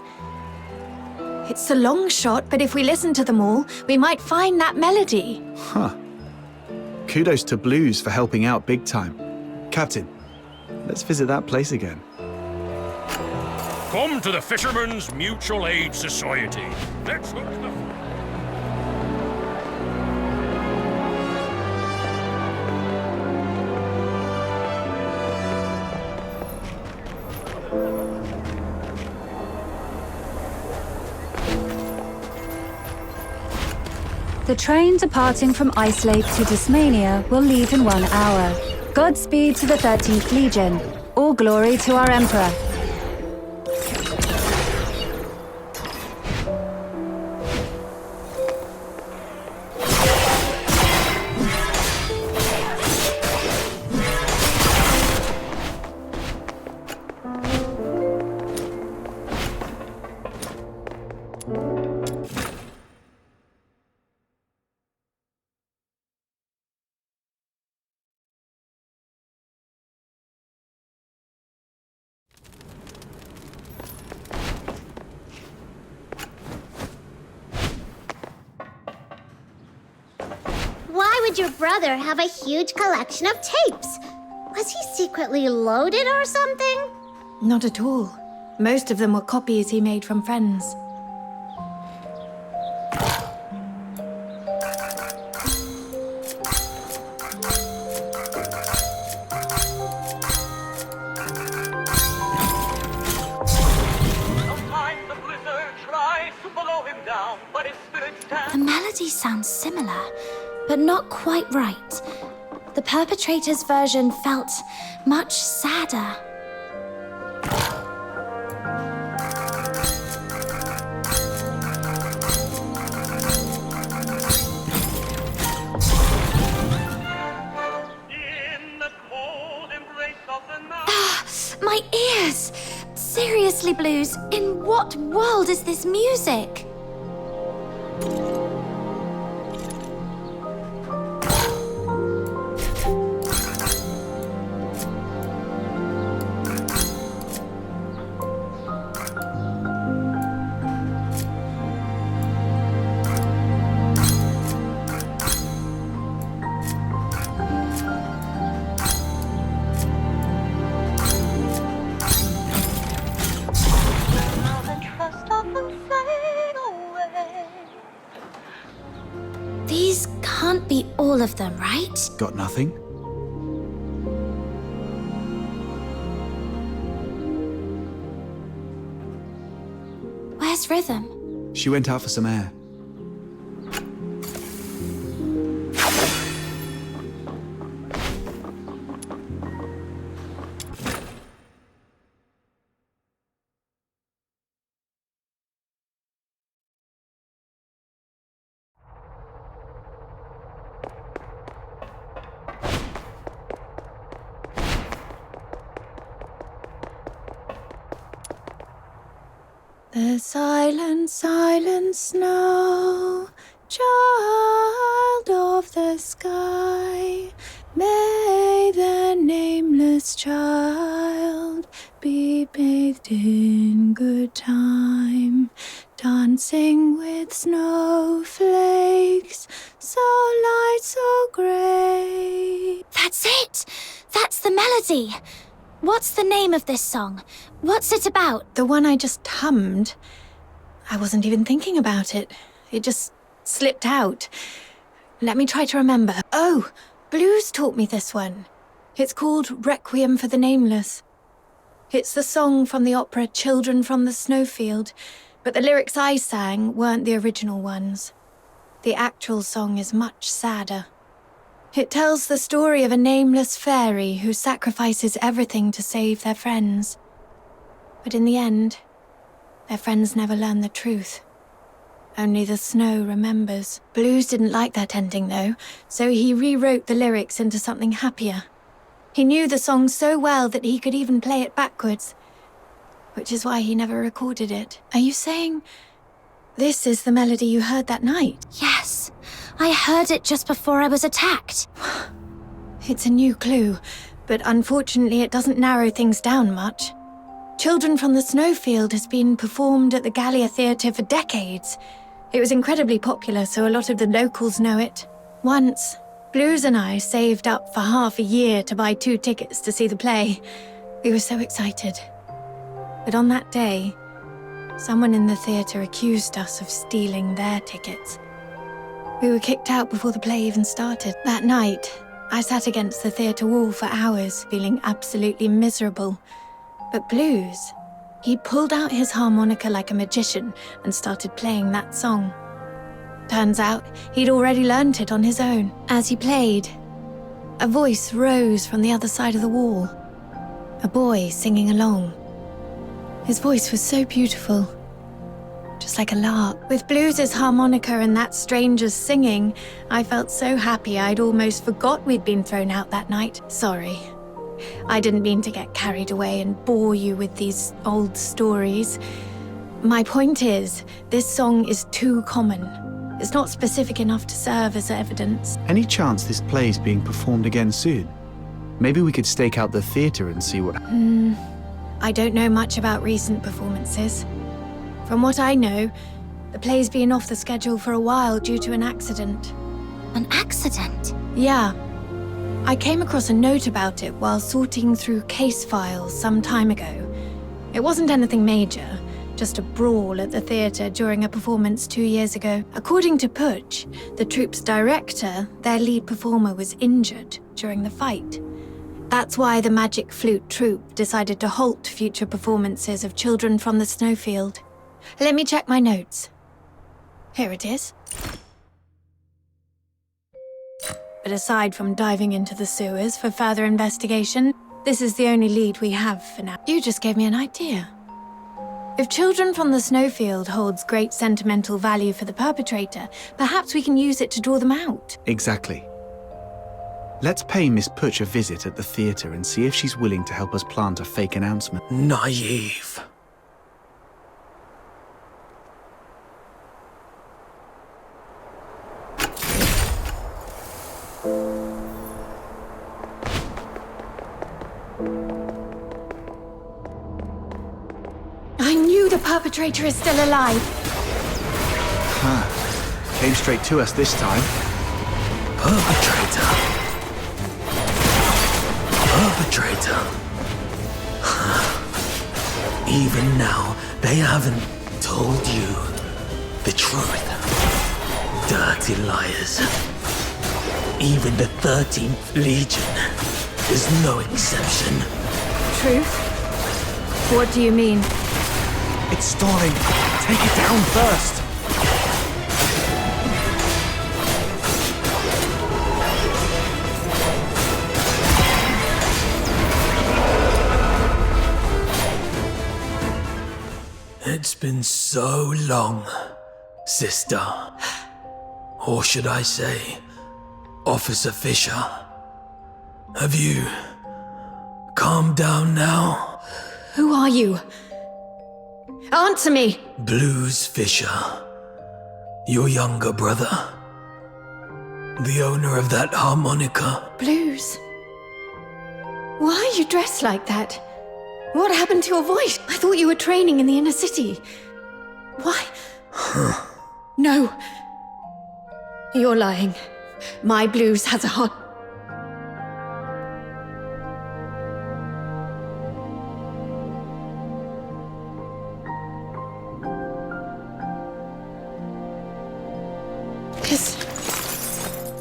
Speaker 3: It's a long shot, but if we listen to them all, we might find that melody.
Speaker 7: Huh. Kudos to Blues for helping out big time. Captain, let's visit that place again.
Speaker 20: Come to the Fishermen's Mutual Aid Society. Let's hook the fun.
Speaker 10: The train departing from Ice Lake to Tasmania will leave in 1 hour. Godspeed to the 13th Legion. All glory to our Emperor.
Speaker 6: Why would your brother have a huge collection of tapes? Was he secretly loaded or something?
Speaker 3: Not at all. Most of them were copies he made from friends.
Speaker 1: The melody sounds similar, but not quite right. The perpetrator's version felt much sadder. My ears! Seriously, Blues, in what world is this music? These can't be all of them, right?
Speaker 7: Got nothing?
Speaker 1: Where's Rhythm?
Speaker 7: She went out for some air.
Speaker 3: The silent, silent snow, child of the sky, may the nameless child be bathed in good time, dancing with snowflakes, so light, so grey.
Speaker 1: That's it! That's the melody! What's the name of this song? What's it about?
Speaker 3: The one I just hummed. I wasn't even thinking about it. It just slipped out. Let me try to remember. Oh, Blues taught me this one. It's called Requiem for the Nameless. It's the song from the opera Children from the Snowfield, but the lyrics I sang weren't the original ones. The actual song is much sadder. It tells the story of a nameless fairy who sacrifices everything to save their friends. But in the end, their friends never learn the truth. Only the snow remembers. Blues didn't like that ending, though, so he rewrote the lyrics into something happier. He knew the song so well that he could even play it backwards, which is why he never recorded it. Are you saying this is the melody you heard that night?
Speaker 1: Yes. I heard it just before I was attacked.
Speaker 3: It's a new clue, but unfortunately it doesn't narrow things down much. Children from the Snowfield has been performed at the Gallia Theatre for decades. It was incredibly popular, so a lot of the locals know it. Once, Blues and I saved up for half a year to buy 2 tickets to see the play. We were so excited. But on that day, someone in the theatre accused us of stealing their tickets. We were kicked out before the play even started. That night, I sat against the theatre wall for hours, feeling absolutely miserable. But Blues, he pulled out his harmonica like a magician and started playing that song. Turns out, he'd already learnt it on his own. As he played, a voice rose from the other side of the wall. A boy singing along. His voice was so beautiful. Just like a lark. With Blues' harmonica and that stranger's singing, I felt so happy I'd almost forgot we'd been thrown out that night. Sorry. I didn't mean to get carried away and bore you with these old stories. My point is, this song is too common. It's not specific enough to serve as evidence.
Speaker 7: Any chance this play's being performed again soon? Maybe we could stake out the theatre and see what...
Speaker 3: I don't know much about recent performances. From what I know, the play's been off the schedule for a while due to an accident.
Speaker 1: An accident?
Speaker 3: Yeah. I came across a note about it while sorting through case files some time ago. It wasn't anything major, just a brawl at the theatre during a performance 2 years ago. According to Putsch, the troupe's director, their lead performer, was injured during the fight. That's why the Magic Flute troupe decided to halt future performances of Children from the Snowfield. Let me check my notes. Here it is. But aside from diving into the sewers for further investigation, this is the only lead we have for now. You just gave me an idea. If Children from the Snowfield holds great sentimental value for the perpetrator, perhaps we can use it to draw them out.
Speaker 7: Exactly. Let's pay Miss Putsch a visit at the theatre and see if she's willing to help us plant a fake announcement.
Speaker 19: Naive.
Speaker 3: I knew the perpetrator is still alive.
Speaker 7: Came straight to us this time.
Speaker 19: Perpetrator. Even now, they haven't told you the truth. Dirty liars. Even the 13th Legion is no exception.
Speaker 3: Truth? What do you mean?
Speaker 12: It's stalling. Take it down first.
Speaker 19: It's been so long, sister. Or should I say, Officer Fisher. Have you calmed down now?
Speaker 3: Who are you? Answer me!
Speaker 19: Blues Fisher. Your younger brother. The owner of that harmonica.
Speaker 3: Blues? Why are you dressed like that? What happened to your voice? I thought you were training in the inner city. Why? No. You're lying. My Blues has a heart.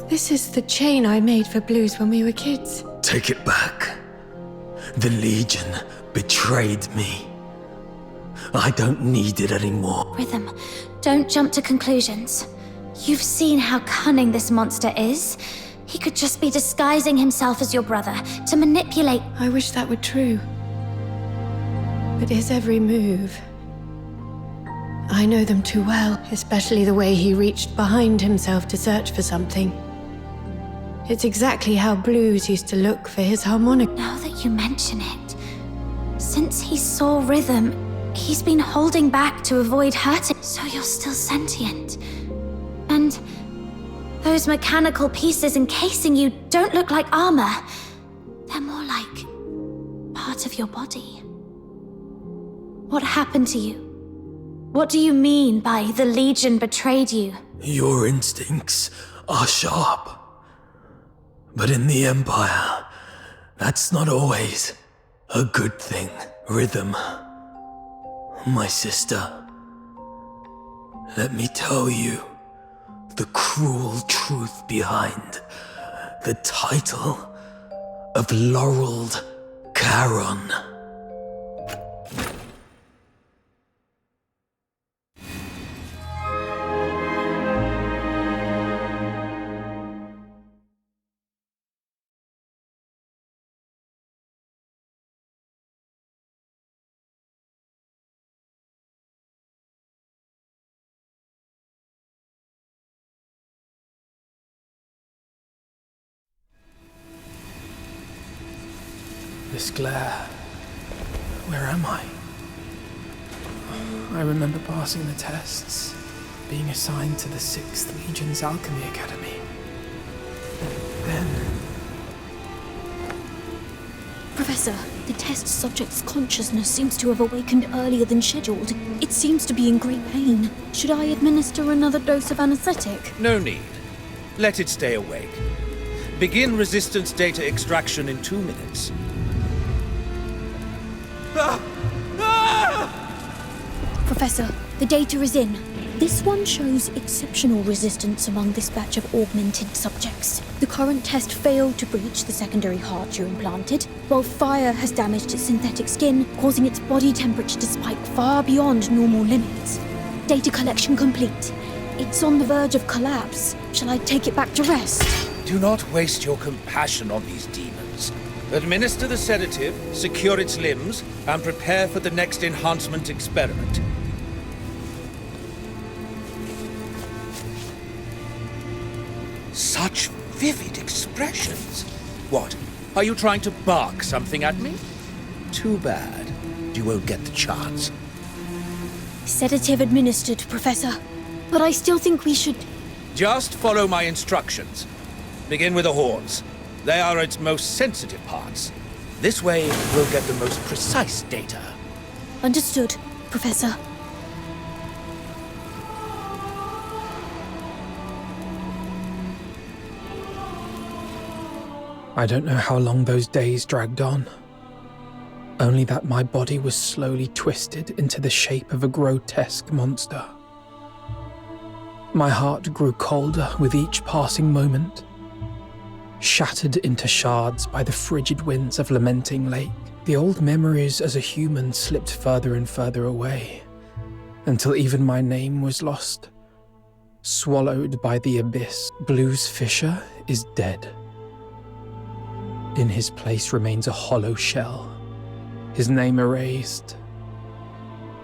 Speaker 3: This is the chain I made for Blues when we were kids.
Speaker 19: Take it back. The Legion betrayed me. I don't need it anymore.
Speaker 1: Rhythm, don't jump to conclusions. You've seen how cunning this monster is. He could just be disguising himself as your brother to manipulate.
Speaker 3: I wish that were true. But his every move... I know them too well, especially the way he reached behind himself to search for something. It's exactly how Blues used to look for his harmonica.
Speaker 1: Now that you mention it, since he saw Rhythm, he's been holding back to avoid hurting. So you're still sentient. And those mechanical pieces encasing you don't look like armor. They're more like part of your body. What happened to you? What do you mean by the Legion betrayed you?
Speaker 19: Your instincts are sharp. But in the Empire, that's not always a good thing. Rhythm, my sister, let me tell you the cruel truth behind the title of Laureled Charon.
Speaker 5: This glare. Where am I? I remember passing the tests, being assigned to the 6th Legion's Alchemy Academy. Then...
Speaker 21: Professor, the test subject's consciousness seems to have awakened earlier than scheduled. It seems to be in great pain. Should I administer another dose of anesthetic?
Speaker 11: No need. Let it stay awake. Begin resistance data extraction in 2 minutes.
Speaker 21: Professor, the data is in. This one shows exceptional resistance among this batch of augmented subjects. The current test failed to breach the secondary heart you implanted, while fire has damaged its synthetic skin, causing its body temperature to spike far beyond normal limits. Data collection complete. It's on the verge of collapse. Shall I take it back to rest?
Speaker 11: Do not waste your compassion on these demons. Administer the sedative, secure its limbs, and prepare for the next enhancement experiment. Such vivid expressions. What? Are you trying to bark something at me? Too bad. You won't get the chance.
Speaker 21: Sedative administered, Professor. But I still think we should...
Speaker 11: Just follow my instructions. Begin with the horns. They are its most sensitive parts. This way, we'll get the most precise data.
Speaker 21: Understood, Professor.
Speaker 5: I don't know how long those days dragged on. Only that my body was slowly twisted into the shape of a grotesque monster. My heart grew colder with each passing moment, shattered into shards by the frigid winds of Lamenting Lake. The old memories as a human slipped further and further away, until even my name was lost, swallowed by the abyss. Blues Fisher is dead. In his place remains a hollow shell, his name erased,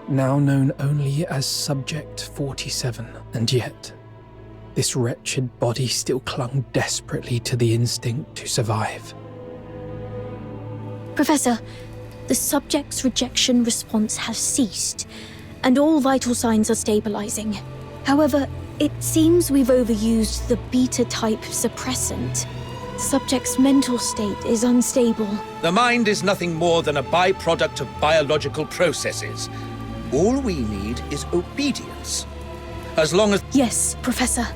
Speaker 5: now known only as Subject 47. And yet, this wretched body still clung desperately to the instinct to survive.
Speaker 21: Professor, the subject's rejection response has ceased, and all vital signs are stabilizing. However, it seems we've overused the beta-type suppressant. Subject's mental state is unstable.
Speaker 11: The mind is nothing more than a byproduct of biological processes. All we need is obedience. As long as...
Speaker 21: Yes, Professor.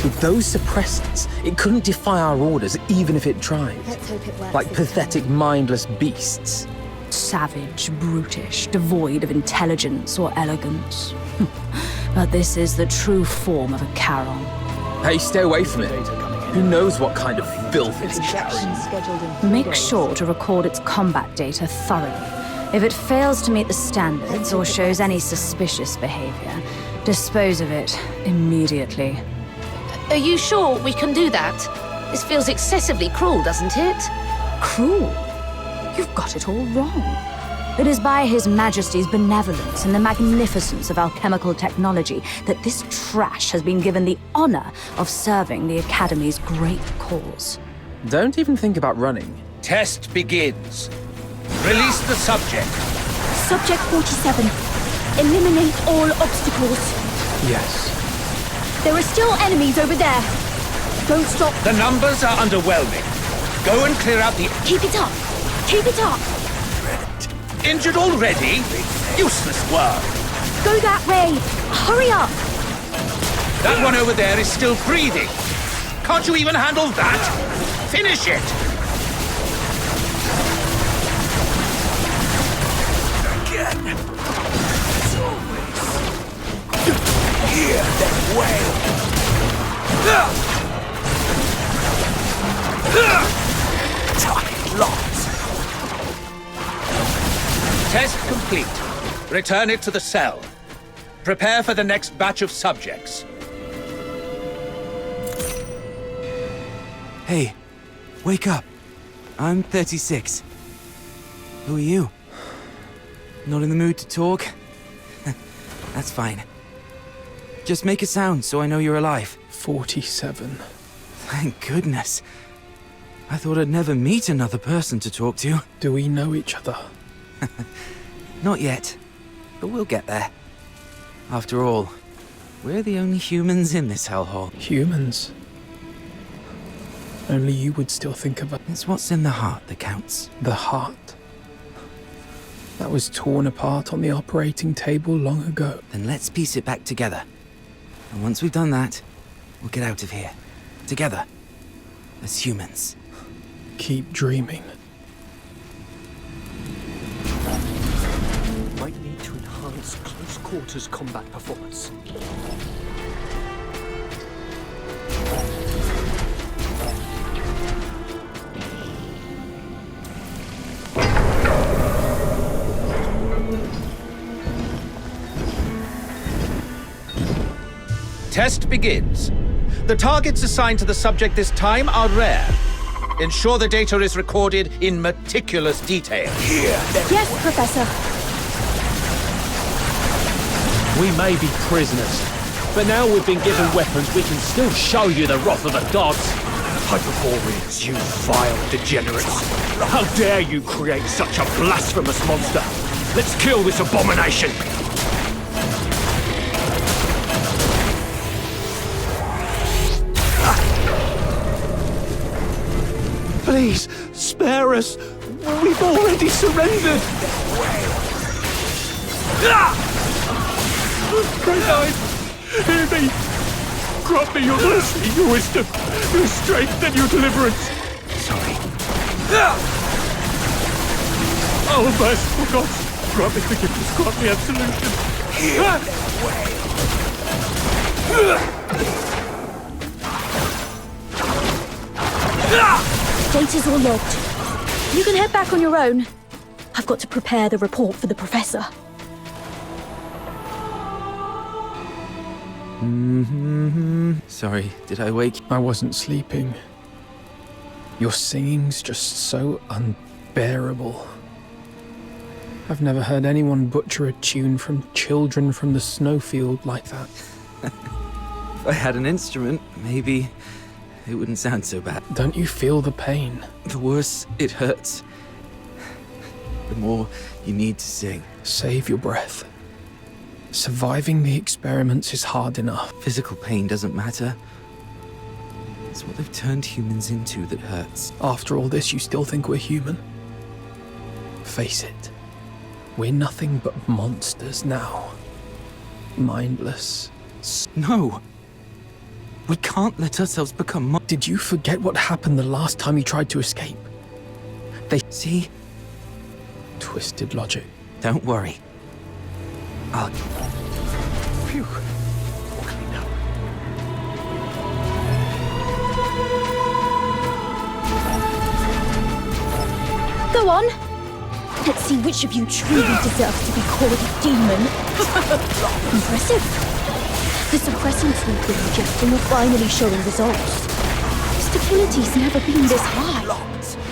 Speaker 5: With those suppressants, it couldn't defy our orders even if it tried.
Speaker 18: Let's hope it works.
Speaker 5: Like pathetic, mindless beasts.
Speaker 13: Savage, brutish, devoid of intelligence or elegance. But this is the true form of a Charon.
Speaker 5: Hey, stay away from it. Who knows what kind of filth it's carrying?
Speaker 13: Make sure to record its combat data thoroughly. If it fails to meet the standards or shows any suspicious behavior, dispose of it immediately.
Speaker 14: Are you sure we can do that? This feels excessively cruel, doesn't it?
Speaker 13: Cruel? You've got it all wrong. It is by His Majesty's benevolence and the magnificence of alchemical technology that this trash has been given the honor of serving the Academy's great cause.
Speaker 5: Don't even think about running.
Speaker 11: Test begins. Release the subject.
Speaker 21: Subject 47. Eliminate all obstacles.
Speaker 5: Yes.
Speaker 21: There are still enemies over there. Don't stop.
Speaker 11: The numbers are underwhelming. Go and clear out the...
Speaker 21: Keep it up. Keep it up.
Speaker 11: Injured already? Useless work.
Speaker 21: Go that way. Hurry up.
Speaker 11: That one over there is still breathing. Can't you even handle that? Finish it.
Speaker 12: Again. As always. Hear them wail. Target locked.
Speaker 11: Test complete. Return it to the cell. Prepare for the next batch of subjects.
Speaker 22: Hey, wake up. I'm 36. Who are you? Not in the mood to talk? That's fine. Just make a sound so I know you're alive.
Speaker 5: 47.
Speaker 22: Thank goodness. I thought I'd never meet another person to talk to.
Speaker 5: Do we know each other?
Speaker 22: Not yet, but we'll get there. After all, we're the only humans in this hellhole.
Speaker 5: Humans? Only you would still think of it.
Speaker 22: It's what's in the heart that counts.
Speaker 5: The heart? That was torn apart on the operating table long ago.
Speaker 22: Then let's piece it back together. And once we've done that, we'll get out of here. Together. As humans.
Speaker 5: Keep dreaming.
Speaker 4: Might need to enhance close quarters combat performance.
Speaker 11: Test begins. The targets assigned to the subject this time are rare. Ensure the data is recorded in meticulous detail.
Speaker 21: Yes, Professor.
Speaker 4: We may be prisoners, but now we've been given weapons, we can still show you the wrath of the gods. Hyperboreans, you vile degenerates. How dare you create such a blasphemous monster? Let's kill this abomination.
Speaker 12: Please, spare us. We've already surrendered.
Speaker 4: Great eyes, hear me. Grant me your mercy, your wisdom, your strength, and your deliverance.
Speaker 22: Sorry.
Speaker 4: Oh, merciful gods, grant me forgiveness, grant me absolution.
Speaker 21: Data's all logged. You can head back on your own. I've got to prepare the report for the professor.
Speaker 22: Sorry, did I wake?
Speaker 8: I wasn't sleeping. Your singing's just so unbearable. I've never heard anyone butcher a tune from Children from the Snowfield like that.
Speaker 22: If I had an instrument, maybe it wouldn't sound so bad.
Speaker 8: Don't you feel the pain?
Speaker 22: The worse it hurts, the more you need to sing.
Speaker 8: Save your breath. Surviving the experiments is hard enough.
Speaker 22: Physical pain doesn't matter. It's what they've turned humans into that hurts.
Speaker 8: After all this, you still think we're human? Face it. We're nothing but monsters now. Mindless.
Speaker 22: No! We can't let ourselves become
Speaker 8: Did you forget what happened the last time you tried to escape?
Speaker 22: They see?
Speaker 8: Twisted logic.
Speaker 22: Don't worry. I'll...
Speaker 8: Phew. Clean up.
Speaker 21: Go on. Let's see which of you truly deserves to be called a demon. Impressive. The suppressants we've been injecting are finally showing results. Stability's never been this high.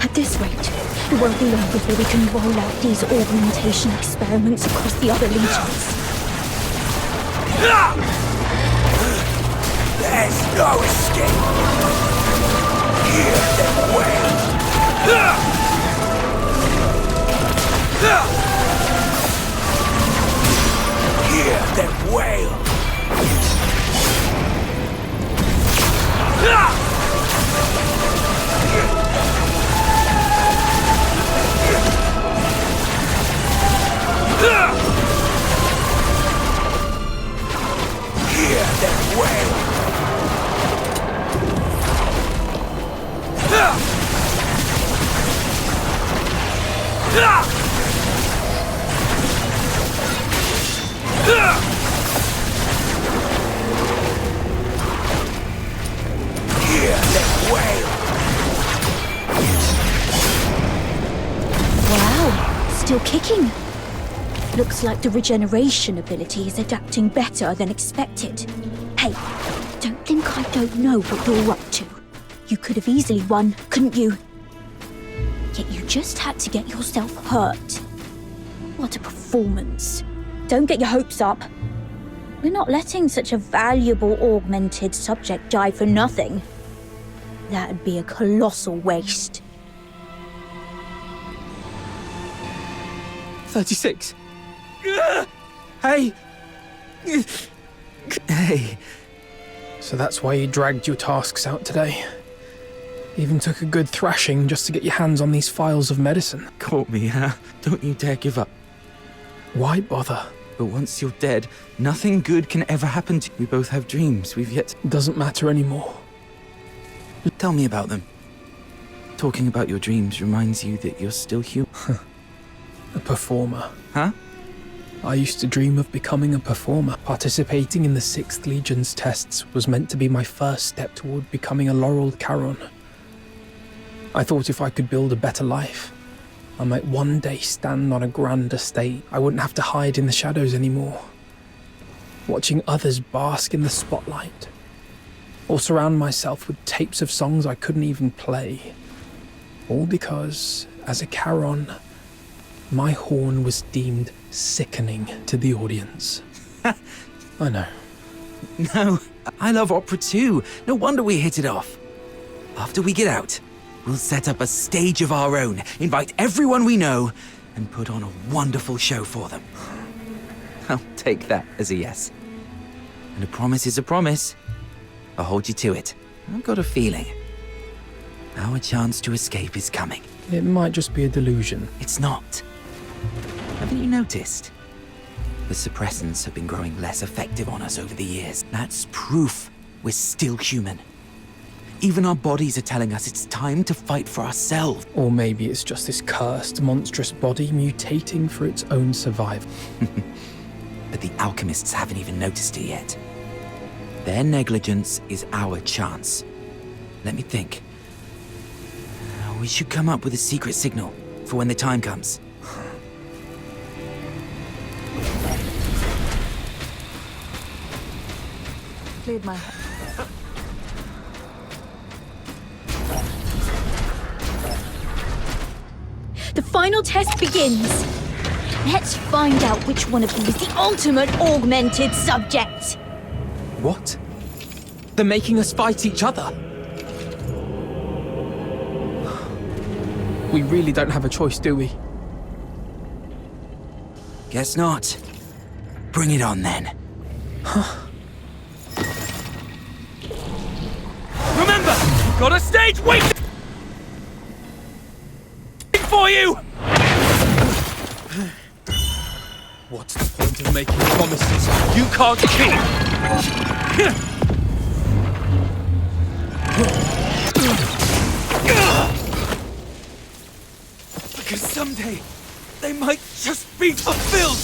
Speaker 21: At this rate, it won't be long before we can roll out these augmentation experiments across the other legions.
Speaker 15: There's no escape. Hear them wail. Hear them wail. Hear them wail. Hear them wail.
Speaker 21: Wow, still kicking. Looks like the regeneration ability is adapting better than expected. Hey, don't think I don't know what you're up to. You could have easily won, couldn't you? Yet you just had to get yourself hurt. What a performance. Don't get your hopes up. We're not letting such a valuable augmented subject die for nothing. That'd be a colossal waste.
Speaker 22: 36. Hey! Hey.
Speaker 8: So that's why you dragged your tasks out today. Even took a good thrashing just to get your hands on these files of medicine.
Speaker 22: Caught me, huh? Don't you dare give up.
Speaker 8: Why bother?
Speaker 22: But once you're dead, nothing good can ever happen to you. We both have dreams we've yet...
Speaker 8: Doesn't matter anymore.
Speaker 22: Tell me about them. Talking about your dreams reminds you that you're still human.
Speaker 8: A performer.
Speaker 22: Huh?
Speaker 8: I used to dream of becoming a performer. Participating in the 6th Legion's tests was meant to be my first step toward becoming a laureled Charon. I thought if I could build a better life, I might one day stand on a grand estate. I wouldn't have to hide in the shadows anymore. Watching others bask in the spotlight. Or surround myself with tapes of songs I couldn't even play. All because, as a Charon, my horn was deemed sickening to the audience. I know.
Speaker 22: No, I love opera too. No wonder we hit it off. After we get out, we'll set up a stage of our own, invite everyone we know, and put on a wonderful show for them. I'll take that as a yes. And a promise is a promise. I'll hold you to it. I've got a feeling our chance to escape is coming.
Speaker 8: It might just be a delusion.
Speaker 22: It's not. Haven't you noticed? The suppressants have been growing less effective on us over the years. That's proof we're still human. Even our bodies are telling us it's time to fight for ourselves.
Speaker 8: Or maybe it's just this cursed, monstrous body mutating for its own survival.
Speaker 22: but the alchemists haven't even noticed it yet. Their negligence is our chance. Let me think. We should come up with a secret signal for when the time comes.
Speaker 2: Cleared my head.
Speaker 21: The final test begins. Let's find out which one of you is the ultimate augmented subject.
Speaker 5: What? They're making us fight each other? We really don't have a choice, do we?
Speaker 22: Guess not. Bring it on then.
Speaker 15: Remember, got a stage waiting for you!
Speaker 5: What's the point of making promises
Speaker 15: you can't keep? Because someday, they might just be fulfilled!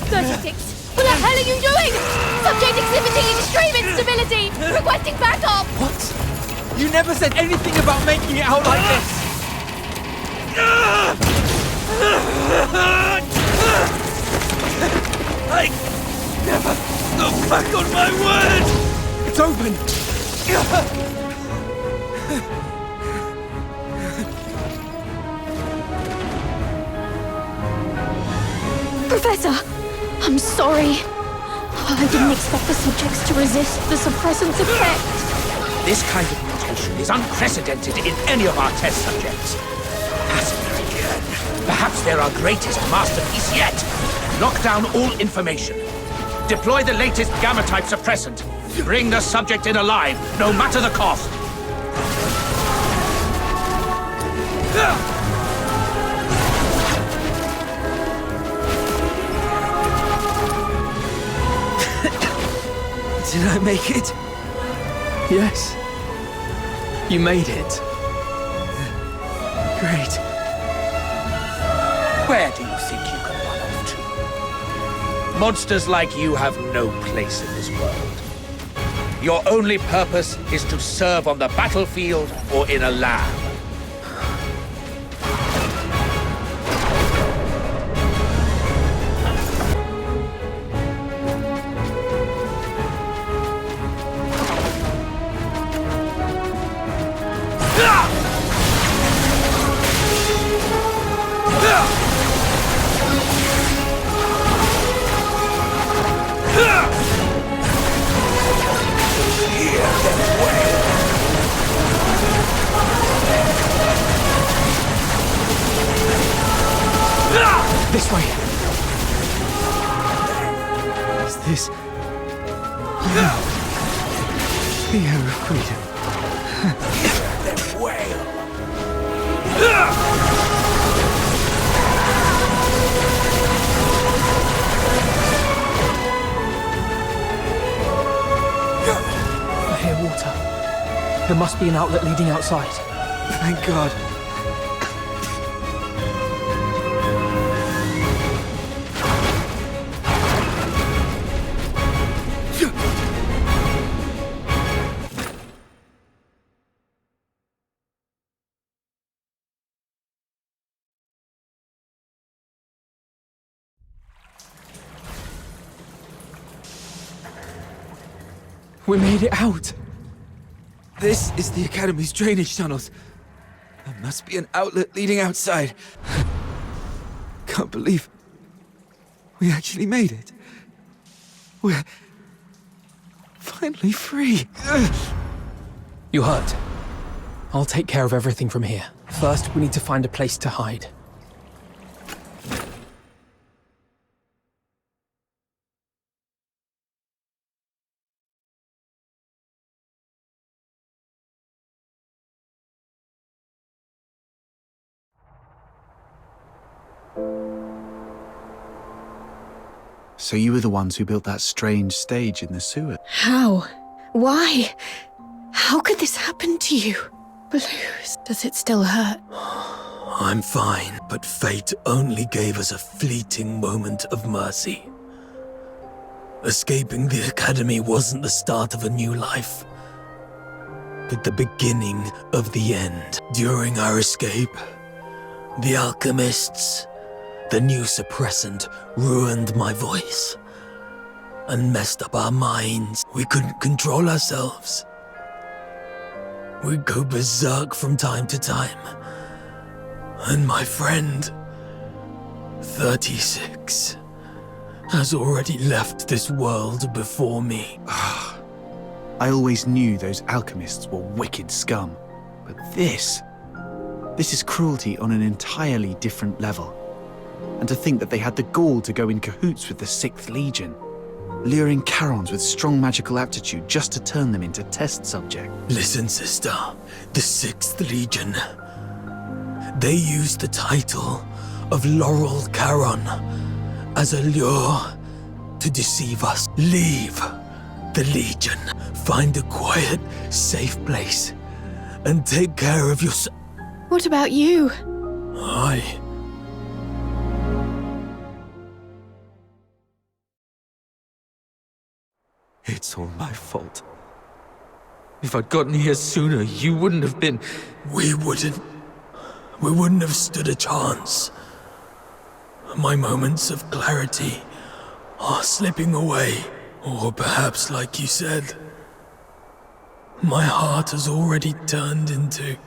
Speaker 21: 36! What the hell are you doing? Subject exhibiting extreme instability! Requesting backup!
Speaker 5: What? You never said anything about making it out like this!
Speaker 15: I never go back on my word!
Speaker 5: It's open!
Speaker 21: Professor, I'm sorry. I didn't expect the subjects to resist the suppressant's effect.
Speaker 11: This kind of mutation is unprecedented in any of our test subjects. Fascinating. Perhaps they're our greatest masterpiece yet. Lock down all information. Deploy the latest gamma-type suppressant. Bring the subject in alive, no matter the cost.
Speaker 22: Did I make it?
Speaker 5: Yes. You made it.
Speaker 22: Great.
Speaker 11: Where do you think you can run off to? Monsters like you have no place in this world. Your only purpose is to serve on the battlefield or in a lab.
Speaker 5: This way. Is this... the air of freedom? I hear water. There must be an outlet leading outside.
Speaker 22: Thank God.
Speaker 5: We made it out!
Speaker 22: This is the Academy's drainage tunnels. There must be an outlet leading outside. Can't believe we actually made it. We're finally free.
Speaker 5: You hurt. I'll take care of everything from here. First, we need to find a place to hide.
Speaker 7: So you were the ones who built that strange stage in the sewer?
Speaker 3: How? Why? How could this happen to you? Blues, does it still hurt?
Speaker 19: I'm fine, but fate only gave us a fleeting moment of mercy. Escaping the academy wasn't the start of a new life, but the beginning of the end. During our escape, the alchemists, the new suppressant, ruined my voice and messed up our minds. We couldn't control ourselves. We'd go berserk from time to time. And my friend, 36, has already left this world before me.
Speaker 7: I always knew those alchemists were wicked scum. But this is cruelty on an entirely different level. And to think that they had the gall to go in cahoots with the 6th Legion, luring Charons with strong magical aptitude just to turn them into test subjects.
Speaker 19: Listen, sister, the 6th Legion, they used the title of Laurel Charon as a lure to deceive us. Leave the Legion, find a quiet, safe place, and take care of yourself.
Speaker 3: What about you?
Speaker 11: It's all my fault. If I'd gotten here sooner, you wouldn't have been...
Speaker 19: We wouldn't have stood a chance. My moments of clarity are slipping away. Or perhaps, like you said, my heart has already turned into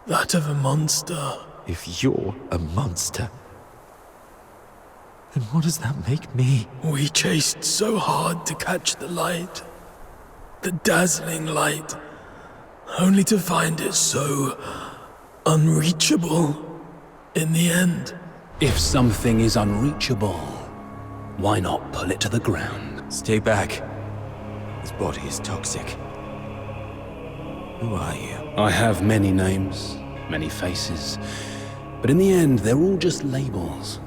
Speaker 19: that of a monster.
Speaker 11: If you're a monster, then what does that make me?
Speaker 19: We chased so hard to catch the light, the dazzling light, only to find it so unreachable in the end.
Speaker 16: If something is unreachable, why not pull it to the ground?
Speaker 22: Stay back. This body is toxic. Who are you?
Speaker 16: I have many names, many faces, but in the end, they're all just labels.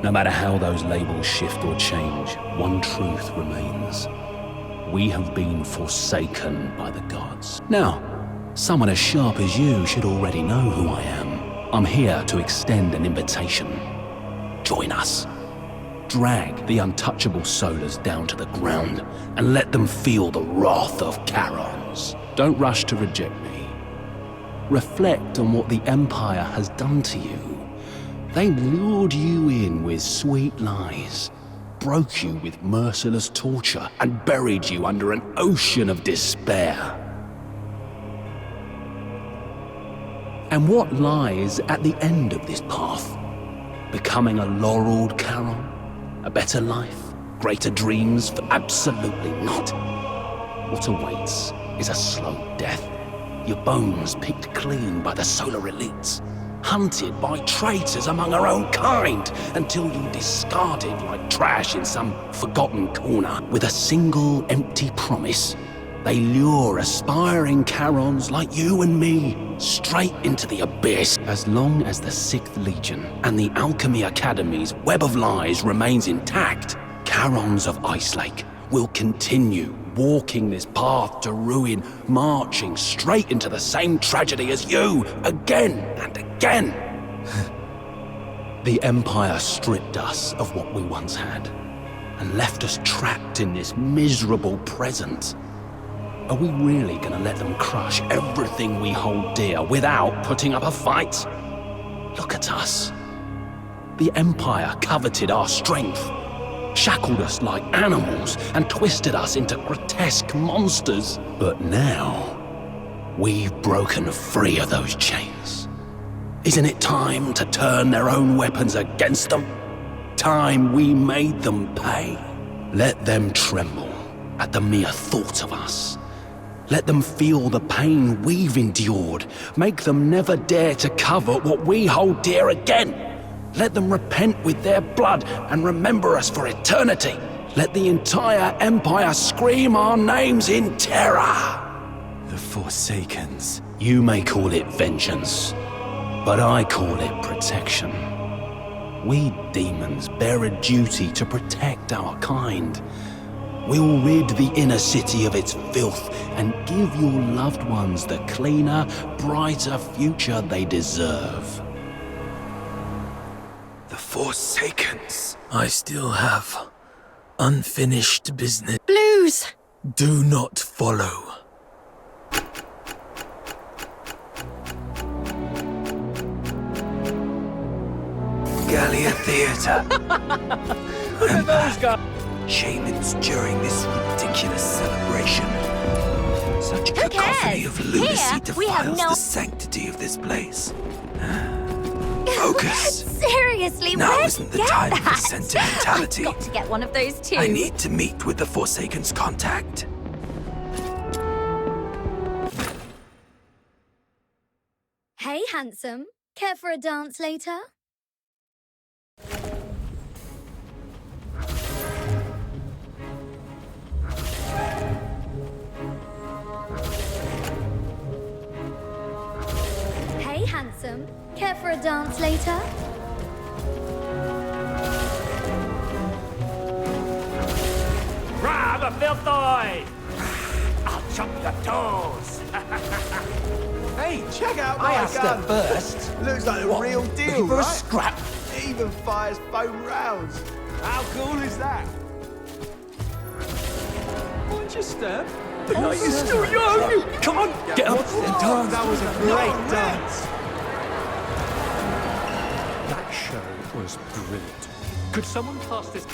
Speaker 16: No matter how those labels shift or change, one truth remains. We have been forsaken by the gods. Now, someone as sharp as you should already know who I am. I'm here to extend an invitation. Join us. Drag the untouchable Solars down to the ground and let them feel the wrath of Charons. Don't rush to reject me. Reflect on what the Empire has done to you. They lured you in with sweet lies, broke you with merciless torture, and buried you under an ocean of despair. And what lies at the end of this path? Becoming a laureled Charon? A better life? Greater dreams? Absolutely not. What awaits is a slow death. Your bones picked clean by the solar elites. Hunted by traitors among our own kind, until you discarded like trash in some forgotten corner. With a single empty promise, they lure aspiring Charons like you and me straight into the abyss. As long as the 6th Legion and the Alchemy Academy's web of lies remains intact, Charons of Icelake will continue walking this path to ruin, marching straight into the same tragedy as you, again and again. The Empire stripped us of what we once had, and left us trapped in this miserable present. Are we really gonna let them crush everything we hold dear without putting up a fight? Look at us. The Empire coveted our strength, shackled us like animals, and twisted us into grotesque monsters. But now, we've broken free of those chains. Isn't it time to turn their own weapons against them? Time we made them pay. Let them tremble at the mere thought of us. Let them feel the pain we've endured. Make them never dare to cover what we hold dear again. Let them repent with their blood and remember us for eternity. Let the entire Empire scream our names in terror.
Speaker 22: The Forsakens.
Speaker 16: You may call it vengeance, but I call it protection. We demons bear a duty to protect our kind. We'll rid the inner city of its filth and give your loved ones the cleaner, brighter future they deserve.
Speaker 19: The Forsakens. I still have Unfinished business.
Speaker 3: Blues!
Speaker 19: Do not follow. Gallia Theatre.
Speaker 15: Look at those guys.
Speaker 19: Shamans during this ridiculous celebration. Such
Speaker 18: Who
Speaker 19: cacophony
Speaker 18: cares?
Speaker 19: of lunacy
Speaker 18: Here, we have
Speaker 19: defiles
Speaker 18: no-
Speaker 19: the sanctity of this place. Focus.
Speaker 18: Seriously,
Speaker 19: Now
Speaker 18: where'd
Speaker 19: isn't
Speaker 18: you
Speaker 19: the
Speaker 18: get
Speaker 19: time for
Speaker 18: that?
Speaker 19: sentimentality.
Speaker 18: I've got to get one of those too.
Speaker 19: I need to meet with the Forsaken's contact.
Speaker 18: Hey, handsome. Care for a dance later? Hey, handsome. Care for a dance later?
Speaker 20: Grab a filthoid! I'll chop your toes!
Speaker 9: Hey, check out
Speaker 11: I
Speaker 9: my
Speaker 11: asked
Speaker 9: gun.
Speaker 11: her first.
Speaker 9: Looks like the
Speaker 11: What,
Speaker 9: real
Speaker 11: looking
Speaker 9: deal,
Speaker 11: for a
Speaker 9: right?
Speaker 11: scrap?
Speaker 9: Even fires foam rounds. How cool is that?
Speaker 11: Why'd you stab?
Speaker 9: The night is still young.
Speaker 11: Come on, get up and dance.
Speaker 9: That was a great dance.
Speaker 4: That show was brilliant. Could someone pass this?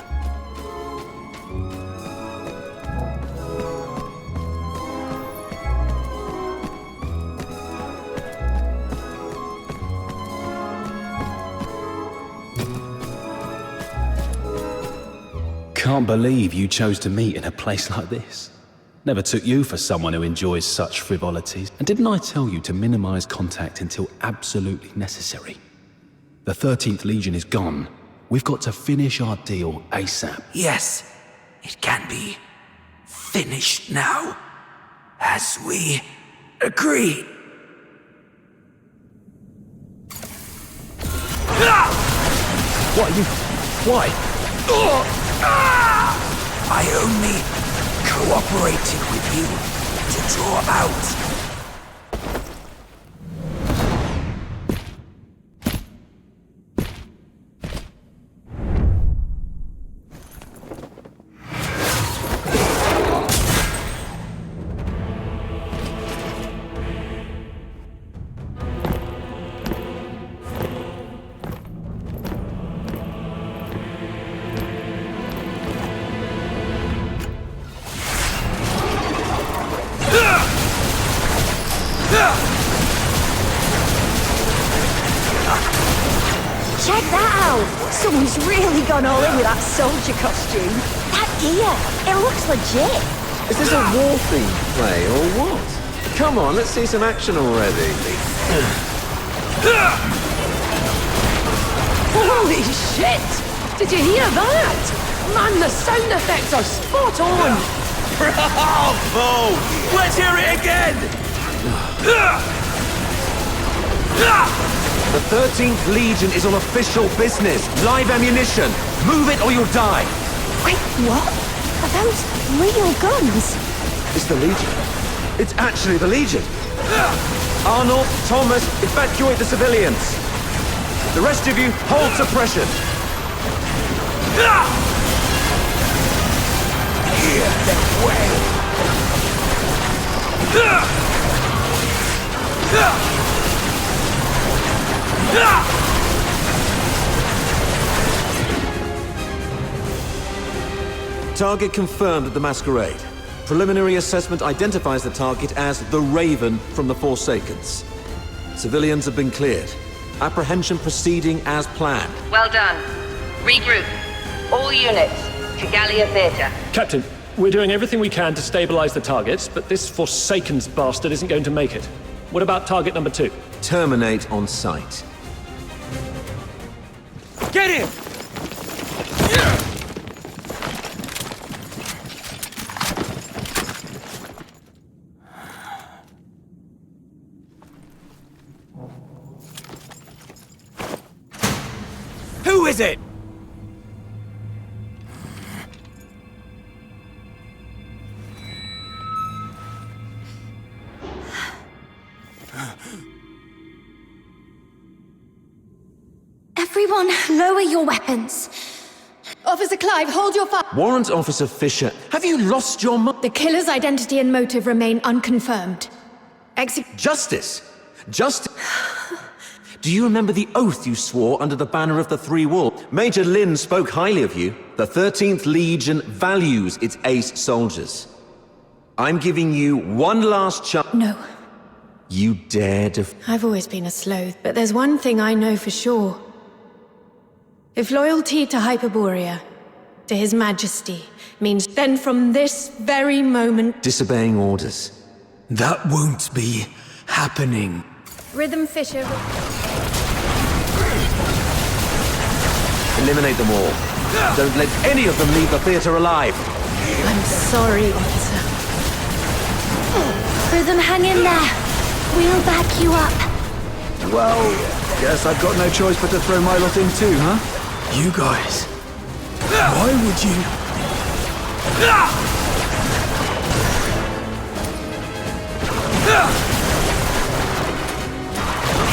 Speaker 16: Can't believe you chose to meet in a place like this. Never took you for someone who enjoys such frivolities. And didn't I tell you to minimize contact until absolutely necessary? The 13th Legion is gone. We've got to finish our deal ASAP.
Speaker 19: Yes, it can be finished now, as we agreed.
Speaker 11: What are you? Why?
Speaker 19: I only cooperated with you to draw out.
Speaker 13: Check that out! Someone's really gone all in with that soldier costume. That gear, it looks legit.
Speaker 9: Is this a war theme play or what? Come on, let's see some action already.
Speaker 14: Holy shit! Did you hear that? Man, the sound effects are spot on!
Speaker 15: Bravo! Let's hear it again!
Speaker 9: The 13th Legion is on official business. Live ammunition. Move it or you'll die.
Speaker 13: Wait, what? Are those real guns?
Speaker 9: It's the Legion. It's actually the Legion. Arnold, Thomas, evacuate the civilians. The rest of you, hold suppression.
Speaker 15: Hear them wail!
Speaker 9: Target confirmed at the Masquerade. Preliminary assessment identifies the target as the Raven from the Forsakens. Civilians have been cleared. Apprehension proceeding as planned.
Speaker 17: Well done. Regroup. All units to Gallia Theatre.
Speaker 4: Captain, we're doing everything we can to stabilize the targets, but this Forsaken's bastard isn't going to make it. What about target number 2?
Speaker 9: Terminate on sight.
Speaker 15: Get him! Who is it?
Speaker 21: Everyone, lower your weapons.
Speaker 3: Officer Clive, hold your fire.
Speaker 9: Warrant Officer Fisher, have you lost your mind?
Speaker 3: The killer's identity and motive remain unconfirmed.
Speaker 9: Justice! Justice! Do you remember the oath you swore under the banner of the Three Wolves? Major Lin spoke highly of you. The 13th Legion values its ace soldiers. I'm giving you one last chance.
Speaker 3: No.
Speaker 9: You dare to...
Speaker 3: I've always been a sloth, but there's one thing I know for sure. If loyalty to Hyperborea, to His Majesty, means then from this very moment...
Speaker 9: Disobeying orders.
Speaker 19: That won't be happening.
Speaker 3: Rhythm Fisher...
Speaker 9: Eliminate them all. Don't let any of them leave the theater alive.
Speaker 3: I'm sorry, officer.
Speaker 1: Rhythm, hang in there. We'll back you up.
Speaker 7: Well, guess I've got no choice but to throw my lot in too, huh?
Speaker 19: You guys, why would you...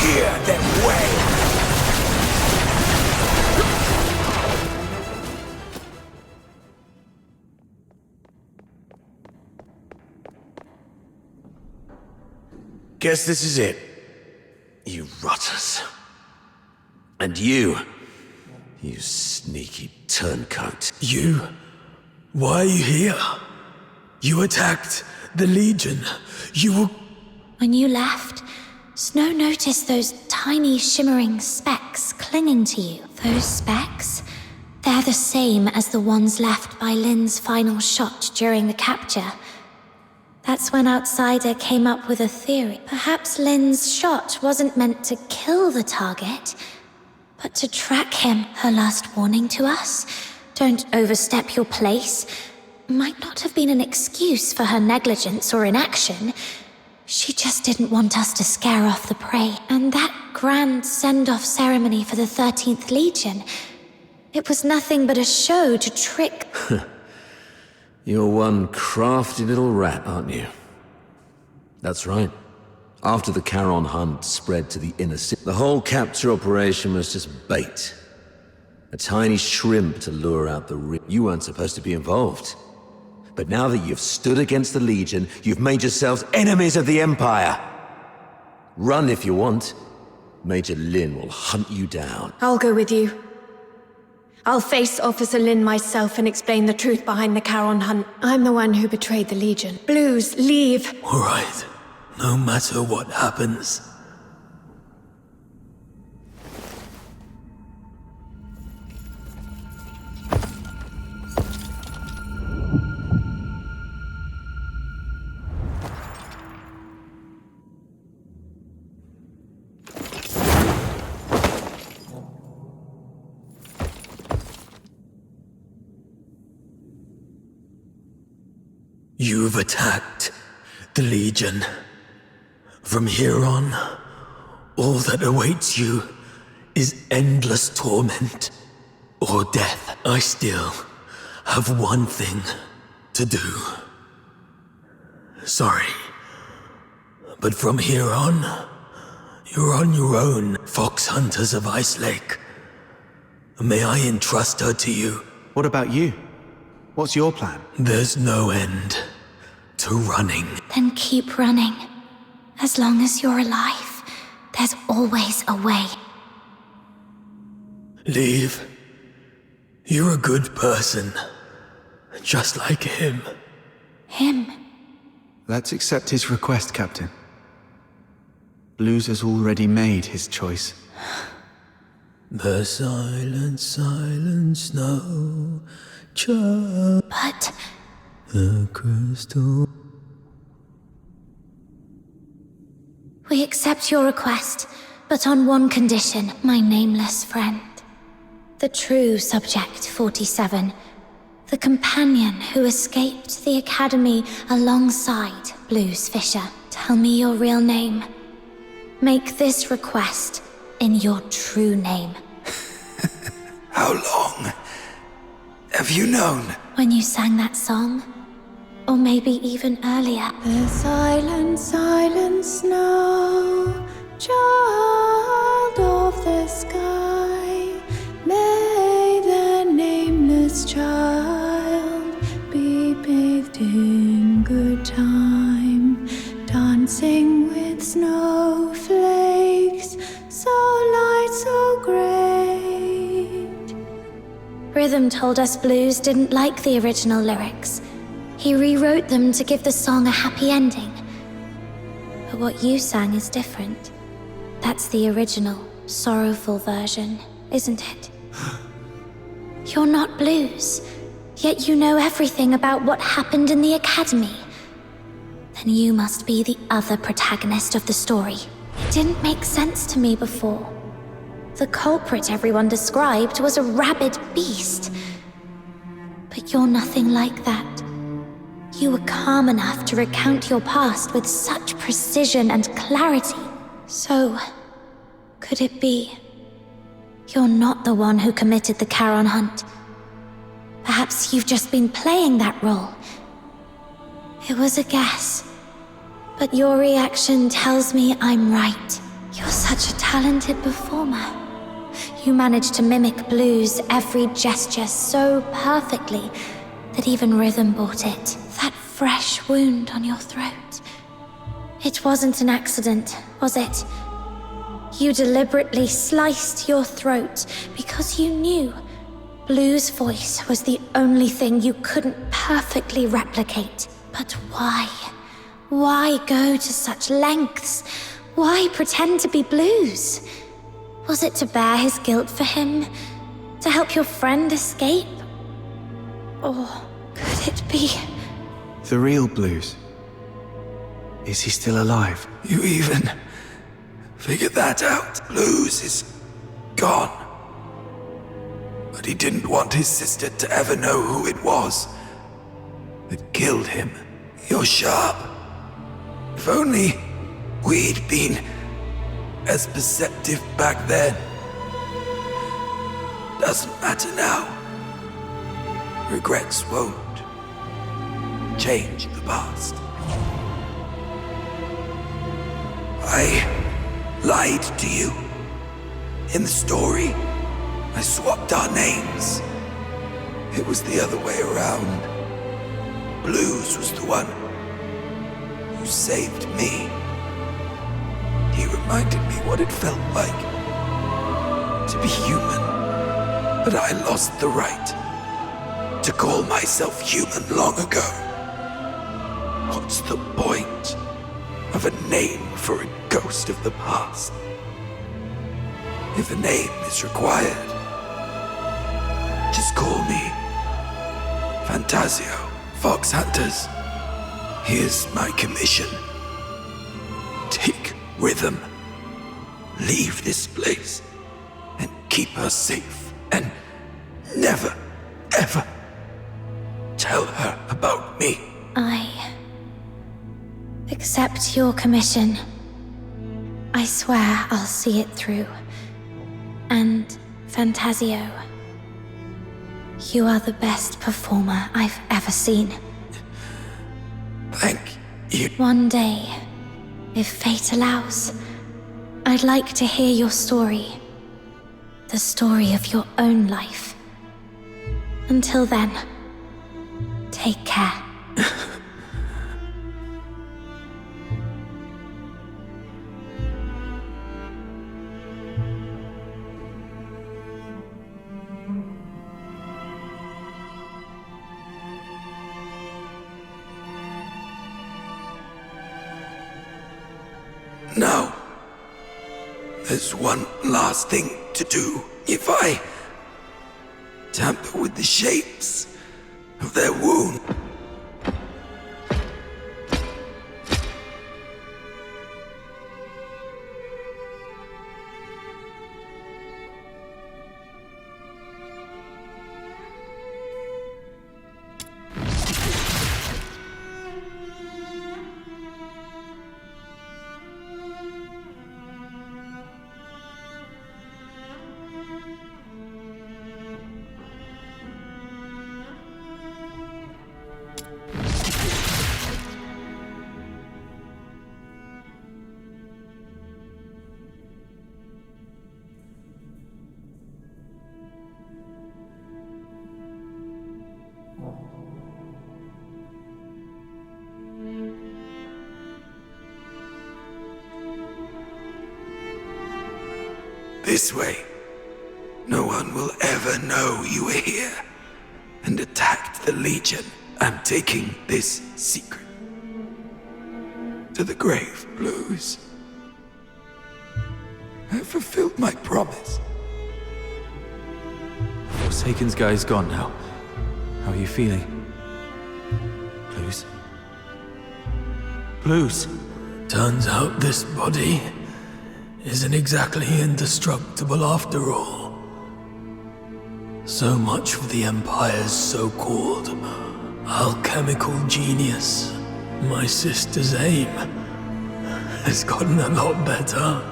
Speaker 15: Hear them wail!
Speaker 9: Guess this is it. You rotters. And you sneaky turncoat.
Speaker 19: You? Why are you here? You attacked the Legion. You were...
Speaker 1: When you left, Snow noticed those tiny shimmering specks clinging to you. Those specks? They're the same as the ones left by Lin's final shot during the capture. That's when Outsider came up with a theory. Perhaps Lin's shot wasn't meant to kill the target, but to track him. Her last warning to us, don't overstep your place, might not have been an excuse for her negligence or inaction. She just didn't want us to scare off the prey. And that grand send-off ceremony for the 13th Legion, it was nothing but a show to trick...
Speaker 9: You're one crafty little rat, aren't you? That's right. After the Charon hunt spread to the inner city, the whole capture operation was just bait. A tiny shrimp to lure out the You weren't supposed to be involved. But now that you've stood against the Legion, you've made yourselves enemies of the Empire. Run if you want. Major Lin will hunt you down.
Speaker 3: I'll go with you. I'll face Officer Lin myself and explain the truth behind the Charon hunt. I'm the one who betrayed the Legion. Blues, leave.
Speaker 19: All right. No matter what happens. You've attacked the Legion. From here on, all that awaits you is endless torment or death. I still have one thing to do. Sorry, but from here on, you're on your own, Fox Hunters of Ice Lake. May I entrust her to you?
Speaker 7: What about you? What's your plan?
Speaker 19: There's no end to running.
Speaker 1: Then keep running. As long as you're alive, there's always a way.
Speaker 19: Leave. You're a good person. Just like him.
Speaker 1: Him?
Speaker 7: Let's accept his request, Captain. Blues has already made his choice.
Speaker 19: The silent, silent snow.
Speaker 1: But...
Speaker 19: the crystal...
Speaker 1: We accept your request, but on one condition, my nameless friend. The true Subject 47. The companion who escaped the Academy alongside Blues Fisher. Tell me your real name. Make this request in your true name.
Speaker 15: How long have you known?
Speaker 1: When you sang that song? Or maybe even earlier.
Speaker 3: The silent, silent snow, child of the sky, may the nameless
Speaker 1: Rhythm told us Blues didn't like the original lyrics. He rewrote them to give the song a happy ending. But what you sang is different. That's the original, sorrowful version, isn't it? You're not Blues, yet you know everything about what happened in the Academy. Then you must be the other protagonist of the story. It didn't make sense to me before. The culprit everyone described was a rabid beast. But you're nothing like that. You were calm enough to recount your past with such precision and clarity. So, could it be you're not the one who committed the Charon hunt? Perhaps you've just been playing that role. It was a guess, but your reaction tells me I'm right. You're such a talented performer. You managed to mimic Blues' every gesture so perfectly that even Rhythm bought it. That fresh wound on your throat. It wasn't an accident, was it? You deliberately sliced your throat because you knew Blues' voice was the only thing you couldn't perfectly replicate. But why? Why go to such lengths? Why pretend to be Blues? Was it to bear his guilt for him? To help your friend escape? Or could it be...
Speaker 7: The real Blues? Is he still alive?
Speaker 19: You even figured that out. Blues is gone. But he didn't want his sister to ever know who it was that killed him. You're sharp. If only we'd been as perceptive back then. Doesn't matter now. Regrets won't change the past. I lied to you. In the story, I swapped our names. It was the other way around. Blues was the one who saved me. He reminded me what it felt like to be human. But I lost the right to call myself human long ago. What's the point of a name for a ghost of the past? If a name is required, just call me Fantasio. Fox Hunters, here's my commission. Take Rhythm, leave this place, and keep her safe, and never, ever tell her about me.
Speaker 1: I accept your commission. I swear I'll see it through. And, Fantasio, you are the best performer I've ever seen.
Speaker 19: Thank you.
Speaker 1: One day, if fate allows, I'd like to hear your story. The story of your own life. Until then, take care.
Speaker 19: Now, there's one last thing to do. If I tamper with the shapes of their wound, this way. No one will ever know you were here and attacked the Legion. I'm taking this secret to the grave, Blues. I fulfilled my promise.
Speaker 9: Forsaken's guy's gone now. How are you feeling? Blues? Blues?
Speaker 19: Turns out this body isn't exactly indestructible after all. So much for the Empire's so-called alchemical genius. My sister's aim has gotten a lot better.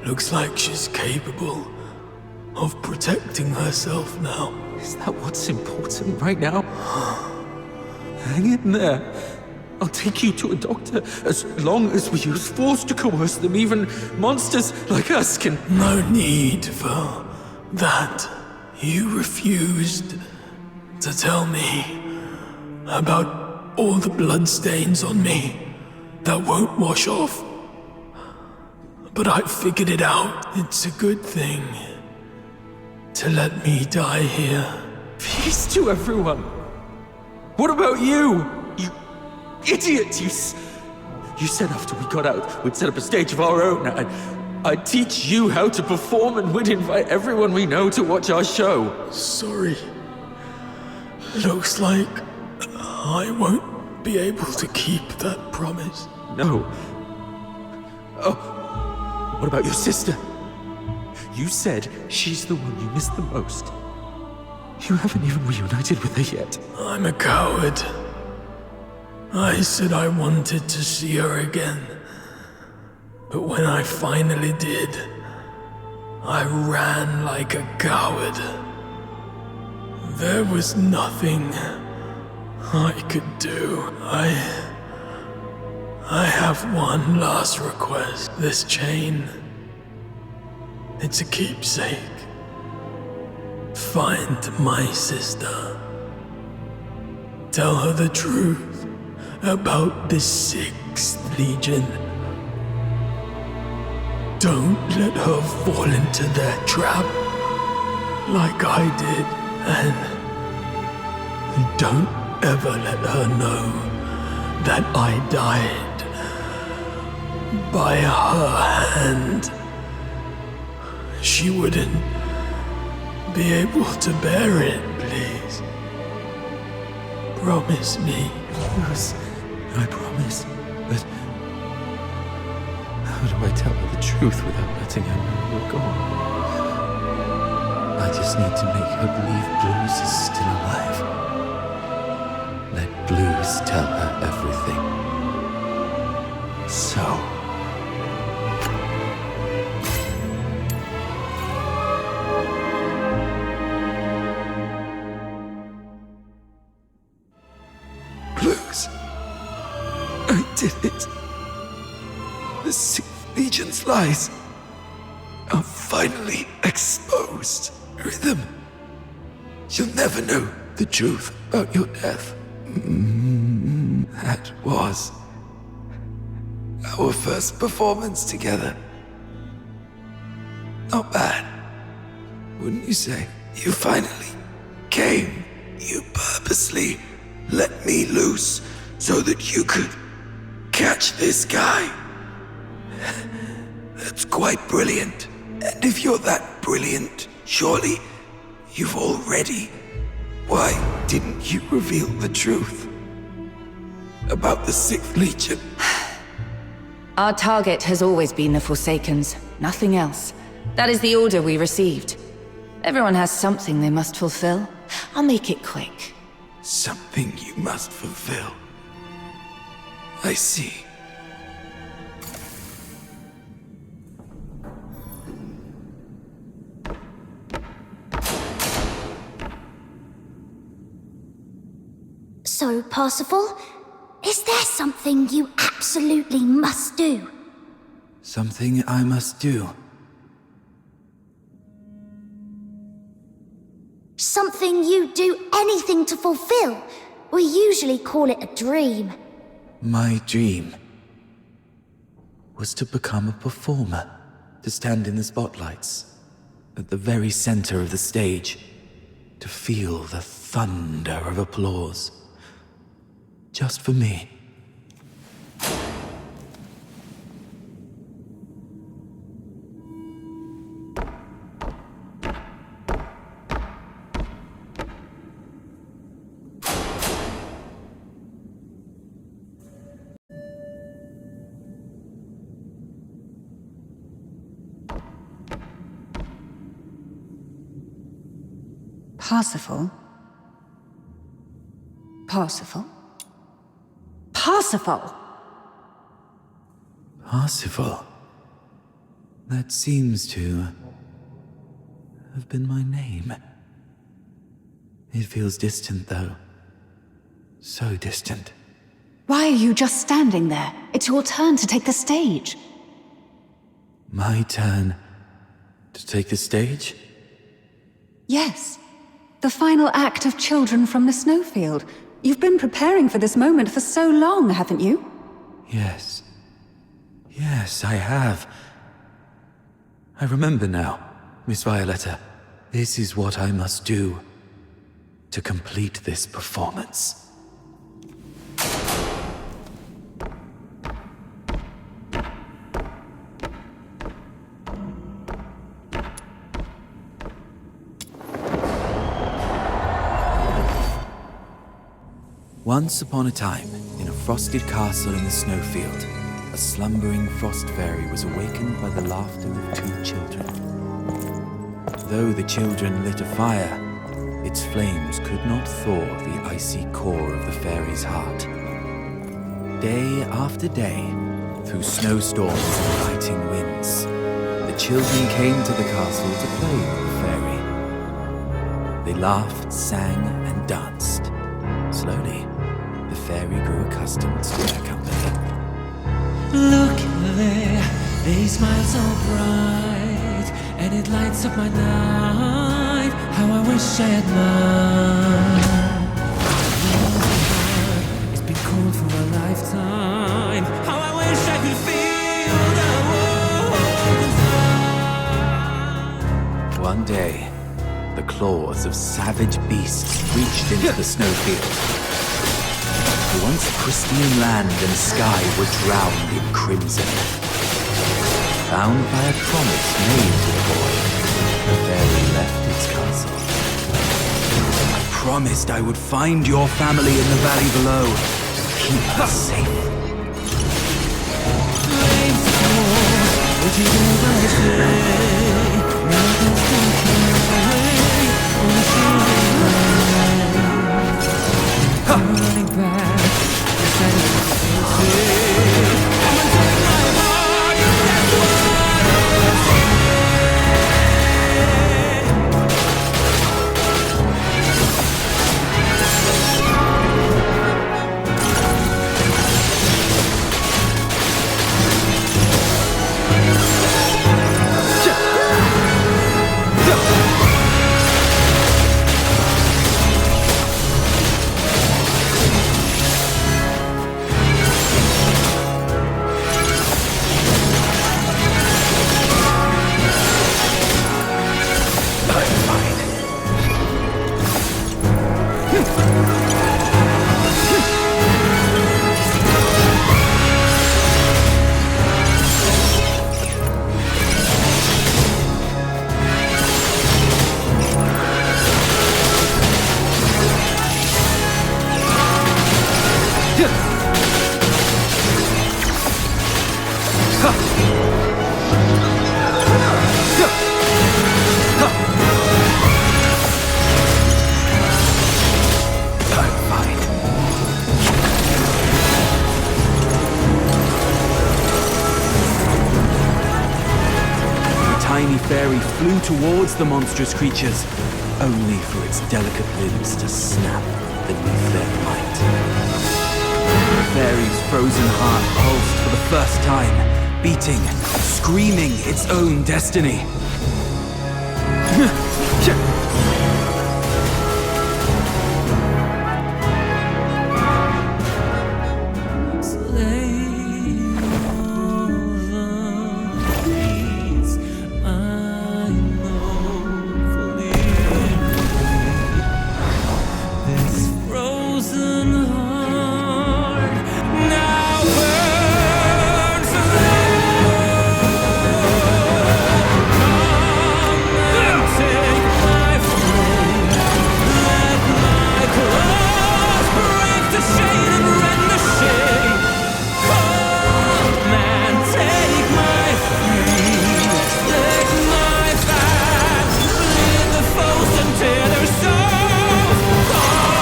Speaker 19: Looks like she's capable of protecting herself now.
Speaker 9: Is that what's important right now? Hang in there. I'll take you to a doctor as long as we use force to coerce them. Even monsters like us can...
Speaker 19: No need for that. You refused to tell me about all the bloodstains on me that won't wash off. But I figured it out. It's a good thing to let me die here.
Speaker 9: Peace to everyone. What about you? You idiot! You said after we got out, we'd set up a stage of our own. I'd teach you how to perform and we'd invite everyone we know to watch our show.
Speaker 19: Sorry. Looks like I won't be able to keep that promise.
Speaker 9: No. Oh, what about your sister? You said she's the one you miss the most. You haven't even reunited with her yet.
Speaker 19: I'm a coward. I said I wanted to see her again. But when I finally did, I ran like a coward. There was nothing I could do. I have one last request. This chain, it's a keepsake. Find my sister. Tell her the truth about the 6th Legion. Don't let her fall into their trap like I did, and don't ever let her know that I died by her hand. She wouldn't be able to bear it, please. Promise me.
Speaker 9: Yes, I promise, but... how do I tell her the truth without letting her know you're gone? I just need to make her believe Blues is still alive. Let Blues tell her everything. So...
Speaker 19: Blues, I did it. The 6th Legion's lies are finally exposed. Rhythm, you'll never know the truth about your death. That was our first performance together. Not bad, wouldn't you say? You finally came. You purposely let me loose so that you could catch this guy. That's quite brilliant. And if you're that brilliant, surely you've already... Why didn't you reveal the truth about the 6th Legion?
Speaker 14: Our target has always been the Forsakens, nothing else. That is the order we received. Everyone has something they must fulfill. I'll make it quick.
Speaker 19: Something you must fulfill. I see.
Speaker 1: So, Parsifal, is there something you absolutely must do?
Speaker 7: Something I must do.
Speaker 1: Something you do anything to fulfill? We usually call it a dream.
Speaker 7: My dream was to become a performer, to stand in the spotlights.
Speaker 22: at the very center of the stage, to feel the thunder of applause. Just for me.
Speaker 14: Parsifal? Parsifal? Parsifal!
Speaker 22: Parsifal. That seems to have been my name. It feels distant, though. So distant.
Speaker 14: Why are you just standing there? It's your turn to take the stage.
Speaker 22: My turn to take the stage?
Speaker 14: Yes. The final act of Children from the Snowfield. You've been preparing for this moment for so long, haven't you?
Speaker 22: Yes. Yes, I have. I remember now, Miss Violetta. This is what I must do to complete this performance. Once upon a time, in a frosted castle in the snowfield, a slumbering frost fairy was awakened by the laughter of 2 children. Though the children lit a fire, its flames could not thaw the icy core of the fairy's heart. Day after day, through snowstorms and biting winds, the children came to the castle to play with the fairy. They laughed, sang, and danced. Slowly, the fairy grew accustomed to their company.
Speaker 6: Look there, they smile so bright, and it lights up my night. How I wish I had mine. It's been cold for a lifetime. How I wish I could feel the warmth inside.
Speaker 22: One day, the claws of savage beasts reached into the snowfield. The once pristine land and sky were drowned in crimson. Bound by a promise made to the boy, the fairy left its castle. I promised I would find your family in the valley below and keep us safe.
Speaker 6: Flames fall, but you never say. Nothing's taken away, only shooting light. I'm running back.
Speaker 22: Fairy flew towards the monstrous creatures, only for its delicate limbs to snap beneath their might. The fairy's frozen heart pulsed for the first time, beating, screaming its own destiny.
Speaker 6: I know burn hard. Now burn slow. Come and take my flame. Let my cross break the chain and rend the shade. Come and take my flame. Let my fire bleed the foes and tear their souls. Come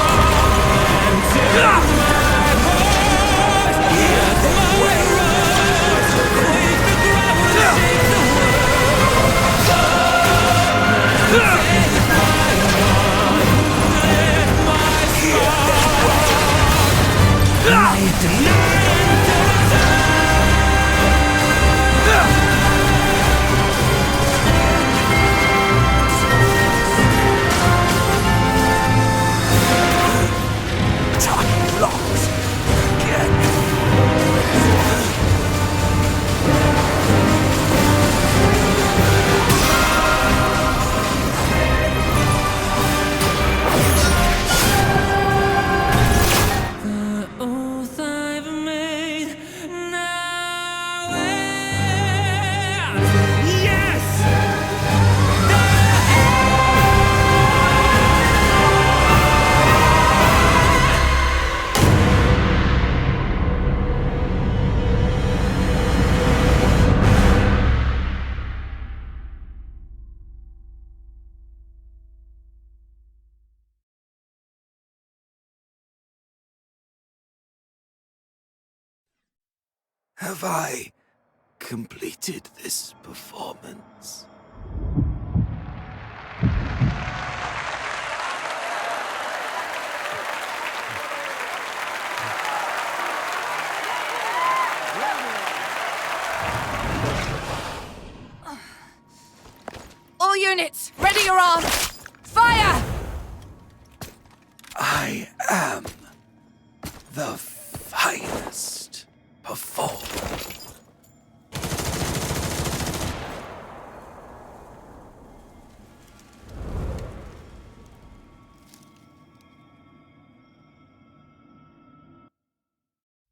Speaker 6: and take my heart. Let my rose quake the ground and shake the world. Come and take my heart. Let my spark light the night
Speaker 19: Time blocks. Again.
Speaker 6: the oath I've made now ends. Yes!
Speaker 19: Have I completed this performance?
Speaker 14: All units, ready your arms! Fire!
Speaker 19: I am the finest performer.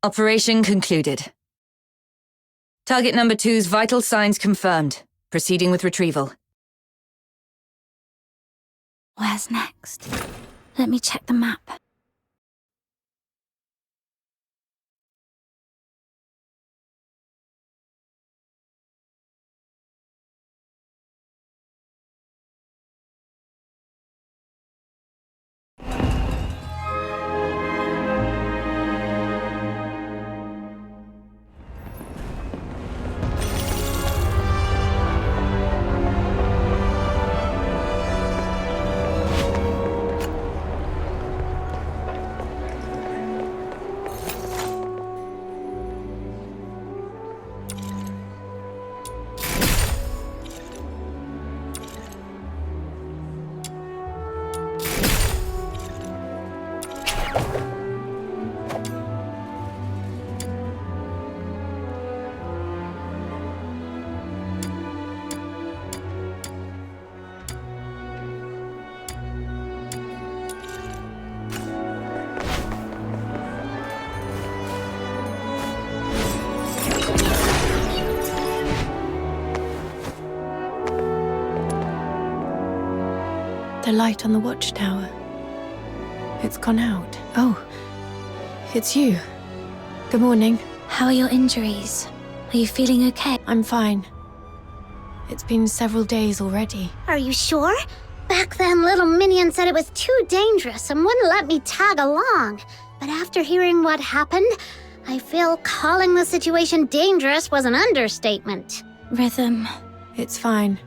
Speaker 14: Operation concluded. Target number 2's vital signs confirmed. Proceeding with retrieval.
Speaker 1: Where's next? Let me check the map.
Speaker 3: The light on the watchtower. It's gone out. Oh, it's you. Good morning.
Speaker 1: How are your injuries? Are you feeling okay?
Speaker 3: I'm fine. It's been several days already.
Speaker 10: Are you sure? Back then, little Minion said it was too dangerous and wouldn't let me tag along. But after hearing what happened, I feel calling the situation dangerous was an understatement.
Speaker 1: Rhythm.
Speaker 3: It's fine.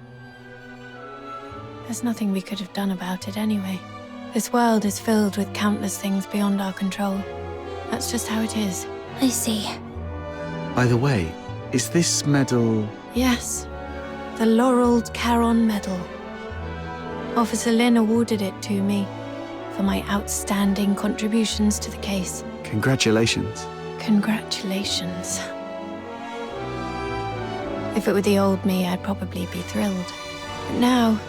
Speaker 3: There's nothing we could have done about it anyway. This world is filled with countless things beyond our control. That's just how it is.
Speaker 1: I see.
Speaker 7: By the way, is this medal...
Speaker 3: Yes. The Laureled Charon Medal. Officer Lin awarded it to me for my outstanding contributions to the case.
Speaker 7: Congratulations.
Speaker 3: Congratulations. If it were the old me, I'd probably be thrilled. But now,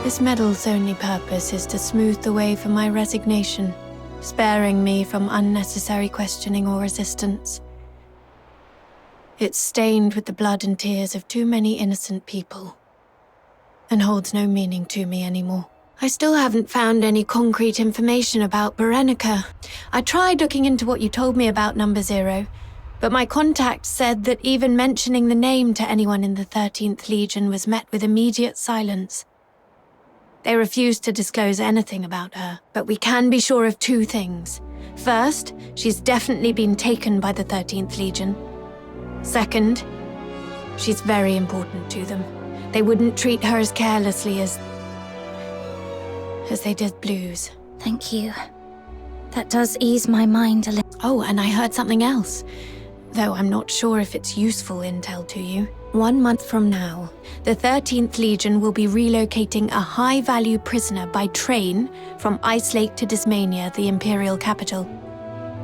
Speaker 3: this medal's only purpose is to smooth the way for my resignation sparing me from unnecessary questioning or resistance. It's stained with the blood and tears of too many innocent people, and holds no meaning to me anymore. I still haven't found any concrete information about Berenica. I tried looking into what you told me about Number Zero, but my contact said that even mentioning the name to anyone in the 13th Legion was met with immediate silence. They refused to disclose anything about her, but we can be sure of two things. First, she's definitely been taken by the 13th Legion. Second, she's very important to them. They wouldn't treat her as carelessly as they did Blues.
Speaker 1: Thank you. That does ease my mind a little.
Speaker 3: Oh, and I heard something else, though I'm not sure if it's useful intel to you. 1 month from now, the 13th Legion will be relocating a high-value prisoner by train from Ice Lake to Dismania, the Imperial capital.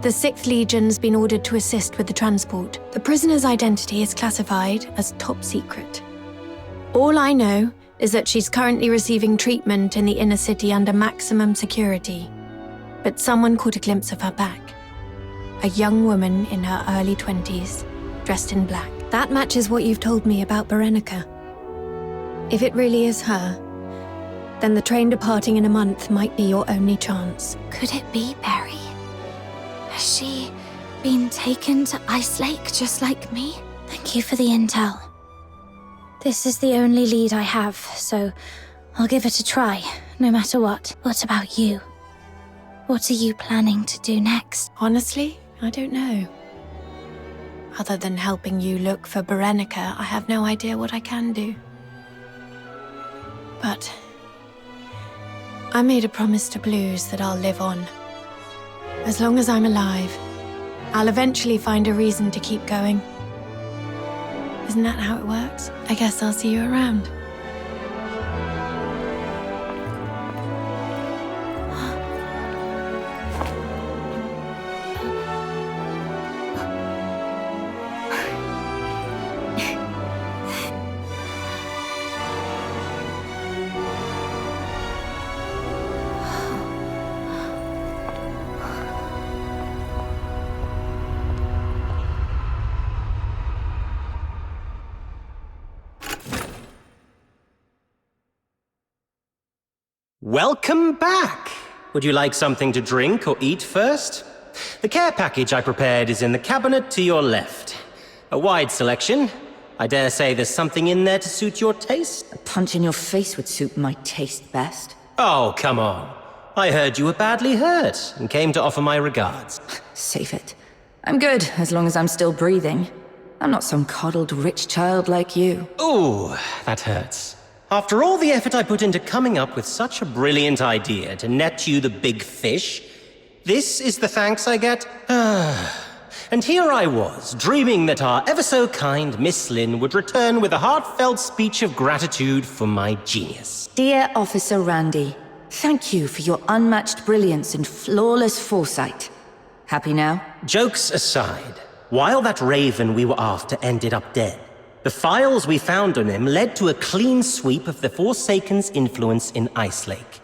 Speaker 3: The 6th Legion's been ordered to assist with the transport. The prisoner's identity is classified as top secret. All I know is that she's currently receiving treatment in the inner city under maximum security. But someone caught a glimpse of her back. A young woman in her early 20s, dressed in black. That matches what you've told me about Berenica. If it really is her, then the train departing in a month might be your only chance.
Speaker 1: Could it be Barry? Has she been taken to Ice Lake just like me? Thank you for the intel. This is the only lead I have, so I'll give it a try, no matter what. What about you? What are you planning to do next?
Speaker 3: Honestly, I don't know. Other than helping you look for Berenica, I have no idea what I can do. But I made a promise to Blues that I'll live on. As long as I'm alive, I'll eventually find a reason to keep going. Isn't that how it works? I guess I'll see you around.
Speaker 8: Welcome back! Would you like something to drink or eat first? The care package I prepared is in the cabinet to your left. A wide selection. I dare say there's something in there to suit your taste.
Speaker 14: A punch in your face would suit my taste best.
Speaker 8: Oh, come on. I heard you were badly hurt and came to offer my regards.
Speaker 14: Save it. I'm good, as long as I'm still breathing. I'm not some coddled rich child like you.
Speaker 8: Ooh, that hurts. After all the effort I put into coming up with such a brilliant idea to net you the big fish, this is the thanks I get? And here I was, dreaming that our ever-so-kind Miss Lin would return with a heartfelt speech of gratitude for my genius.
Speaker 14: Dear Officer Randy, thank you for your unmatched brilliance and flawless foresight. Happy now?
Speaker 8: Jokes aside, while that raven we were after ended up dead, the files we found on him led to a clean sweep of the Forsaken's influence in Ice Lake.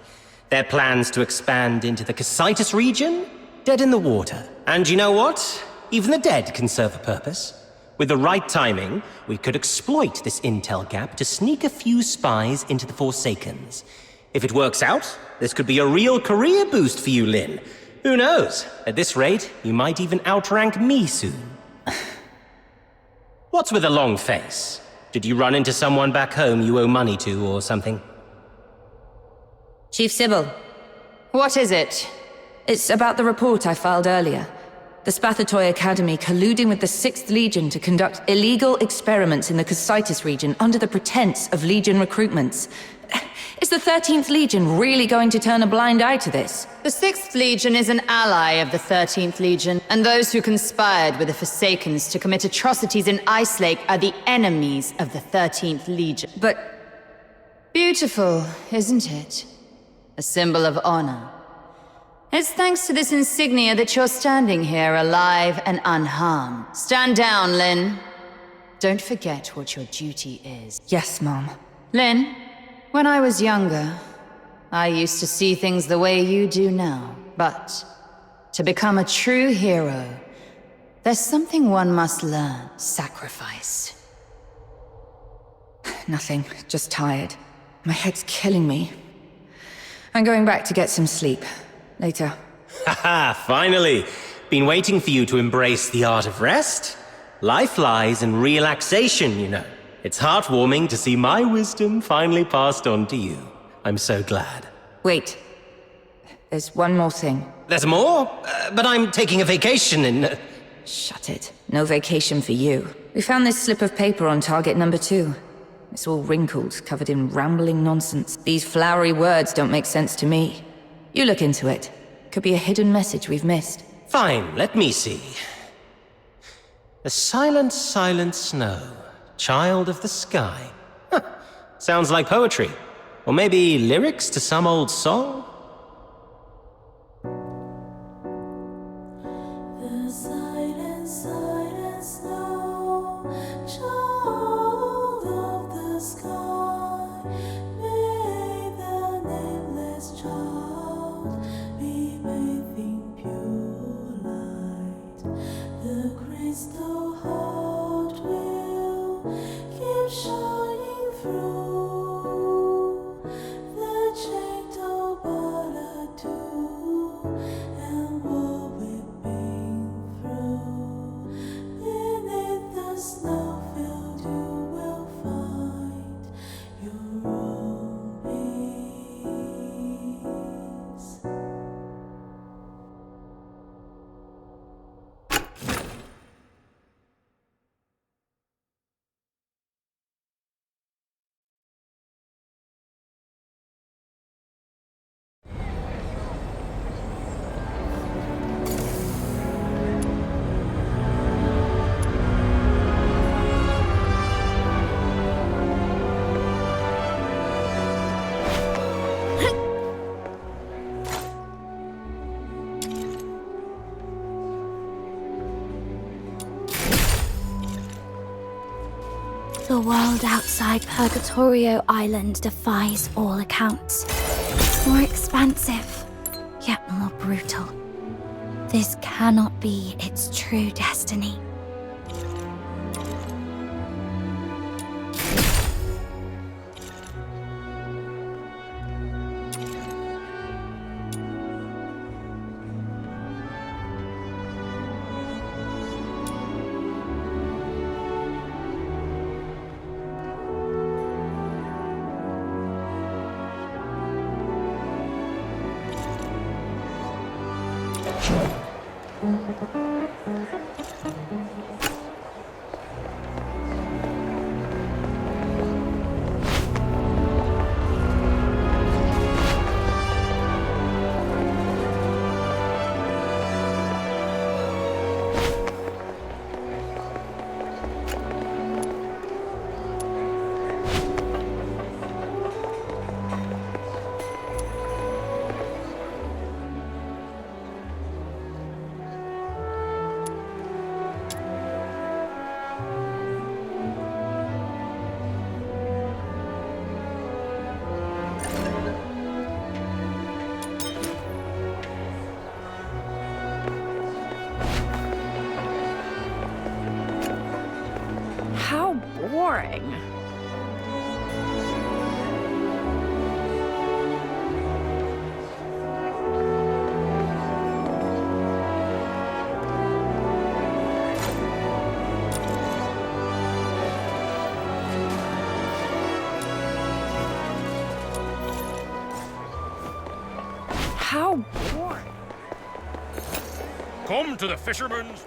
Speaker 8: Their plans to expand into the Cocytus region? Dead in the water. And you know what? Even the dead can serve a purpose. With the right timing, we could exploit this intel gap to sneak a few spies into the Forsakens. If it works out, this could be a real career boost for you, Lin. Who knows? At this rate, you might even outrank me soon. What's with a long face? Did you run into someone back home you owe money to or something?
Speaker 14: Chief Sybil, what is it? It's about the report I filed earlier. The Spathatoy Academy colluding with the 6th Legion to conduct illegal experiments in the Cocytus region under the pretense of Legion recruitments. Is the 13th Legion really going to turn a blind eye to this?
Speaker 12: The 6th Legion is an ally of the 13th Legion, and those who conspired with the Forsakens to commit atrocities in Ice Lake are the enemies of the 13th Legion.
Speaker 14: But
Speaker 12: beautiful, isn't it? A symbol of honor. It's thanks to this insignia that you're standing here alive and unharmed. Stand down, Lin. Don't forget what your duty is.
Speaker 14: Yes, Mom.
Speaker 12: Lin, when I was younger, I used to see things the way you do now. But To become a true hero, there's something one must learn. Sacrifice.
Speaker 14: Nothing, just tired. My head's killing me. I'm going back to get some sleep. Later.
Speaker 8: Haha, finally! Been waiting for you to embrace the art of rest. Life lies in relaxation, you know. It's heartwarming to see my wisdom finally passed on to you. I'm so glad.
Speaker 14: Wait. There's one more thing.
Speaker 8: There's more? But I'm taking a vacation in...
Speaker 14: Shut it. No vacation for you. We found this slip of paper on target number 2. It's all wrinkled, covered in rambling nonsense. These flowery words don't make sense to me. You look into it. Could be a hidden message we've missed.
Speaker 8: Fine, let me see. The silent, silent snow, child of the sky. Huh. Sounds like poetry. Or maybe lyrics to some old song?
Speaker 6: The silent, silent snow, child of the sky, may the nameless child be bathed in pure light. The crystal heart will keep shining through the gentle ballad and what we've been through. Beneath the snowfield you will find your own peace.
Speaker 1: The world outside Purgatorio Island defies all accounts. More expansive, yet more brutal. This cannot be its true destiny.
Speaker 13: How boring. How boring.
Speaker 20: Come to the fisherman's...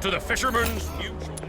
Speaker 20: to the Fisherman's Mutual.